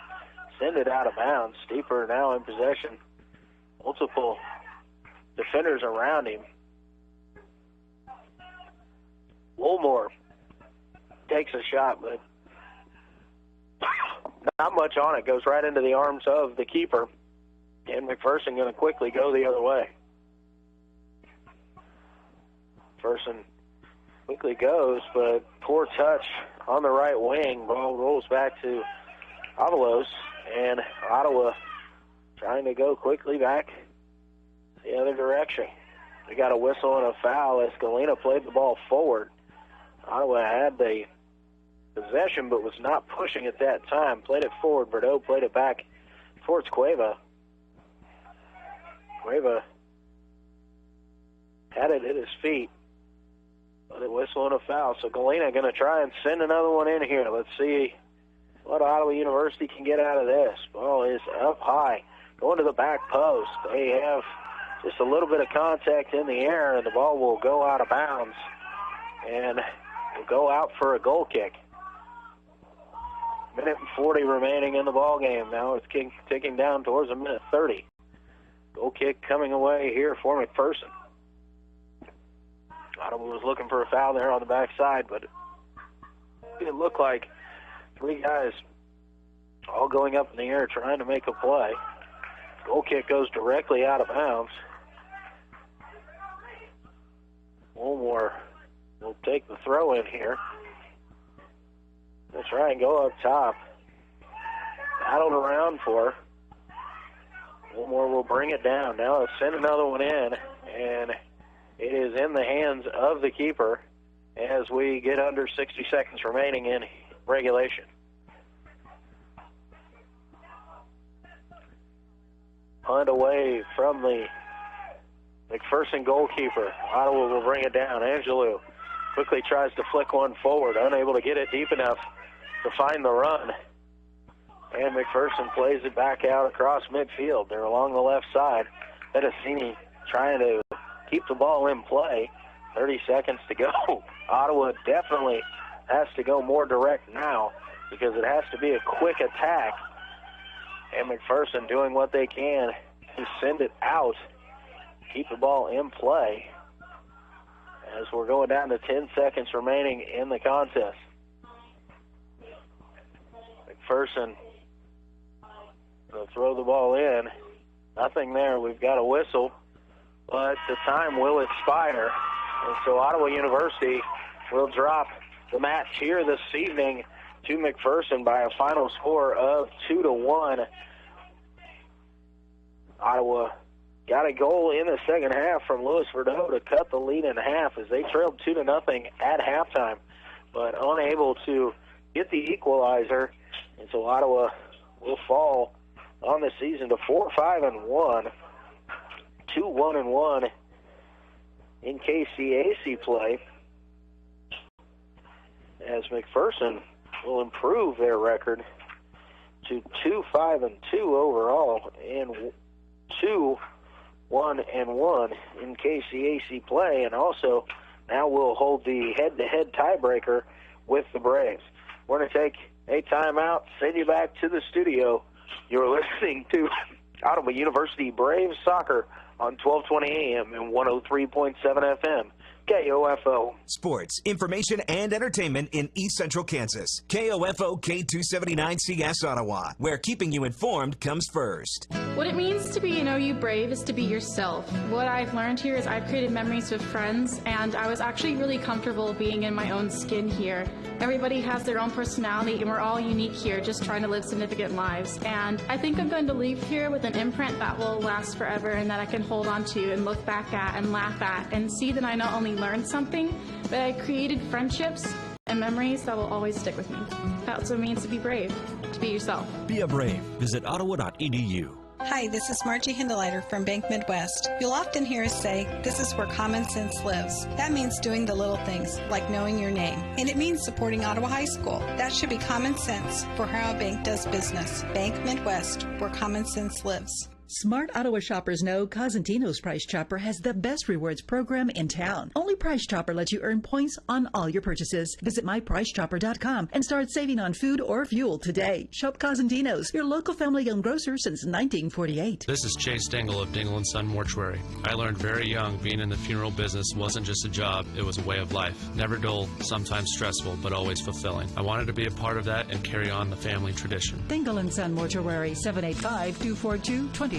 send it out of bounds. Steeper now in possession. Multiple defenders around him. Woolmore takes a shot, but not much on it. Goes right into the arms of the keeper. And McPherson going to quickly go the other way. McPherson quickly goes, but poor touch on the right wing. Ball rolls back to Avalos, and Ottawa trying to go quickly back the other direction. We got a whistle and a foul as Galena played the ball forward. Ottawa had the possession but was not pushing at that time. Played it forward. Verdot played it back towards Cueva. Cueva had it at his feet. But a whistle and a foul. So Galena going to try and send another one in here. Let's see what Ottawa University can get out of this. Ball is up high. Going to the back post. They have just a little bit of contact in the air, and the ball will go out of bounds. And will go out for a goal kick. Minute and 40 remaining in the ball game. Now it's ticking down towards a minute 30. Goal kick coming away here for McPherson. Ottawa was looking for a foul there on the backside, but it looked like three guys all going up in the air trying to make a play. Goal kick goes directly out of bounds. Wilmore will take the throw in here. They'll try and go up top. Battled around for. Wilmore will bring it down. Now let's send another one in, and it is in the hands of the keeper as we get under 60 seconds remaining in regulation. Punt away from the McPherson goalkeeper. Ottawa will bring it down. Angelou quickly tries to flick one forward, unable to get it deep enough to find the run. And McPherson plays it back out across midfield. They're along the left side. Fettuccini trying to keep the ball in play. 30 seconds to go. Ottawa definitely has to go more direct now because it has to be a quick attack. And McPherson doing what they can to send it out, keep the ball in play as we're going down to 10 seconds remaining in the contest. McPherson will throw the ball in. Nothing there. We've got a whistle, but the time will expire. And so Ottawa University will drop the match here this evening to McPherson by a final score of 2-1. Ottawa got a goal in the second half from Louis Verdot to cut the lead in half as they trailed 2-0 at halftime, but unable to get the equalizer. And so Ottawa will fall on the season to 4-5-1, 2-1-1 in KCAC play, as McPherson will improve their record to 2-5-2 overall and 2-1-1 in KCAC play, and also now will hold the head-to-head tiebreaker with the Braves. We're going to take a timeout, send you back to the studio. You're listening to Ottawa University Braves Soccer on 1220 AM and 103.7 FM. KOFO. Sports, information, and entertainment in East Central Kansas. KOFO K279CS Ottawa, where keeping you informed comes first. What it means to be an OU Brave is to be yourself. What I've learned here is I've created memories with friends, and I was actually really comfortable being in my own skin here. Everybody has their own personality, and we're all unique here, just trying to live significant lives. And I think I'm going to leave here with an imprint that will last forever and that I can hold on to and look back at and laugh at and see that I not only learned something, but I created friendships and memories that will always stick with me. That's what it means to be brave, to be yourself. Be a brave. Visit ottawa.edu. Hi, this is Margie Hindeleiter from Bank Midwest. You'll often hear us say, this is where common sense lives. That means doing the little things, like knowing your name. And it means supporting Ottawa High School. That should be common sense for how a bank does business. Bank Midwest, where common sense lives. Smart Ottawa shoppers know Cosentino's Price Chopper has the best rewards program in town. Only Price Chopper lets you earn points on all your purchases. Visit mypricechopper.com and start saving on food or fuel today. Shop Cosentino's, your local family-owned grocer since 1948. This is Chase Dingle of Dingle & Son Mortuary. I learned very young being in the funeral business wasn't just a job, it was a way of life. Never dull, sometimes stressful, but always fulfilling. I wanted to be a part of that and carry on the family tradition. Dingle & Son Mortuary, 785-242-2323.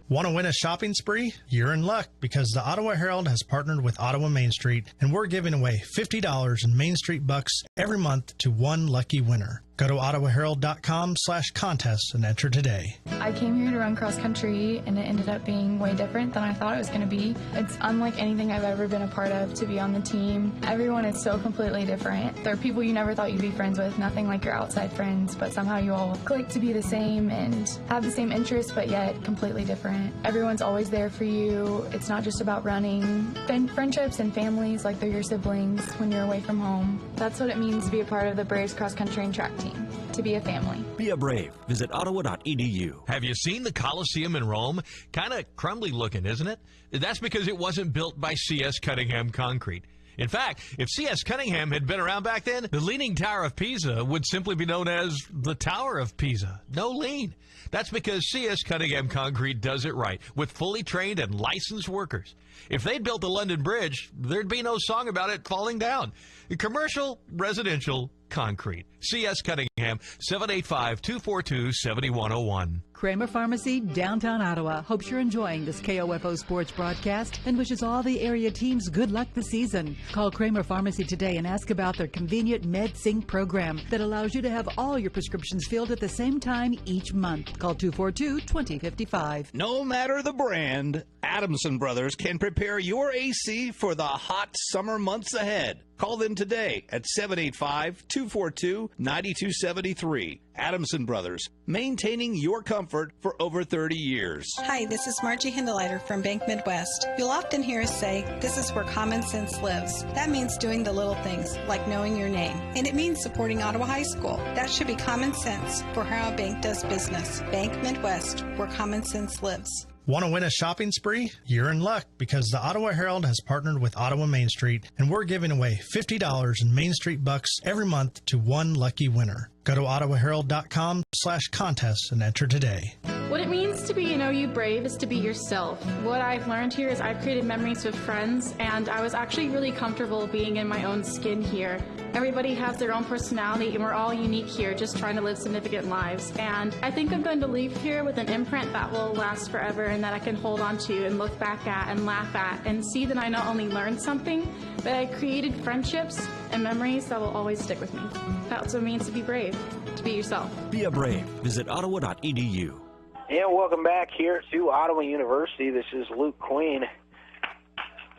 Want to win a shopping spree? You're in luck because the Ottawa Herald has partnered with Ottawa Main Street, and we're giving away $50 in Main Street bucks every month to one lucky winner. Go to ottawaherald.com/contest and enter today. I came here to run cross country, and it ended up being way different than I thought it was going to be. It's unlike anything I've ever been a part of to be on the team. Everyone is so completely different. There are people you never thought you'd be friends with, nothing like your outside friends, but somehow you all click to be the same and have the same interests, but yet completely different. Everyone's always there for you. It's not just about running. Friendships and families, like they're your siblings when you're away from home. That's what it means to be a part of the Braves cross country and track team. To be a family. Be a brave. Visit ottawa.edu. Have you seen the Coliseum in Rome? Kind of crumbly looking, isn't it? That's because it wasn't built by C.S. Cunningham Concrete. In fact, if C.S. Cunningham had been around back then, the Leaning Tower of Pisa would simply be known as the Tower of Pisa. No lean. That's because C.S. Cunningham Concrete does it right, with fully trained and licensed workers. If they'd built the London Bridge, there'd be no song about it falling down. Commercial, residential, concrete. C.S. Cunningham, 785-242-7101. Kramer Pharmacy, downtown Ottawa, hopes you're enjoying this KOFO sports broadcast and wishes all the area teams good luck this season. Call Kramer Pharmacy today and ask about their convenient MedSync program that allows you to have all your prescriptions filled at the same time each month. Call 242-2055. No matter the brand, Adamson Brothers can prepare your AC for the hot summer months ahead. Call them today at 785-242-9273. Adamson Brothers, maintaining your comfort for over 30 years. Hi, this is Margie Hindeleiter from Bank Midwest. You'll often hear us say, this is where common sense lives. That means doing the little things, like knowing your name. And it means supporting Ottawa High School. That should be common sense for how a bank does business. Bank Midwest, where common sense lives. Want to win a shopping spree? You're in luck because the Ottawa Herald has partnered with Ottawa Main Street, and we're giving away $50 in Main Street bucks every month to one lucky winner. Go to ottawaherald.com/contest and enter today. What it means to be an OU Brave is to be yourself. What I've learned here is I've created memories with friends, and I was actually really comfortable being in my own skin here. Everybody has their own personality, and we're all unique here, just trying to live significant lives. And I think I'm going to leave here with an imprint that will last forever and that I can hold on to and look back at and laugh at and see that I not only learned something, but I created friendships and memories that will always stick with me. That's what it means to be brave, to be yourself. Be a brave. Visit ottawa.edu. And welcome back here to Ottawa University. This is Luke Queen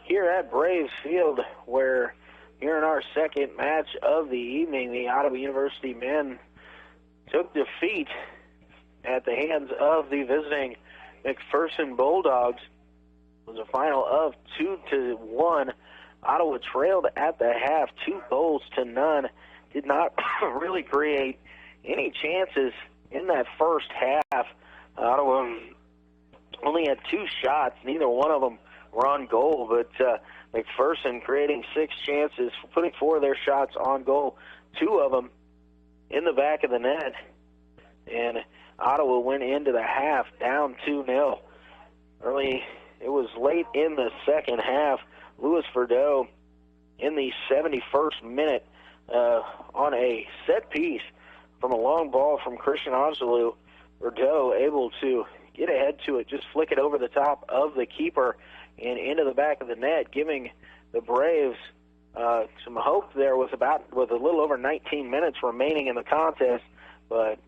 here at Braves Field, where here in our second match of the evening, the Ottawa University men took defeat at the hands of the visiting McPherson Bulldogs. It was a final of 2-1. Ottawa trailed at the half, 2-0. Did not really create any chances in that first half. Ottawa only had 2 shots. Neither one of them were on goal, but McPherson creating 6 chances, putting 4 of their shots on goal, 2 of them in the back of the net. And Ottawa went into the half down 2-0. It was late in the second half. Louis Verdot in the 71st minute on a set piece from a long ball from Christian Angelou. Verdot able to get ahead to it, just flick it over the top of the keeper and into the back of the net, giving the Braves some hope there with a little over 19 minutes remaining in the contest. But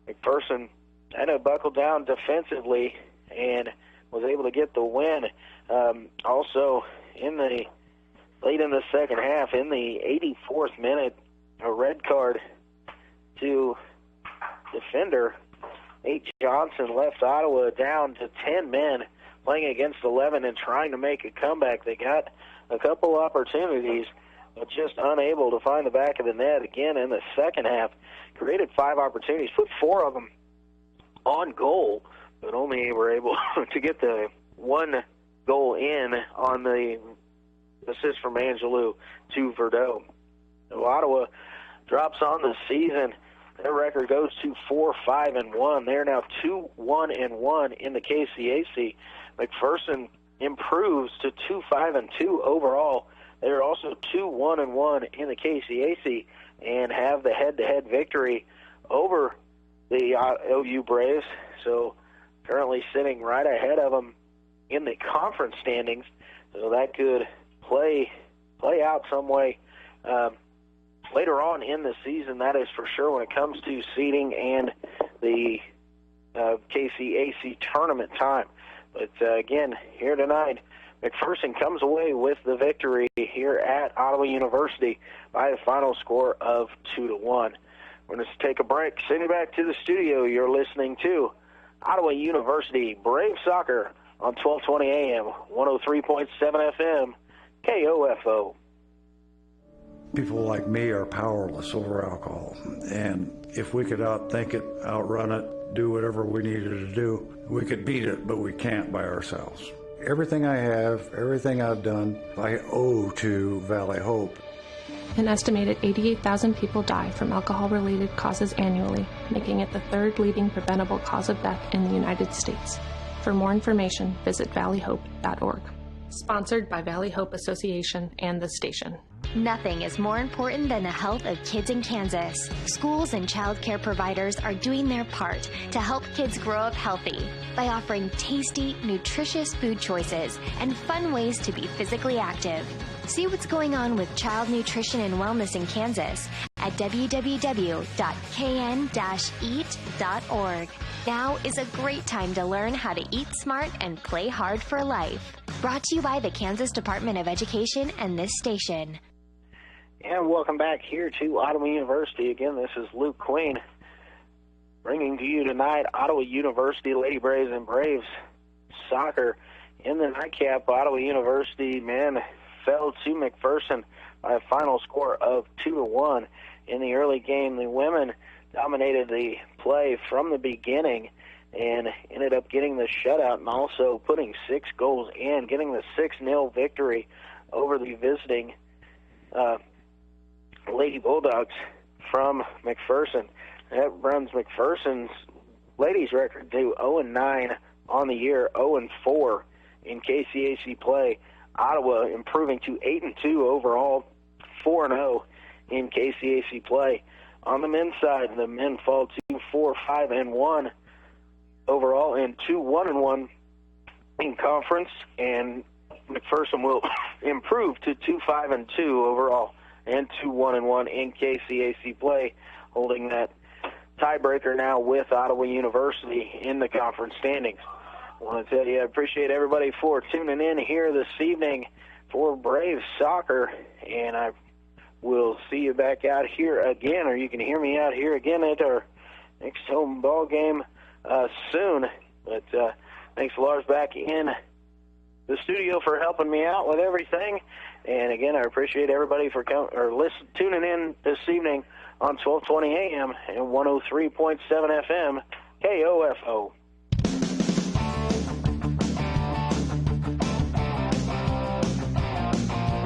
McPherson had to buckle down defensively and was able to get the win. Also, late in the second half, in the 84th minute, a red card to defender Nate Johnson left Ottawa down to 10 men, playing against 11 and trying to make a comeback. They got a couple opportunities, but just unable to find the back of the net again in the second half. Created 5 opportunities, put 4 of them on goal, but only were able to get the 1 goal in on the assist from Angelou to Verdot. So Ottawa drops on the season. Their record goes to 4-5-1. They're now 2-1-1 in the KCAC. McPherson improves to 2-5-2 overall. They're also 2-1-1 in the KCAC and have the head-to-head victory over the OU Braves. So currently sitting right ahead of them in the conference standings. So that could play out some way later on in the season, that is for sure, when it comes to seeding and the KCAC tournament time. But again, here tonight, McPherson comes away with the victory here at Ottawa University by a final score of 2-1. We're going to take a break. Send you back to the studio. You're listening to Ottawa University Brave Soccer on 1220 AM, 103.7 FM, KOFO. People like me are powerless over alcohol, and if we could outthink it, outrun it, do whatever we needed to do, we could beat it, but we can't by ourselves. Everything I have, everything I've done, I owe to Valley Hope. An estimated 88,000 people die from alcohol-related causes annually, making it the third leading preventable cause of death in the United States. For more information, visit valleyhope.org. Sponsored by Valley Hope Association and the station. Nothing is more important than the health of kids in Kansas. Schools and child care providers are doing their part to help kids grow up healthy by offering tasty, nutritious food choices and fun ways to be physically active. See what's going on with child nutrition and wellness in Kansas at www.kn-eat.org. Now is a great time to learn how to eat smart and play hard for life. Brought to you by the Kansas Department of Education and this station. And welcome back here to Ottawa University. Again, this is Luke Queen bringing to you tonight Ottawa University Lady Braves and Braves soccer. In the nightcap, Ottawa University men fell to McPherson by a final score of 2-1. In the early game, the women dominated the play from the beginning and ended up getting the shutout and also putting 6 goals in, getting the 6-0 victory over the visiting Lady Bulldogs from McPherson. That runs McPherson's ladies record to 0-9 on the year, 0-4 in KCAC play. Ottawa improving to 8-2 overall, 4-0 in KCAC play. On the men's side, the men fall to 4-5-1 overall and 2-1-1 in conference, and McPherson will improve to 2-5-2 overall and 2-1-1 in KCAC play, holding that tiebreaker now with Ottawa University in the conference standings. I want to tell you, I appreciate everybody for tuning in here this evening for Braves soccer, and I will see you back out here again, or you can hear me out here again at our next home ball game soon. But thanks, Lars, back in the studio for helping me out with everything. And again, I appreciate everybody for tuning in this evening on 1220 AM and 103.7 FM, KOFO.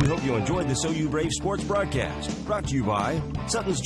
We hope you enjoyed this OU Brave Sports broadcast, brought to you by Sutton's